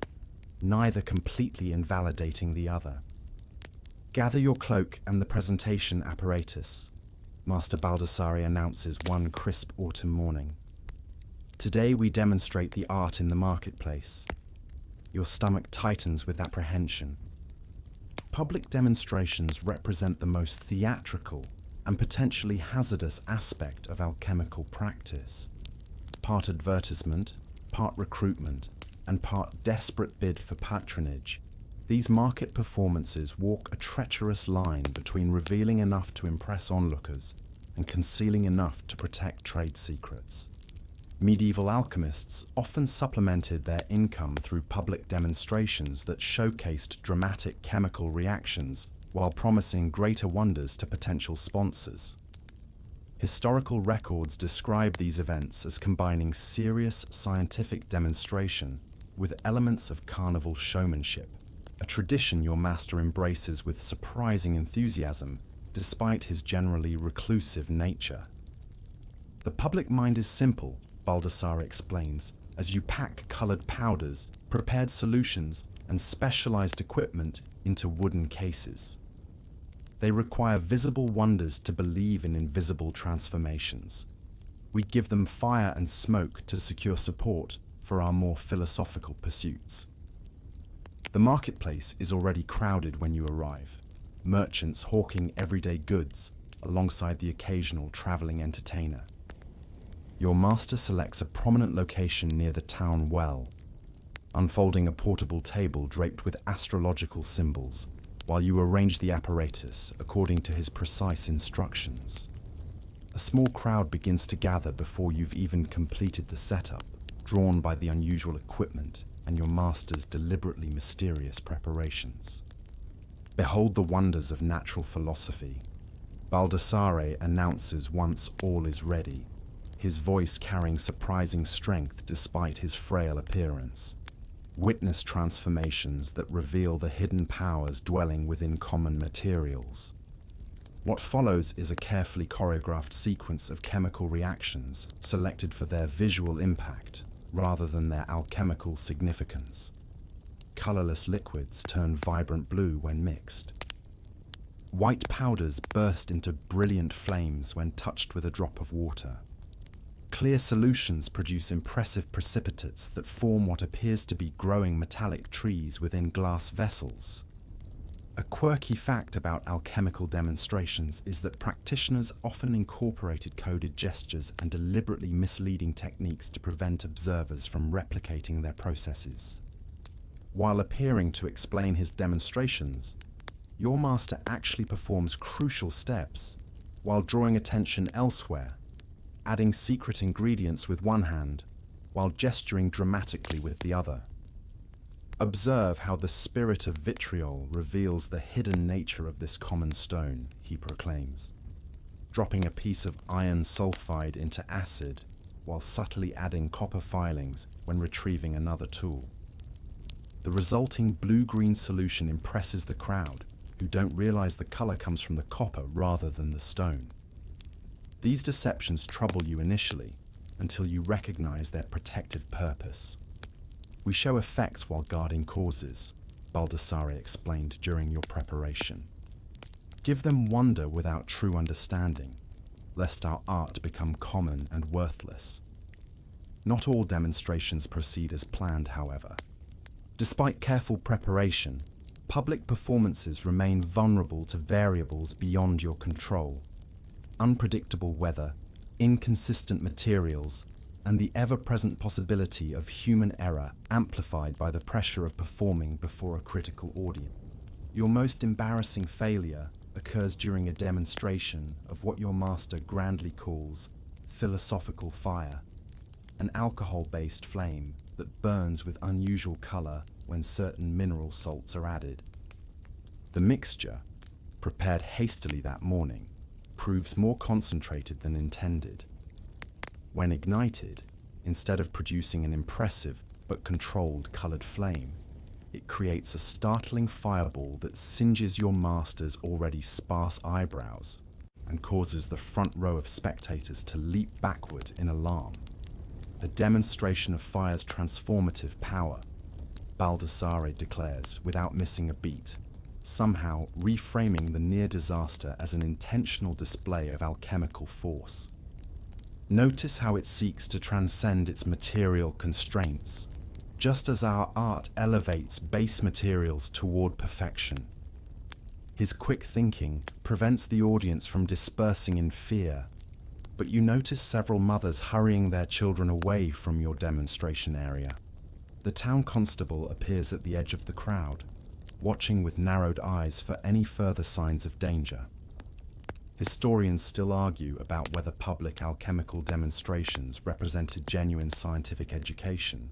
neither completely invalidating the other. Gather your cloak and the presentation apparatus, Master Baldassare announces one crisp autumn morning. Today we demonstrate the art in the marketplace. Your stomach tightens with apprehension. Public demonstrations represent the most theatrical and potentially hazardous aspect of alchemical practice. Part advertisement, part recruitment, and part desperate bid for patronage, these market performances walk a treacherous line between revealing enough to impress onlookers and concealing enough to protect trade secrets. Medieval alchemists often supplemented their income through public demonstrations that showcased dramatic chemical reactions while promising greater wonders to potential sponsors. Historical records describe these events as combining serious scientific demonstration with elements of carnival showmanship, a tradition your master embraces with surprising enthusiasm despite his generally reclusive nature. The public mind is simple, Baldassare explains, as you pack colored powders, prepared solutions, and specialized equipment into wooden cases. They require visible wonders to believe in invisible transformations. We give them fire and smoke to secure support for our more philosophical pursuits. The marketplace is already crowded when you arrive, merchants hawking everyday goods alongside the occasional traveling entertainer. Your master selects a prominent location near the town well, unfolding a portable table draped with astrological symbols, while you arrange the apparatus according to his precise instructions. A small crowd begins to gather before you've even completed the setup, drawn by the unusual equipment and your master's deliberately mysterious preparations. Behold the wonders of natural philosophy. Baldassare announces once all is ready, his voice carrying surprising strength despite his frail appearance. Witness transformations that reveal the hidden powers dwelling within common materials. What follows is a carefully choreographed sequence of chemical reactions selected for their visual impact rather than their alchemical significance. Colorless liquids turn vibrant blue when mixed. White powders burst into brilliant flames when touched with a drop of water. Clear solutions produce impressive precipitates that form what appears to be growing metallic trees within glass vessels. A quirky fact about alchemical demonstrations is that practitioners often incorporated coded gestures and deliberately misleading techniques to prevent observers from replicating their processes. While appearing to explain his demonstrations, your master actually performs crucial steps while drawing attention elsewhere, adding secret ingredients with one hand, while gesturing dramatically with the other. Observe how the spirit of vitriol reveals the hidden nature of this common stone, he proclaims, dropping a piece of iron sulfide into acid while subtly adding copper filings when retrieving another tool. The resulting blue-green solution impresses the crowd, who don't realize the color comes from the copper rather than the stone. These deceptions trouble you initially, until you recognize their protective purpose. We show effects while guarding causes, Baldassare explained during your preparation. Give them wonder without true understanding, lest our art become common and worthless. Not all demonstrations proceed as planned, however. Despite careful preparation, public performances remain vulnerable to variables beyond your control. Unpredictable weather, inconsistent materials, and the ever-present possibility of human error amplified by the pressure of performing before a critical audience. Your most embarrassing failure occurs during a demonstration of what your master grandly calls philosophical fire, an alcohol-based flame that burns with unusual color when certain mineral salts are added. The mixture, prepared hastily that morning, proves more concentrated than intended. When ignited, instead of producing an impressive but controlled colored flame, it creates a startling fireball that singes your master's already sparse eyebrows and causes the front row of spectators to leap backward in alarm. A demonstration of fire's transformative power, Baldassare declares without missing a beat, somehow reframing the near disaster as an intentional display of alchemical force. Notice how it seeks to transcend its material constraints, just as our art elevates base materials toward perfection. His quick thinking prevents the audience from dispersing in fear, but you notice several mothers hurrying their children away from your demonstration area. The town constable appears at the edge of the crowd, watching with narrowed eyes for any further signs of danger. Historians still argue about whether public alchemical demonstrations represented genuine scientific education,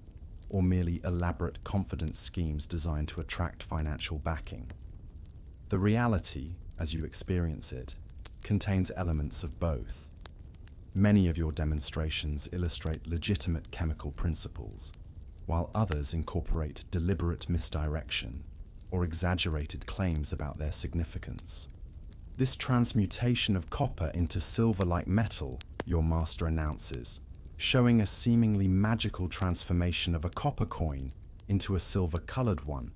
or merely elaborate confidence schemes designed to attract financial backing. The reality, as you experience it, contains elements of both. Many of your demonstrations illustrate legitimate chemical principles, while others incorporate deliberate misdirection or exaggerated claims about their significance. This transmutation of copper into silver-like metal, your master announces, showing a seemingly magical transformation of a copper coin into a silver-colored one,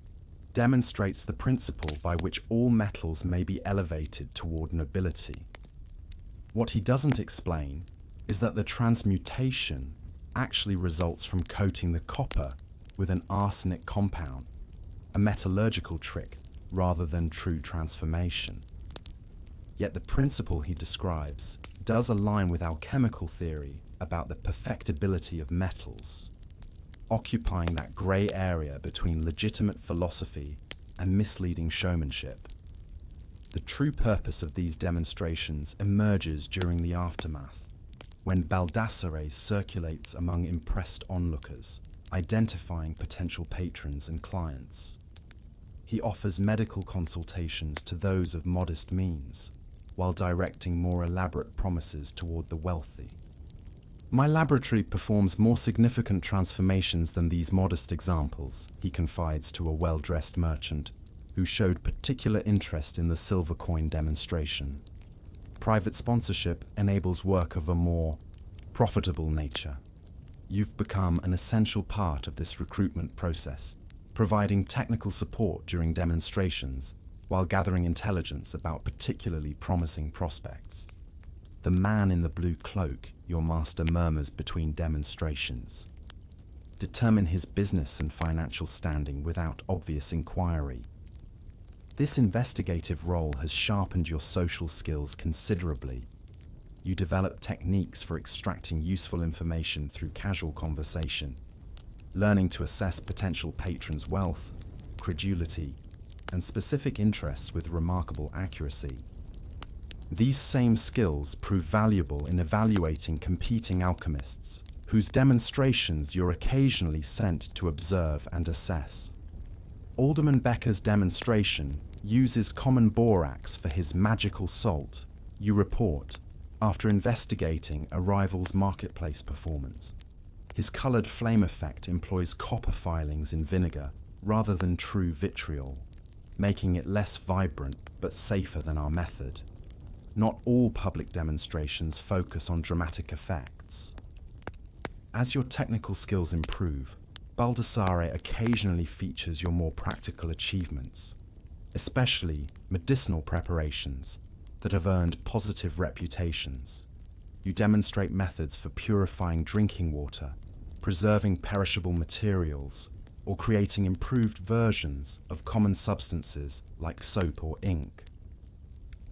demonstrates the principle by which all metals may be elevated toward nobility. What he doesn't explain is that the transmutation actually results from coating the copper with an arsenic compound, a metallurgical trick rather than true transformation. Yet the principle he describes does align with alchemical theory about the perfectibility of metals, occupying that grey area between legitimate philosophy and misleading showmanship. The true purpose of these demonstrations emerges during the aftermath, when Baldassare circulates among impressed onlookers, identifying potential patrons and clients. He offers medical consultations to those of modest means, while directing more elaborate promises toward the wealthy. My laboratory performs more significant transformations than these modest examples, he confides to a well-dressed merchant who showed particular interest in the silver coin demonstration. Private sponsorship enables work of a more profitable nature. You've become an essential part of this recruitment process, providing technical support during demonstrations while gathering intelligence about particularly promising prospects. The man in the blue cloak, your master murmurs between demonstrations. Determine his business and financial standing without obvious inquiry. This investigative role has sharpened your social skills considerably. You develop techniques for extracting useful information through casual conversation, learning to assess potential patrons' wealth, credulity, and specific interests with remarkable accuracy. These same skills prove valuable in evaluating competing alchemists, whose demonstrations you're occasionally sent to observe and assess. Alderman Becker's demonstration uses common borax for his magical salt, you report, after investigating a rival's marketplace performance. His coloured flame effect employs copper filings in vinegar rather than true vitriol, making it less vibrant but safer than our method. Not all public demonstrations focus on dramatic effects. As your technical skills improve, Baldassare occasionally features your more practical achievements, especially medicinal preparations that have earned positive reputations. You demonstrate methods for purifying drinking water, preserving perishable materials, or creating improved versions of common substances like soap or ink.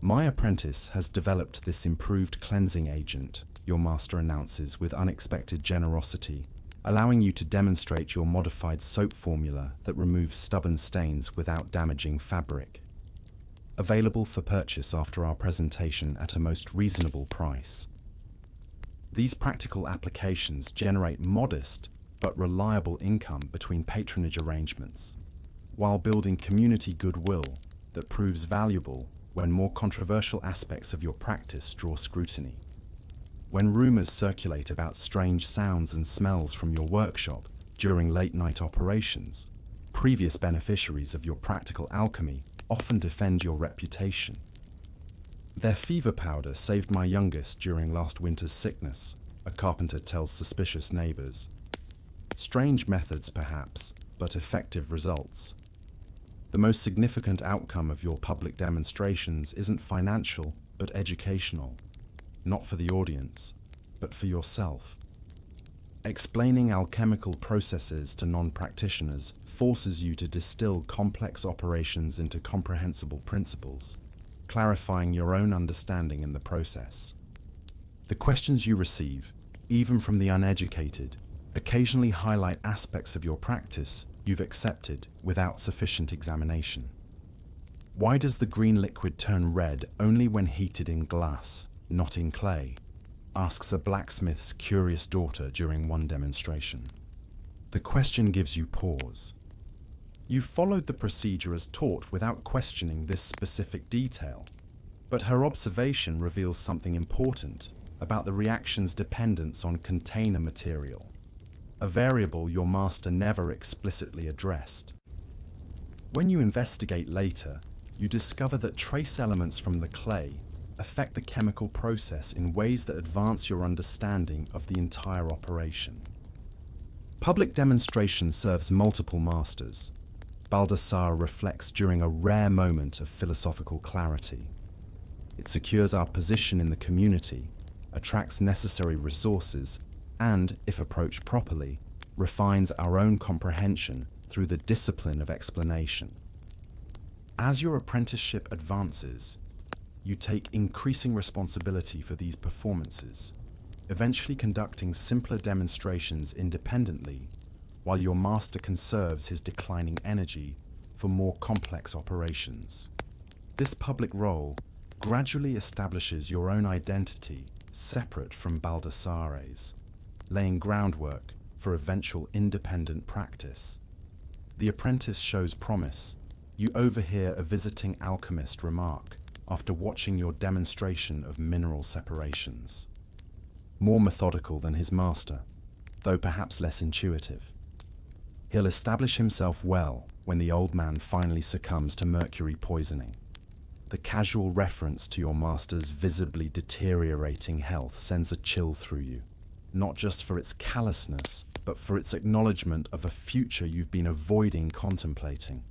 My apprentice has developed this improved cleansing agent, your master announces with unexpected generosity, allowing you to demonstrate your modified soap formula that removes stubborn stains without damaging fabric. Available for purchase after our presentation at a most reasonable price. These practical applications generate modest but reliable income between patronage arrangements, while building community goodwill that proves valuable when more controversial aspects of your practice draw scrutiny. When rumors circulate about strange sounds and smells from your workshop during late-night operations, previous beneficiaries of your practical alchemy often defend your reputation. Their fever powder saved my youngest during last winter's sickness, a carpenter tells suspicious neighbors. Strange methods, perhaps, but effective results. The most significant outcome of your public demonstrations isn't financial, but educational. Not for the audience, but for yourself. Explaining alchemical processes to non-practitioners forces you to distill complex operations into comprehensible principles, clarifying your own understanding in the process. The questions you receive, even from the uneducated, occasionally highlight aspects of your practice you've accepted without sufficient examination. Why does the green liquid turn red only when heated in glass, not in clay? Asks a blacksmith's curious daughter during one demonstration. The question gives you pause. You followed the procedure as taught without questioning this specific detail, but her observation reveals something important about the reaction's dependence on container material, a variable your master never explicitly addressed. When you investigate later, you discover that trace elements from the clay affect the chemical process in ways that advance your understanding of the entire operation. Public demonstration serves multiple masters. Baldassare reflects during a rare moment of philosophical clarity. It secures our position in the community, attracts necessary resources, and, if approached properly, refines our own comprehension through the discipline of explanation. As your apprenticeship advances, you take increasing responsibility for these performances, eventually conducting simpler demonstrations independently, while your master conserves his declining energy for more complex operations. This public role gradually establishes your own identity separate from Baldassare's, laying groundwork for eventual independent practice. The apprentice shows promise. You overhear a visiting alchemist remark after watching your demonstration of mineral separations. More methodical than his master, though perhaps less intuitive. He'll establish himself well when the old man finally succumbs to mercury poisoning. The casual reference to your master's visibly deteriorating health sends a chill through you, not just for its callousness, but for its acknowledgement of a future you've been avoiding contemplating,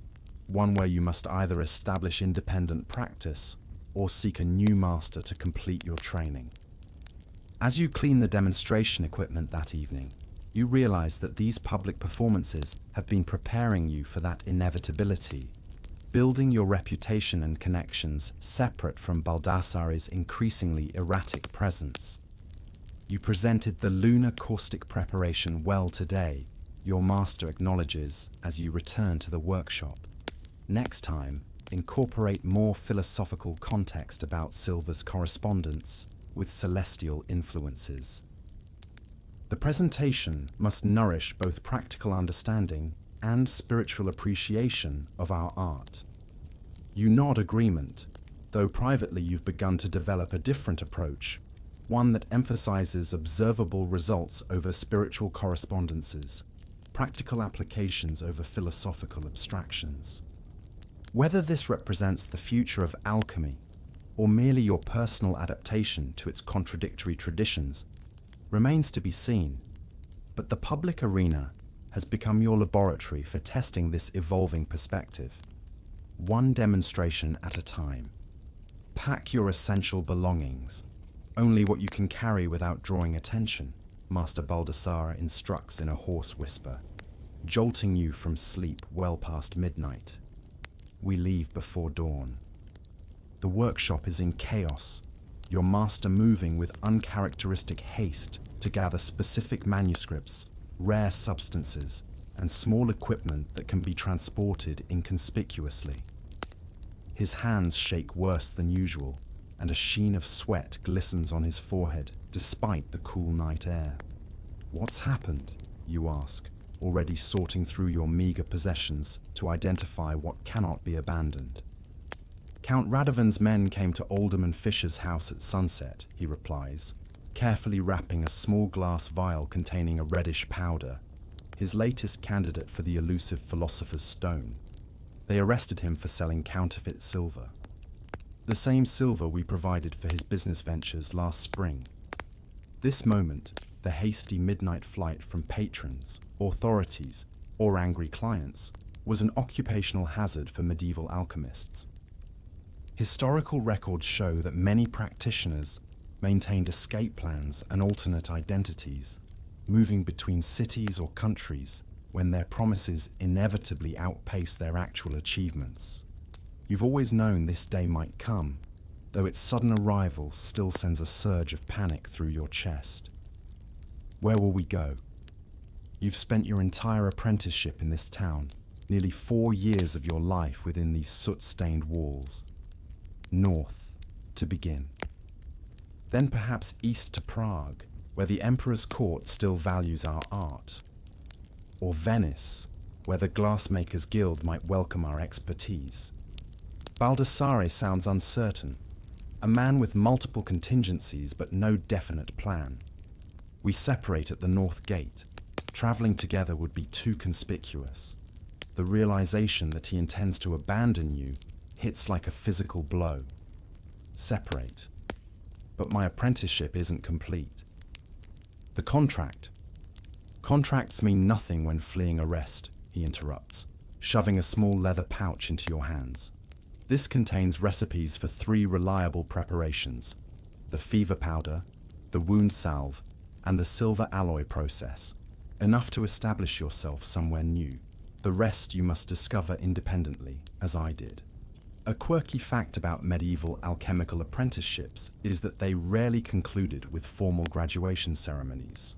one where you must either establish independent practice or seek a new master to complete your training. As you clean the demonstration equipment that evening, you realize that these public performances have been preparing you for that inevitability, building your reputation and connections separate from Baldassare's increasingly erratic presence. You presented the lunar caustic preparation well today, your master acknowledges as you return to the workshop. Next time, incorporate more philosophical context about silver's correspondence with celestial influences. The presentation must nourish both practical understanding and spiritual appreciation of our art. You nod agreement, though privately you've begun to develop a different approach, one that emphasizes observable results over spiritual correspondences, practical applications over philosophical abstractions. Whether this represents the future of alchemy or merely your personal adaptation to its contradictory traditions remains to be seen, but the public arena has become your laboratory for testing this evolving perspective, one demonstration at a time. Pack your essential belongings, only what you can carry without drawing attention, Master Baldassare instructs in a hoarse whisper, jolting you from sleep well past midnight. We leave before dawn. The workshop is in chaos, your master moving with uncharacteristic haste to gather specific manuscripts, rare substances, and small equipment that can be transported inconspicuously. His hands shake worse than usual, and a sheen of sweat glistens on his forehead despite the cool night air. What's happened, you ask, already sorting through your meager possessions to identify what cannot be abandoned. Count Radovan's men came to Alderman Fisher's house at sunset, he replies, carefully wrapping a small glass vial containing a reddish powder, his latest candidate for the elusive philosopher's stone. They arrested him for selling counterfeit silver. The same silver we provided for his business ventures last spring. This moment, the hasty midnight flight from patrons, authorities, or angry clients was an occupational hazard for medieval alchemists. Historical records show that many practitioners maintained escape plans and alternate identities, moving between cities or countries when their promises inevitably outpace their actual achievements. You've always known this day might come, though its sudden arrival still sends a surge of panic through your chest. Where will we go? You've spent your entire apprenticeship in this town, nearly 4 years of your life within these soot-stained walls. North, to begin. Then perhaps east to Prague, where the Emperor's court still values our art. Or Venice, where the Glassmakers' Guild might welcome our expertise. Baldassare sounds uncertain, a man with multiple contingencies but no definite plan. We separate at the North Gate. Traveling together would be too conspicuous. The realization that he intends to abandon you hits like a physical blow. Separate. But my apprenticeship isn't complete. The contract. Contracts mean nothing when fleeing arrest, he interrupts, shoving a small leather pouch into your hands. This contains recipes for 3 reliable preparations: the fever powder, the wound salve, and the silver alloy process, enough to establish yourself somewhere new. The rest you must discover independently, as I did. A quirky fact about medieval alchemical apprenticeships is that they rarely concluded with formal graduation ceremonies.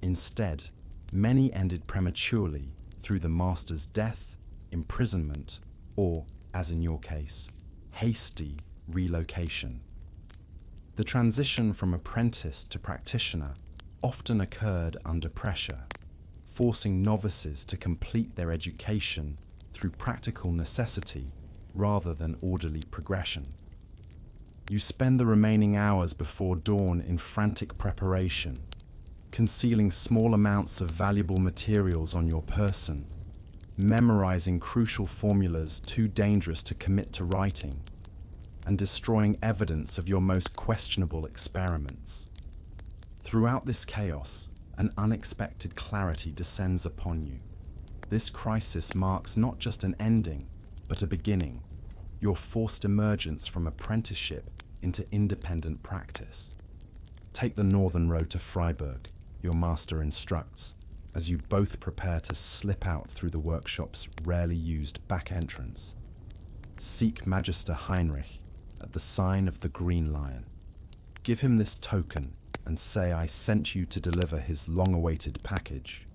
Instead, many ended prematurely through the master's death, imprisonment, or, as in your case, hasty relocation. The transition from apprentice to practitioner often occurred under pressure, forcing novices to complete their education through practical necessity rather than orderly progression. You spend the remaining hours before dawn in frantic preparation, concealing small amounts of valuable materials on your person, memorizing crucial formulas too dangerous to commit to writing, and destroying evidence of your most questionable experiments. Throughout this chaos, an unexpected clarity descends upon you. This crisis marks not just an ending, but a beginning, your forced emergence from apprenticeship into independent practice. Take the northern road to Freiburg, your master instructs, as you both prepare to slip out through the workshop's rarely used back entrance. Seek Magister Heinrich at the sign of the Green Lion. Give him this token and say I sent you to deliver his long-awaited package.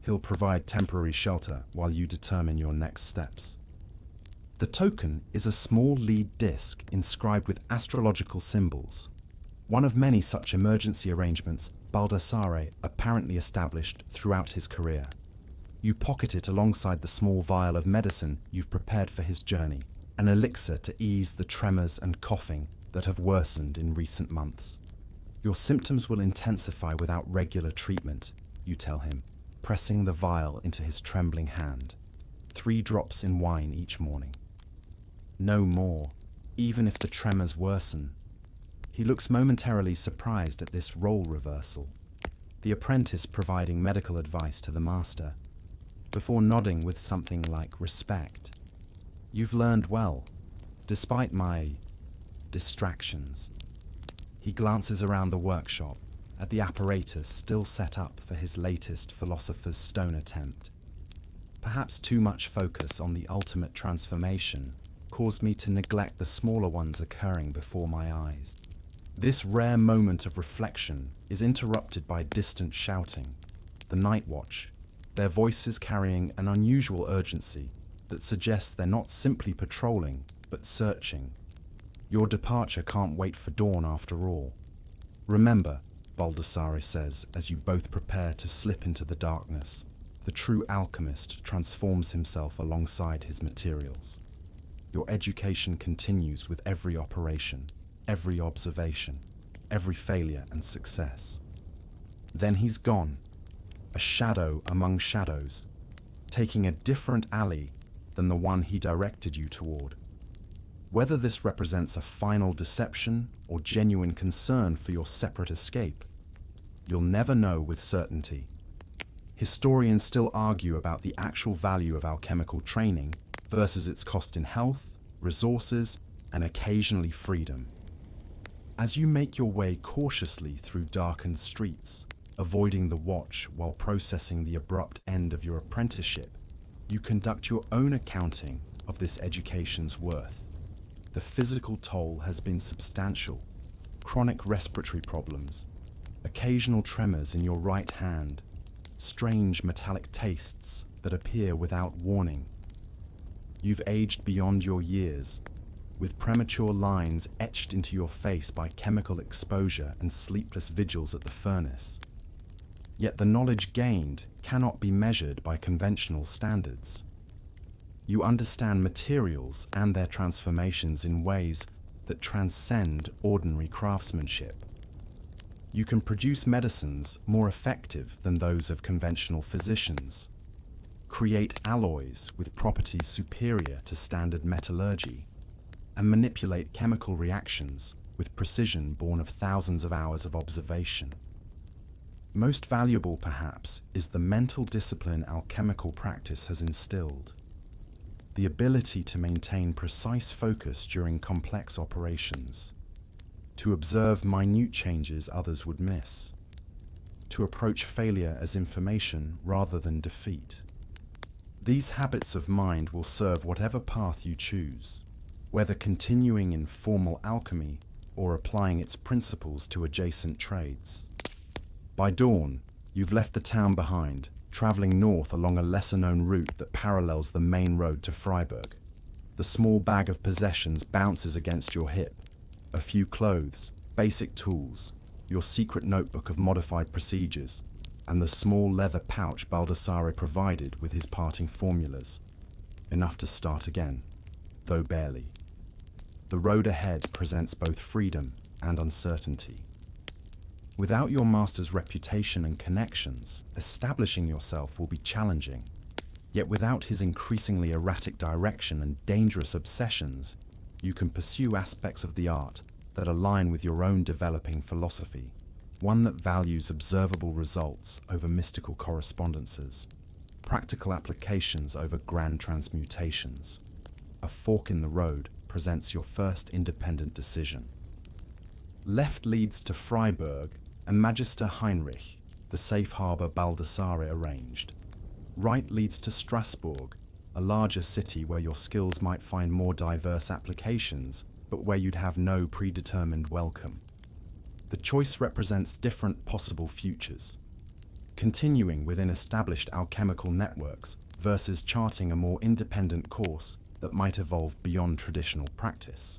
He'll provide temporary shelter while you determine your next steps. The token is a small lead disc inscribed with astrological symbols, one of many such emergency arrangements Baldassare apparently established throughout his career. You pocket it alongside the small vial of medicine you've prepared for his journey, an elixir to ease the tremors and coughing that have worsened in recent months. Your symptoms will intensify without regular treatment, you tell him, pressing the vial into his trembling hand. 3 drops in wine each morning. No more, even if the tremors worsen. He looks momentarily surprised at this role reversal, the apprentice providing medical advice to the master, before nodding with something like respect. You've learned well, despite my distractions. He glances around the workshop, at the apparatus still set up for his latest Philosopher's Stone attempt. Perhaps too much focus on the ultimate transformation caused me to neglect the smaller ones occurring before my eyes. This rare moment of reflection is interrupted by distant shouting, the night watch, their voices carrying an unusual urgency that suggests they're not simply patrolling, but searching. Your departure can't wait for dawn after all. Remember, Baldassare says as you both prepare to slip into the darkness, the true alchemist transforms himself alongside his materials. Your education continues with every operation, every observation, every failure and success. Then he's gone, a shadow among shadows, taking a different alley than the one he directed you toward. Whether this represents a final deception or genuine concern for your separate escape, you'll never know with certainty. Historians still argue about the actual value of alchemical training versus its cost in health, resources, and occasionally freedom. As you make your way cautiously through darkened streets, avoiding the watch while processing the abrupt end of your apprenticeship, you conduct your own accounting of this education's worth. The physical toll has been substantial. Chronic respiratory problems, occasional tremors in your right hand, strange metallic tastes that appear without warning. You've aged beyond your years, with premature lines etched into your face by chemical exposure and sleepless vigils at the furnace. Yet the knowledge gained cannot be measured by conventional standards. You understand materials and their transformations in ways that transcend ordinary craftsmanship. You can produce medicines more effective than those of conventional physicians, create alloys with properties superior to standard metallurgy, and manipulate chemical reactions with precision born of thousands of hours of observation. Most valuable, perhaps, is the mental discipline alchemical practice has instilled. The ability to maintain precise focus during complex operations, to observe minute changes others would miss, to approach failure as information rather than defeat. These habits of mind will serve whatever path you choose, whether continuing in formal alchemy or applying its principles to adjacent trades. By dawn, you've left the town behind, traveling north along a lesser-known route that parallels the main road to Freiburg. The small bag of possessions bounces against your hip. A few clothes, basic tools, your secret notebook of modified procedures, and the small leather pouch Baldassare provided with his parting formulas. Enough to start again, though barely. The road ahead presents both freedom and uncertainty. Without your master's reputation and connections, establishing yourself will be challenging. Yet without his increasingly erratic direction and dangerous obsessions, you can pursue aspects of the art that align with your own developing philosophy, one that values observable results over mystical correspondences, practical applications over grand transmutations. A fork in the road presents your first independent decision. Left leads to Freiburg and Magister Heinrich, the safe harbour Baldassare arranged. Right leads to Strasbourg, a larger city where your skills might find more diverse applications, but where you'd have no predetermined welcome. The choice represents different possible futures. Continuing within established alchemical networks versus charting a more independent course that that might evolve beyond traditional practice.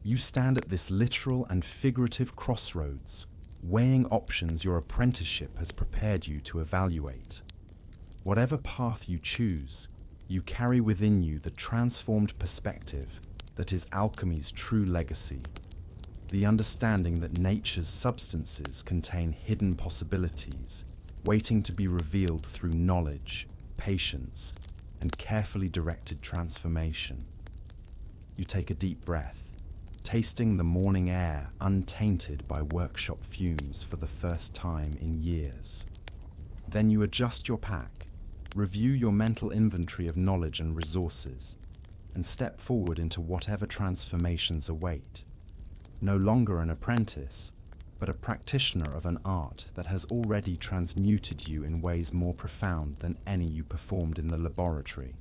You stand at this literal and figurative crossroads, weighing options your apprenticeship has prepared you to evaluate. Whatever path you choose, you carry within you the transformed perspective that is alchemy's true legacy, the understanding that nature's substances contain hidden possibilities, waiting to be revealed through knowledge, patience, and carefully directed transformation. You take a deep breath, tasting the morning air untainted by workshop fumes for the first time in years. Then you adjust your pack, review your mental inventory of knowledge and resources, and step forward into whatever transformations await. No longer an apprentice, but a practitioner of an art that has already transmuted you in ways more profound than any you performed in the laboratory.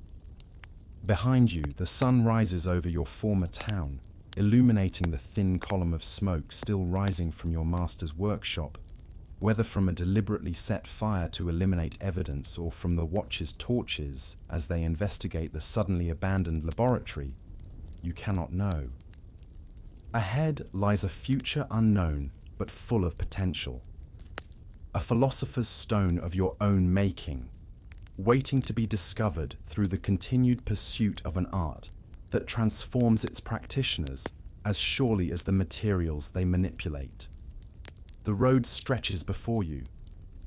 Behind you, the sun rises over your former town, illuminating the thin column of smoke still rising from your master's workshop. Whether from a deliberately set fire to eliminate evidence or from the Watch's torches as they investigate the suddenly abandoned laboratory, you cannot know. Ahead lies a future unknown but full of potential. A philosopher's stone of your own making, waiting to be discovered through the continued pursuit of an art that transforms its practitioners as surely as the materials they manipulate. The road stretches before you,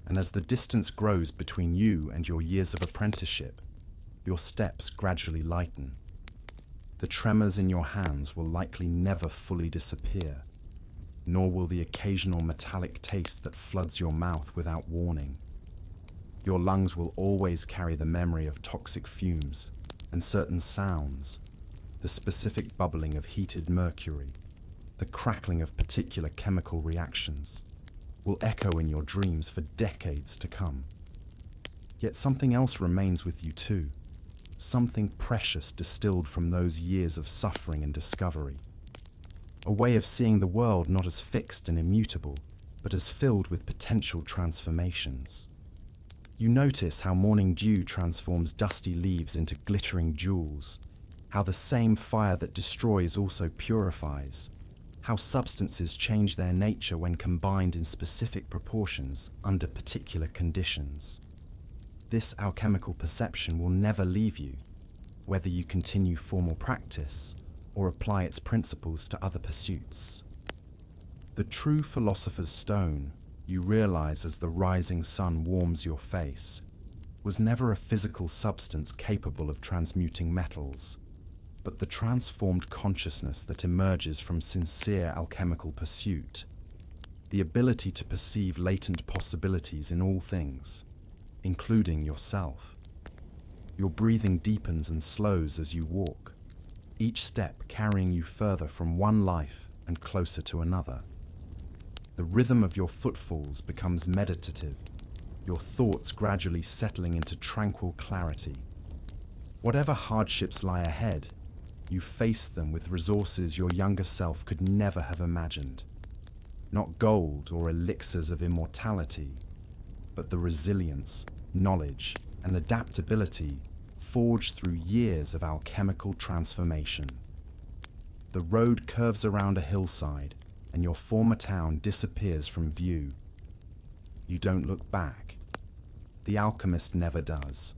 and as the distance grows between you and your years of apprenticeship, your steps gradually lighten. The tremors in your hands will likely never fully disappear, nor will the occasional metallic taste that floods your mouth without warning. Your lungs will always carry the memory of toxic fumes and certain sounds, the specific bubbling of heated mercury, the crackling of particular chemical reactions, will echo in your dreams for decades to come. Yet something else remains with you too, something precious distilled from those years of suffering and discovery. A way of seeing the world not as fixed and immutable, but as filled with potential transformations. You notice how morning dew transforms dusty leaves into glittering jewels, how the same fire that destroys also purifies, how substances change their nature when combined in specific proportions under particular conditions. This alchemical perception will never leave you, whether you continue formal practice or apply its principles to other pursuits. The true philosopher's stone, you realize as the rising sun warms your face, was never a physical substance capable of transmuting metals, but the transformed consciousness that emerges from sincere alchemical pursuit, the ability to perceive latent possibilities in all things, including yourself. Your breathing deepens and slows as you walk, each step carrying you further from one life and closer to another. The rhythm of your footfalls becomes meditative, your thoughts gradually settling into tranquil clarity. Whatever hardships lie ahead, you face them with resources your younger self could never have imagined. Not gold or elixirs of immortality, but the resilience, knowledge, and adaptability forged through years of alchemical transformation. The road curves around a hillside, and your former town disappears from view. You don't look back. The alchemist never does.